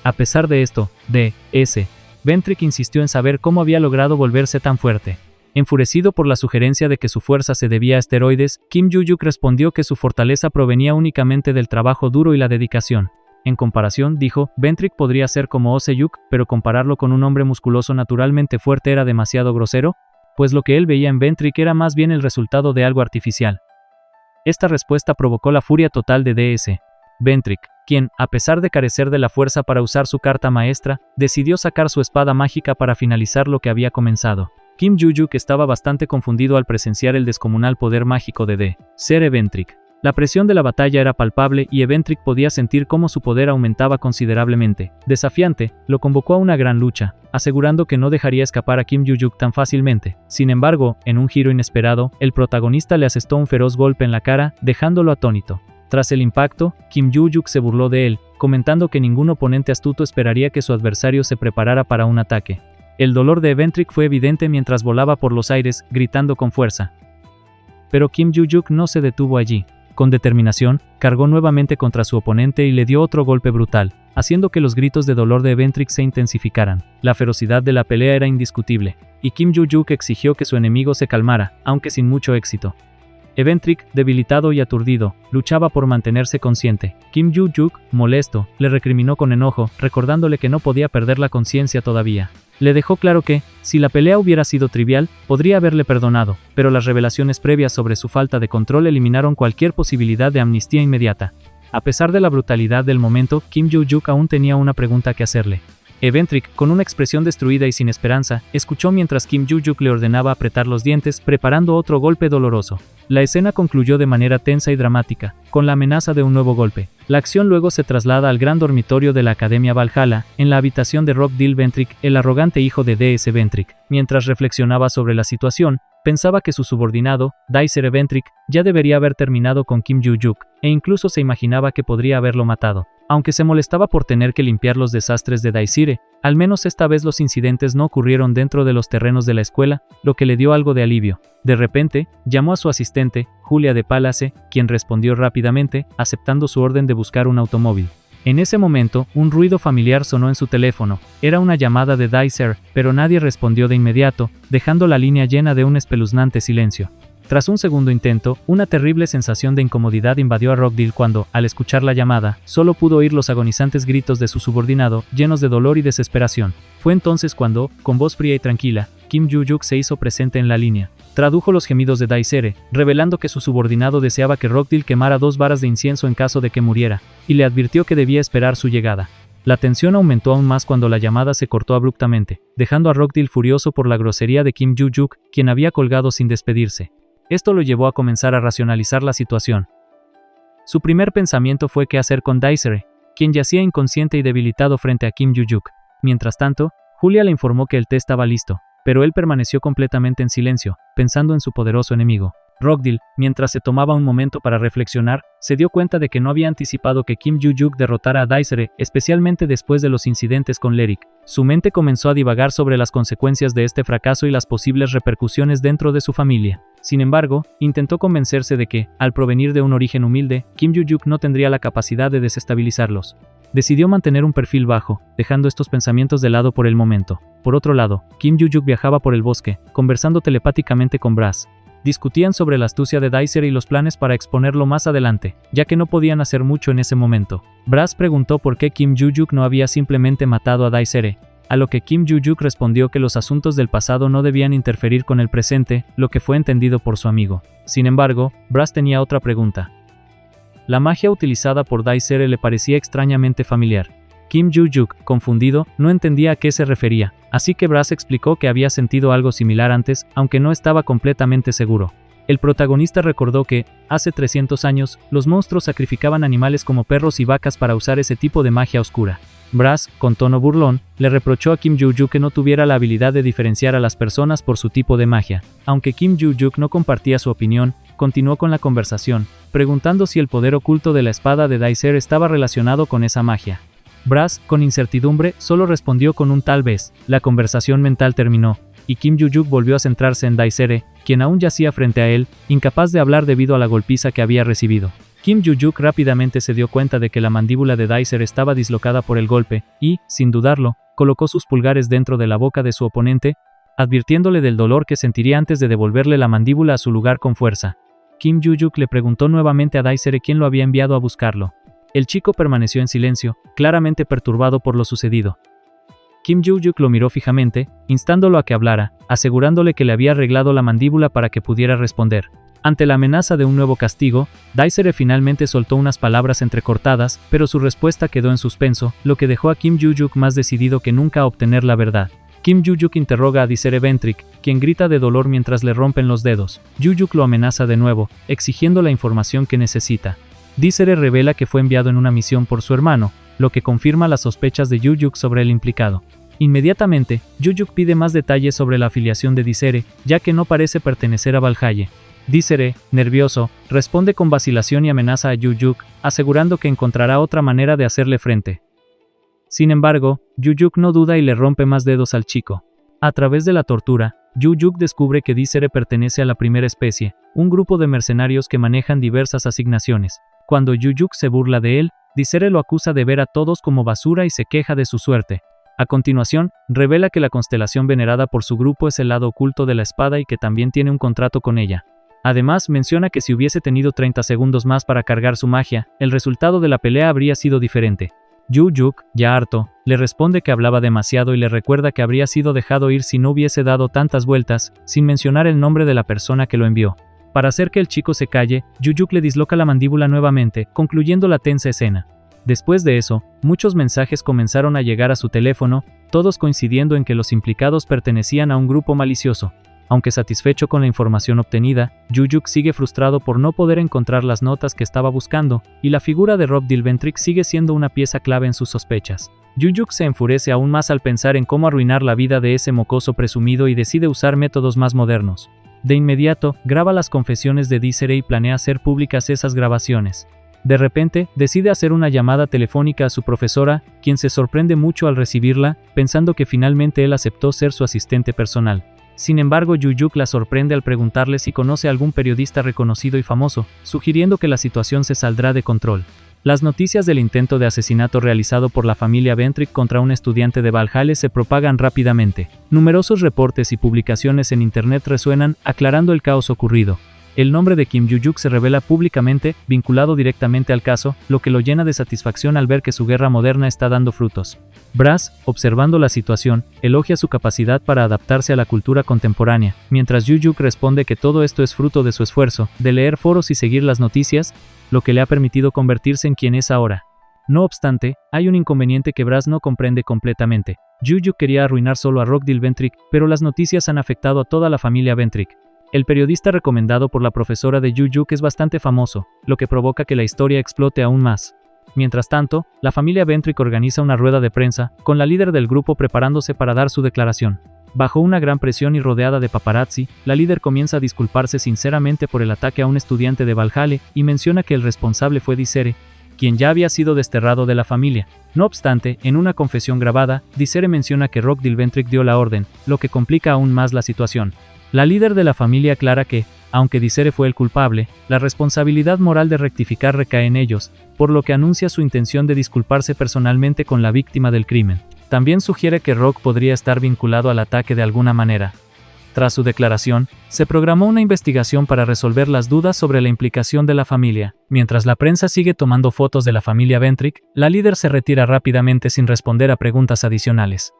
A pesar de esto, DS. Ventrick insistió en saber cómo había logrado volverse tan fuerte. Enfurecido por la sugerencia de que su fuerza se debía a esteroides, Kim Joo-yuk respondió que su fortaleza provenía únicamente del trabajo duro y la dedicación. En comparación, dijo, Ventrick podría ser como Oh-se-yuk, pero compararlo con un hombre musculoso naturalmente fuerte era demasiado grosero, pues lo que él veía en Ventrick era más bien el resultado de algo artificial. Esta respuesta provocó la furia total de DS. Ventrick, quien, a pesar de carecer de la fuerza para usar su carta maestra, decidió sacar su espada mágica para finalizar lo que había comenzado. Kim Joo-yuk estaba bastante confundido al presenciar el descomunal poder mágico de DS Ventrick. La presión de la batalla era palpable y Ventrick podía sentir cómo su poder aumentaba considerablemente. Desafiante, lo convocó a una gran lucha, asegurando que no dejaría escapar a Kim Joo-yuk tan fácilmente. Sin embargo, en un giro inesperado, el protagonista le asestó un feroz golpe en la cara, dejándolo atónito. Tras el impacto, Kim Joo-yuk se burló de él, comentando que ningún oponente astuto esperaría que su adversario se preparara para un ataque. El dolor de Ventrick fue evidente mientras volaba por los aires, gritando con fuerza. Pero Kim Joo-yuk no se detuvo allí. Con determinación, cargó nuevamente contra su oponente y le dio otro golpe brutal, haciendo que los gritos de dolor de Ventrick se intensificaran. La ferocidad de la pelea era indiscutible, y Kim Joo-yuk exigió que su enemigo se calmara, aunque sin mucho éxito. Ventrick, debilitado y aturdido, luchaba por mantenerse consciente. Kim Joo-yuk, molesto, le recriminó con enojo, recordándole que no podía perder la conciencia todavía. Le dejó claro que, si la pelea hubiera sido trivial, podría haberle perdonado, pero las revelaciones previas sobre su falta de control eliminaron cualquier posibilidad de amnistía inmediata. A pesar de la brutalidad del momento, Kim Joo-yuk aún tenía una pregunta que hacerle. Ventrick, con una expresión destruida y sin esperanza, escuchó mientras Kim Joo-yuk le ordenaba apretar los dientes, preparando otro golpe doloroso. La escena concluyó de manera tensa y dramática, con la amenaza de un nuevo golpe. La acción luego se traslada al gran dormitorio de la Academia Valhalla, en la habitación de Rocktil Ventrick, el arrogante hijo de DS Ventrick. Mientras reflexionaba sobre la situación, pensaba que su subordinado, Daisere Ventrick, ya debería haber terminado con Kim Joo-yuk, e incluso se imaginaba que podría haberlo matado. Aunque se molestaba por tener que limpiar los desastres de Daisire, Al menos esta vez los incidentes no ocurrieron dentro de los terrenos de la escuela, lo que le dio algo de alivio. De repente, llamó a su asistente, Julia de Palace, quien respondió rápidamente, aceptando su orden de buscar un automóvil. En ese momento, un ruido familiar sonó en su teléfono. Era una llamada de Dicer, pero nadie respondió de inmediato, dejando la línea llena de un espeluznante silencio. Tras un segundo intento, una terrible sensación de incomodidad invadió a Rockdale cuando, al escuchar la llamada, solo pudo oír los agonizantes gritos de su subordinado, llenos de dolor y desesperación. Fue entonces cuando, con voz fría y tranquila, Kim Joo-juk se hizo presente en la línea. Tradujo los gemidos de Daisere, revelando que su subordinado deseaba que Rockdale quemara 2 varas de incienso en caso de que muriera, y le advirtió que debía esperar su llegada. La tensión aumentó aún más cuando la llamada se cortó abruptamente, dejando a Rockdale furioso por la grosería de Kim Joo-juk, quien había colgado sin despedirse. Esto lo llevó a comenzar a racionalizar la situación. Su primer pensamiento fue qué hacer con Daisere, quien yacía inconsciente y debilitado frente a Kim Joo-juk. Mientras tanto, Julia le informó que el té estaba listo, pero él permaneció completamente en silencio, pensando en su poderoso enemigo. Rockdale, mientras se tomaba un momento para reflexionar, se dio cuenta de que no había anticipado que Kim Joo-juk derrotara a Daisere, especialmente después de los incidentes con Lyric. Su mente comenzó a divagar sobre las consecuencias de este fracaso y las posibles repercusiones dentro de su familia. Sin embargo, intentó convencerse de que, al provenir de un origen humilde, Kim Joo-juk no tendría la capacidad de desestabilizarlos. Decidió mantener un perfil bajo, dejando estos pensamientos de lado por el momento. Por otro lado, Kim Joo-juk viajaba por el bosque, conversando telepáticamente con Brass. Discutían sobre la astucia de Daisere y los planes para exponerlo más adelante, ya que no podían hacer mucho en ese momento. Brass preguntó por qué Kim Joo-juk no había simplemente matado a Daisere, a lo que Kim Joo-juk respondió que los asuntos del pasado no debían interferir con el presente, lo que fue entendido por su amigo. Sin embargo, Brass tenía otra pregunta. La magia utilizada por Daisere le parecía extrañamente familiar. Kim Joo-juk, confundido, no entendía a qué se refería, así que Brass explicó que había sentido algo similar antes, aunque no estaba completamente seguro. El protagonista recordó que, hace 300 años, los monstruos sacrificaban animales como perros y vacas para usar ese tipo de magia oscura. Brass, con tono burlón, le reprochó a Kim Joo-juk que no tuviera la habilidad de diferenciar a las personas por su tipo de magia. Aunque Kim Joo-juk no compartía su opinión, continuó con la conversación, preguntando si el poder oculto de la espada de Daisere estaba relacionado con esa magia. Brass, con incertidumbre, solo respondió con un tal vez. La conversación mental terminó, y Kim Joo-juk volvió a centrarse en Daisere, quien aún yacía frente a él, incapaz de hablar debido a la golpiza que había recibido. Kim Joo-juk rápidamente se dio cuenta de que la mandíbula de Daisere estaba dislocada por el golpe, y, sin dudarlo, colocó sus pulgares dentro de la boca de su oponente, advirtiéndole del dolor que sentiría antes de devolverle la mandíbula a su lugar con fuerza. Kim Joo-juk le preguntó nuevamente a Daisere quién lo había enviado a buscarlo. El chico permaneció en silencio, claramente perturbado por lo sucedido. Kim Joo-juk lo miró fijamente, instándolo a que hablara, asegurándole que le había arreglado la mandíbula para que pudiera responder. Ante la amenaza de un nuevo castigo, Daisere finalmente soltó unas palabras entrecortadas, pero su respuesta quedó en suspenso, lo que dejó a Kim Joo-juk más decidido que nunca a obtener la verdad. Kim Joo-juk interroga a Daisere Ventric, quien grita de dolor mientras le rompen los dedos. Joo-juk lo amenaza de nuevo, exigiendo la información que necesita. Daisere revela que fue enviado en una misión por su hermano, lo que confirma las sospechas de Joo-juk sobre el implicado. Inmediatamente, Joo-juk pide más detalles sobre la afiliación de Daisere, ya que no parece pertenecer a Valhalla. Daisere, nervioso, responde con vacilación y amenaza a Joo-juk, asegurando que encontrará otra manera de hacerle frente. Sin embargo, Joo-juk no duda y le rompe más dedos al chico. A través de la tortura, Joo-juk descubre que Daisere pertenece a la primera especie, un grupo de mercenarios que manejan diversas asignaciones. Cuando Joo-juk se burla de él, Daisere lo acusa de ver a todos como basura y se queja de su suerte. A continuación, revela que la constelación venerada por su grupo es el lado oculto de la espada y que también tiene un contrato con ella. Además, menciona que si hubiese tenido 30 segundos más para cargar su magia, el resultado de la pelea habría sido diferente. Joo-juk, ya harto, le responde que hablaba demasiado y le recuerda que habría sido dejado ir si no hubiese dado tantas vueltas, sin mencionar el nombre de la persona que lo envió. Para hacer que el chico se calle, Joo-juk le disloca la mandíbula nuevamente, concluyendo la tensa escena. Después de eso, muchos mensajes comenzaron a llegar a su teléfono, todos coincidiendo en que los implicados pertenecían a un grupo malicioso. Aunque satisfecho con la información obtenida, Joo-juk sigue frustrado por no poder encontrar las notas que estaba buscando, y la figura de Rockdale Ventric sigue siendo una pieza clave en sus sospechas. Joo-juk se enfurece aún más al pensar en cómo arruinar la vida de ese mocoso presumido y decide usar métodos más modernos. De inmediato, graba las confesiones de Daisere y planea hacer públicas esas grabaciones. De repente, decide hacer una llamada telefónica a su profesora, quien se sorprende mucho al recibirla, pensando que finalmente él aceptó ser su asistente personal. Sin embargo, Yu-Yuk la sorprende al preguntarle si conoce a algún periodista reconocido y famoso, sugiriendo que la situación se saldrá de control. Las noticias del intento de asesinato realizado por la familia Ventric contra un estudiante de Valhalla se propagan rápidamente. Numerosos reportes y publicaciones en internet resuenan, aclarando el caos ocurrido. El nombre de Kim Yu-Yuk se revela públicamente, vinculado directamente al caso, lo que lo llena de satisfacción al ver que su guerra moderna está dando frutos. Brass, observando la situación, elogia su capacidad para adaptarse a la cultura contemporánea, mientras Yu-Yuk responde que todo esto es fruto de su esfuerzo, de leer foros y seguir las noticias, lo que le ha permitido convertirse en quien es ahora. No obstante, hay un inconveniente que Brass no comprende completamente. Yu-Yuk quería arruinar solo a Rockdale Ventric, pero las noticias han afectado a toda la familia Ventric. El periodista recomendado por la profesora de Yu-Yuk es bastante famoso, lo que provoca que la historia explote aún más. Mientras tanto, la familia Ventric organiza una rueda de prensa, con la líder del grupo preparándose para dar su declaración. Bajo una gran presión y rodeada de paparazzi, la líder comienza a disculparse sinceramente por el ataque a un estudiante de Valhalla y menciona que el responsable fue Disere, quien ya había sido desterrado de la familia. No obstante, en una confesión grabada, Disere menciona que Rockdale Ventric dio la orden, lo que complica aún más la situación. La líder de la familia aclara que, aunque Disere fue el culpable, la responsabilidad moral de rectificar recae en ellos, por lo que anuncia su intención de disculparse personalmente con la víctima del crimen. También sugiere que Rock podría estar vinculado al ataque de alguna manera. Tras su declaración, se programó una investigación para resolver las dudas sobre la implicación de la familia. Mientras la prensa sigue tomando fotos de la familia Ventric, la líder se retira rápidamente sin responder a preguntas adicionales.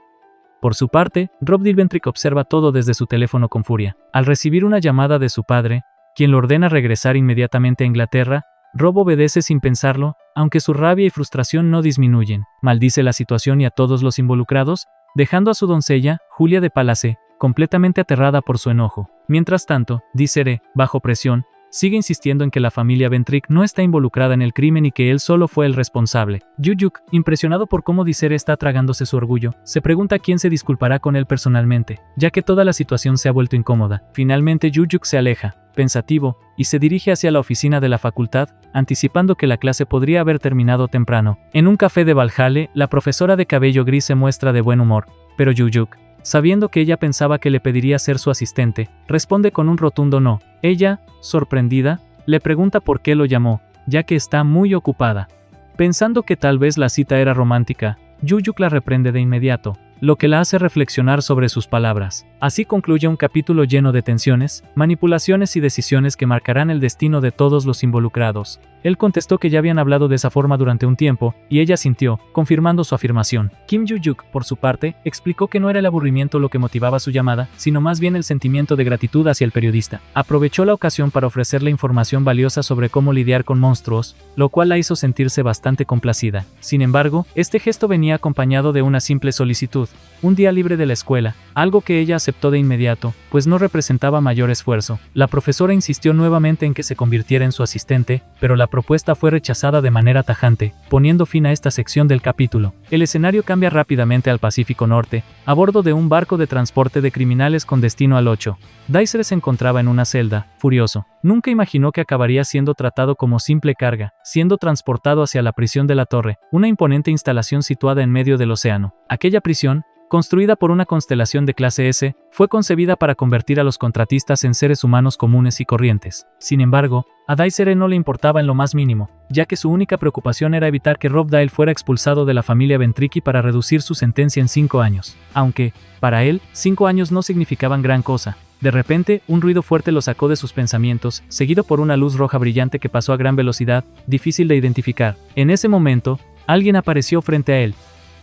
Por su parte, Rockdale Ventric observa todo desde su teléfono con furia. Al recibir una llamada de su padre, quien le ordena regresar inmediatamente a Inglaterra, Rob obedece sin pensarlo, aunque su rabia y frustración no disminuyen. Maldice la situación y a todos los involucrados, dejando a su doncella, Julia de Palace, completamente aterrada por su enojo. Mientras tanto, Disere, bajo presión, sigue insistiendo en que la familia Ventric no está involucrada en el crimen y que él solo fue el responsable. Yu-Yuk, impresionado por cómo Disere está tragándose su orgullo, se pregunta quién se disculpará con él personalmente, ya que toda la situación se ha vuelto incómoda. Finalmente Yu-Yuk se aleja, pensativo, y se dirige hacia la oficina de la facultad, anticipando que la clase podría haber terminado temprano. En un café de Valhalla, la profesora de cabello gris se muestra de buen humor, pero Yu-Yuk, sabiendo que ella pensaba que le pediría ser su asistente, responde con un rotundo no. Ella, sorprendida, le pregunta por qué lo llamó, ya que está muy ocupada. Pensando que tal vez la cita era romántica, Yu-Yuk la reprende de inmediato, lo que la hace reflexionar sobre sus palabras. Así concluye un capítulo lleno de tensiones, manipulaciones y decisiones que marcarán el destino de todos los involucrados. Él contestó que ya habían hablado de esa forma durante un tiempo, y ella sintió, confirmando su afirmación. Kim Yu-Yuk, por su parte, explicó que no era el aburrimiento lo que motivaba su llamada, sino más bien el sentimiento de gratitud hacia el periodista. Aprovechó la ocasión para ofrecerle información valiosa sobre cómo lidiar con monstruos, lo cual la hizo sentirse bastante complacida. Sin embargo, este gesto venía acompañado de una simple solicitud: un día libre de la escuela, algo que ella aceptó de inmediato, pues no representaba mayor esfuerzo. La profesora insistió nuevamente en que se convirtiera en su asistente, pero la propuesta fue rechazada de manera tajante, poniendo fin a esta sección del capítulo. El escenario cambia rápidamente al Pacífico Norte, a bordo de un barco de transporte de criminales con destino al 8. Dicer se encontraba en una celda, furioso. Nunca imaginó que acabaría siendo tratado como simple carga, siendo transportado hacia la prisión de la Torre, una imponente instalación situada en medio del océano. Aquella prisión, construida por una constelación de clase S, fue concebida para convertir a los contratistas en seres humanos comunes y corrientes. Sin embargo, a Dicer no le importaba en lo más mínimo, ya que su única preocupación era evitar que Rockdale fuera expulsado de la familia Ventrici para reducir su sentencia en 5 años. Aunque, para él, 5 años no significaban gran cosa. De repente, un ruido fuerte lo sacó de sus pensamientos, seguido por una luz roja brillante que pasó a gran velocidad, difícil de identificar. En ese momento, alguien apareció frente a él.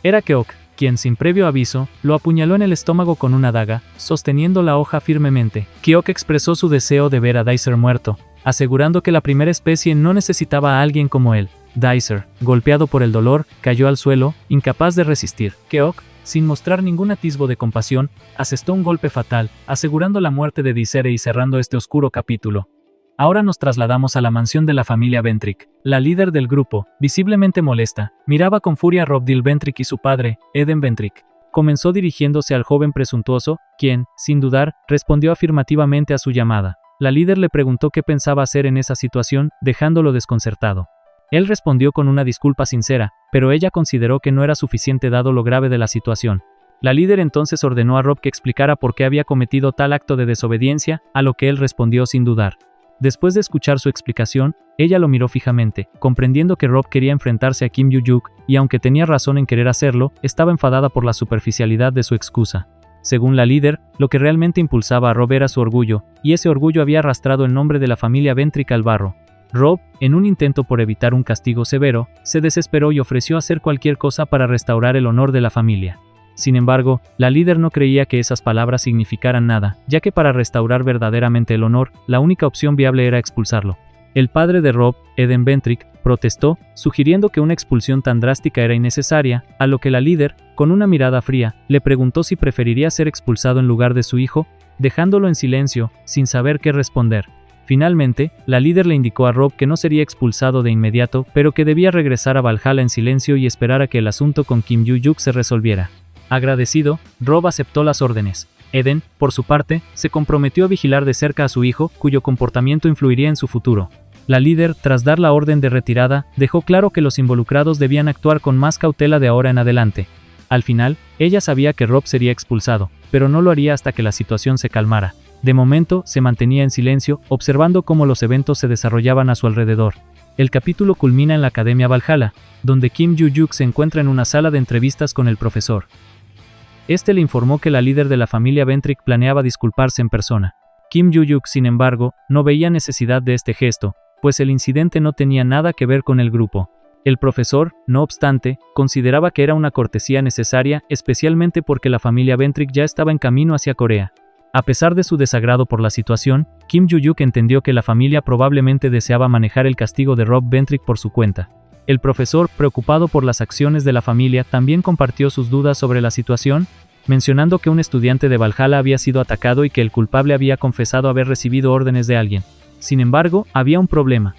Era Keok, quien sin previo aviso, lo apuñaló en el estómago con una daga, sosteniendo la hoja firmemente. Keok expresó su deseo de ver a Dicer muerto, asegurando que la primera especie no necesitaba a alguien como él. Dicer, golpeado por el dolor, cayó al suelo, incapaz de resistir. Keok, sin mostrar ningún atisbo de compasión, asestó un golpe fatal, asegurando la muerte de Dicer y cerrando este oscuro capítulo. Ahora nos trasladamos a la mansión de la familia Ventric. La líder del grupo, visiblemente molesta, miraba con furia a Rockdale Ventric y su padre, Eden Ventric. Comenzó dirigiéndose al joven presuntuoso, quien, sin dudar, respondió afirmativamente a su llamada. La líder le preguntó qué pensaba hacer en esa situación, dejándolo desconcertado. Él respondió con una disculpa sincera, pero ella consideró que no era suficiente dado lo grave de la situación. La líder entonces ordenó a Rob que explicara por qué había cometido tal acto de desobediencia, a lo que él respondió sin dudar. Después de escuchar su explicación, ella lo miró fijamente, comprendiendo que Rob quería enfrentarse a Kim Yoo-juk, y aunque tenía razón en querer hacerlo, estaba enfadada por la superficialidad de su excusa. Según la líder, lo que realmente impulsaba a Rob era su orgullo, y ese orgullo había arrastrado el nombre de la familia Ventric al barro. Rob, en un intento por evitar un castigo severo, se desesperó y ofreció hacer cualquier cosa para restaurar el honor de la familia. Sin embargo, la líder no creía que esas palabras significaran nada, ya que para restaurar verdaderamente el honor, la única opción viable era expulsarlo. El padre de Rob, Eden Ventric, protestó, sugiriendo que una expulsión tan drástica era innecesaria, a lo que la líder, con una mirada fría, le preguntó si preferiría ser expulsado en lugar de su hijo, dejándolo en silencio, sin saber qué responder. Finalmente, la líder le indicó a Rob que no sería expulsado de inmediato, pero que debía regresar a Valhalla en silencio y esperar a que el asunto con Kim Yoo-juk se resolviera. Agradecido, Rob aceptó las órdenes. Eden, por su parte, se comprometió a vigilar de cerca a su hijo, cuyo comportamiento influiría en su futuro. La líder, tras dar la orden de retirada, dejó claro que los involucrados debían actuar con más cautela de ahora en adelante. Al final, ella sabía que Rob sería expulsado, pero no lo haría hasta que la situación se calmara. De momento, se mantenía en silencio, observando cómo los eventos se desarrollaban a su alrededor. El capítulo culmina en la Academia Valhalla, donde Kim Yoo-juk se encuentra en una sala de entrevistas con el profesor. Este le informó que la líder de la familia Ventric planeaba disculparse en persona. Kim Yoo-juk, sin embargo, no veía necesidad de este gesto, pues el incidente no tenía nada que ver con el grupo. El profesor, no obstante, consideraba que era una cortesía necesaria, especialmente porque la familia Ventric ya estaba en camino hacia Corea. A pesar de su desagrado por la situación, Kim Yoo-juk entendió que la familia probablemente deseaba manejar el castigo de Rob Ventric por su cuenta. El profesor, preocupado por las acciones de la familia, también compartió sus dudas sobre la situación, mencionando que un estudiante de Valhalla había sido atacado y que el culpable había confesado haber recibido órdenes de alguien. Sin embargo, había un problema.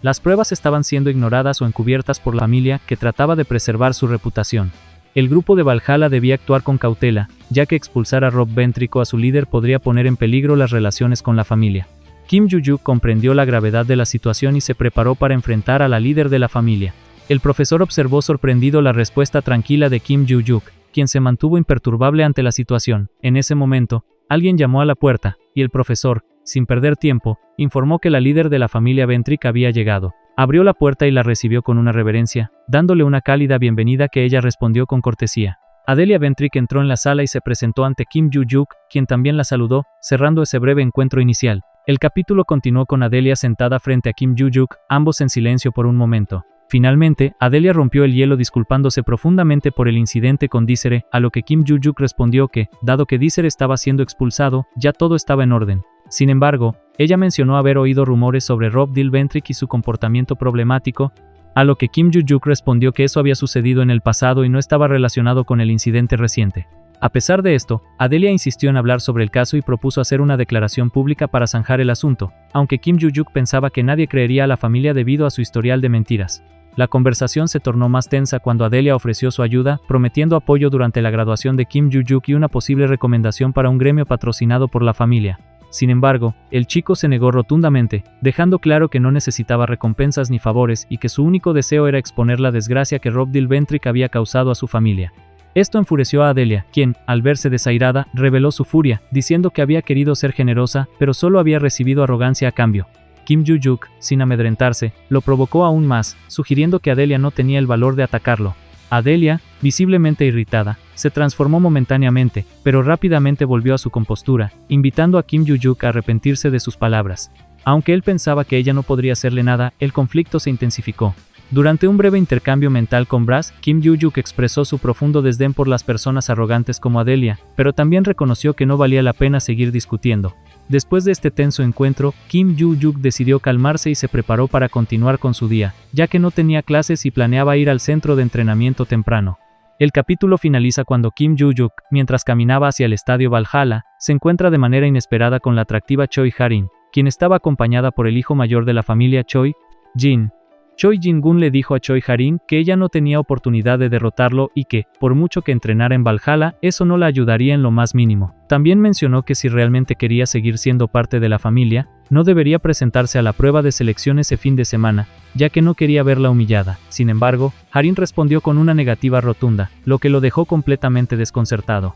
Las pruebas estaban siendo ignoradas o encubiertas por la familia, que trataba de preservar su reputación. El grupo de Valhalla debía actuar con cautela, ya que expulsar a Rob Ventric o a su líder podría poner en peligro las relaciones con la familia. Kim Yoo-juk comprendió la gravedad de la situación y se preparó para enfrentar a la líder de la familia. El profesor observó sorprendido la respuesta tranquila de Kim Yoo-juk, quien se mantuvo imperturbable ante la situación. En ese momento, alguien llamó a la puerta, y el profesor, sin perder tiempo, informó que la líder de la familia Ventric había llegado. Abrió la puerta y la recibió con una reverencia, dándole una cálida bienvenida que ella respondió con cortesía. Adelia Ventric entró en la sala y se presentó ante Kim Yoo-juk, quien también la saludó, cerrando ese breve encuentro inicial. El capítulo continuó con Adelia sentada frente a Kim Yoo-juk, ambos en silencio por un momento. Finalmente, Adelia rompió el hielo disculpándose profundamente por el incidente con Disere, a lo que Kim Yoo-juk respondió que, dado que Disere estaba siendo expulsado, ya todo estaba en orden. Sin embargo, ella mencionó haber oído rumores sobre Rob Ventric y su comportamiento problemático, a lo que Kim Yoo-juk respondió que eso había sucedido en el pasado y no estaba relacionado con el incidente reciente. A pesar de esto, Adelia insistió en hablar sobre el caso y propuso hacer una declaración pública para zanjar el asunto, aunque Kim Yoo-juk pensaba que nadie creería a la familia debido a su historial de mentiras. La conversación se tornó más tensa cuando Adelia ofreció su ayuda, prometiendo apoyo durante la graduación de Kim Yoo-juk y una posible recomendación para un gremio patrocinado por la familia. Sin embargo, el chico se negó rotundamente, dejando claro que no necesitaba recompensas ni favores y que su único deseo era exponer la desgracia que Rob Ventric había causado a su familia. Esto enfureció a Adelia, quien, al verse desairada, reveló su furia, diciendo que había querido ser generosa, pero solo había recibido arrogancia a cambio. Kim Yoo-juk, sin amedrentarse, lo provocó aún más, sugiriendo que Adelia no tenía el valor de atacarlo. Adelia, visiblemente irritada, se transformó momentáneamente, pero rápidamente volvió a su compostura, invitando a Kim Yoo-juk a arrepentirse de sus palabras. Aunque él pensaba que ella no podría hacerle nada, el conflicto se intensificó. Durante un breve intercambio mental con Brass, Kim Yoo-juk expresó su profundo desdén por las personas arrogantes como Adelia, pero también reconoció que no valía la pena seguir discutiendo. Después de este tenso encuentro, Kim Yoo-juk decidió calmarse y se preparó para continuar con su día, ya que no tenía clases y planeaba ir al centro de entrenamiento temprano. El capítulo finaliza cuando Kim Yoo-juk, mientras caminaba hacia el estadio Valhalla, se encuentra de manera inesperada con la atractiva Choi Ha-rin, quien estaba acompañada por el hijo mayor de la familia Choi, Jin. Choi Jin-gun le dijo a Choi Ha-rin que ella no tenía oportunidad de derrotarlo y que, por mucho que entrenara en Valhalla, eso no la ayudaría en lo más mínimo. También mencionó que si realmente quería seguir siendo parte de la familia, no debería presentarse a la prueba de selección ese fin de semana, ya que no quería verla humillada. Sin embargo, Harin respondió con una negativa rotunda, lo que lo dejó completamente desconcertado.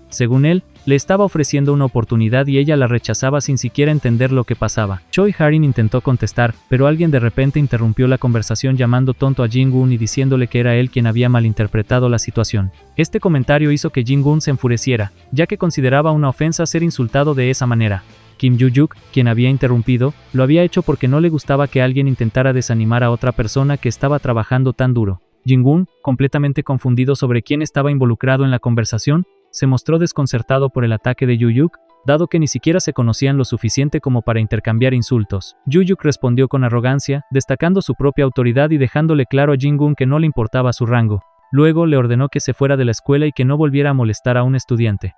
Según él, le estaba ofreciendo una oportunidad y ella la rechazaba sin siquiera entender lo que pasaba. Choi Harin intentó contestar, pero alguien de repente interrumpió la conversación llamando tonto a Jin-gun y diciéndole que era él quien había malinterpretado la situación. Este comentario hizo que Jin-gun se enfureciera, ya que consideraba una ofensa ser insultado de esa manera. Kim Yu-yuk, quien había interrumpido, lo había hecho porque no le gustaba que alguien intentara desanimar a otra persona que estaba trabajando tan duro. Jin-gun, completamente confundido sobre quién estaba involucrado en la conversación, se mostró desconcertado por el ataque de Yu-yuk, dado que ni siquiera se conocían lo suficiente como para intercambiar insultos. Yu-yuk respondió con arrogancia, destacando su propia autoridad y dejándole claro a Jin-gun que no le importaba su rango. Luego le ordenó que se fuera de la escuela y que no volviera a molestar a un estudiante.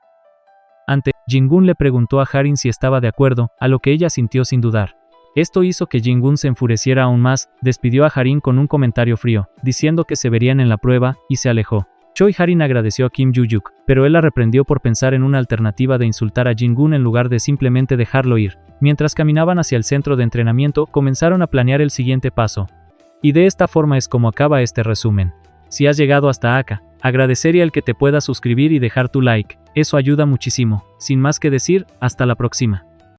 Jin-gun le preguntó a Harin si estaba de acuerdo, a lo que ella sintió sin dudar. Esto hizo que Jin-gun se enfureciera aún más, despidió a Harin con un comentario frío, diciendo que se verían en la prueba, y se alejó. Choi Harin agradeció a Kim Yu-yuk, pero él la reprendió por pensar en una alternativa de insultar a Jin-gun en lugar de simplemente dejarlo ir. Mientras caminaban hacia el centro de entrenamiento, comenzaron a planear el siguiente paso. Y de esta forma es como acaba este resumen. Si has llegado hasta acá, agradecería el que te puedas suscribir y dejar tu like, eso ayuda muchísimo. Sin más que decir, hasta la próxima.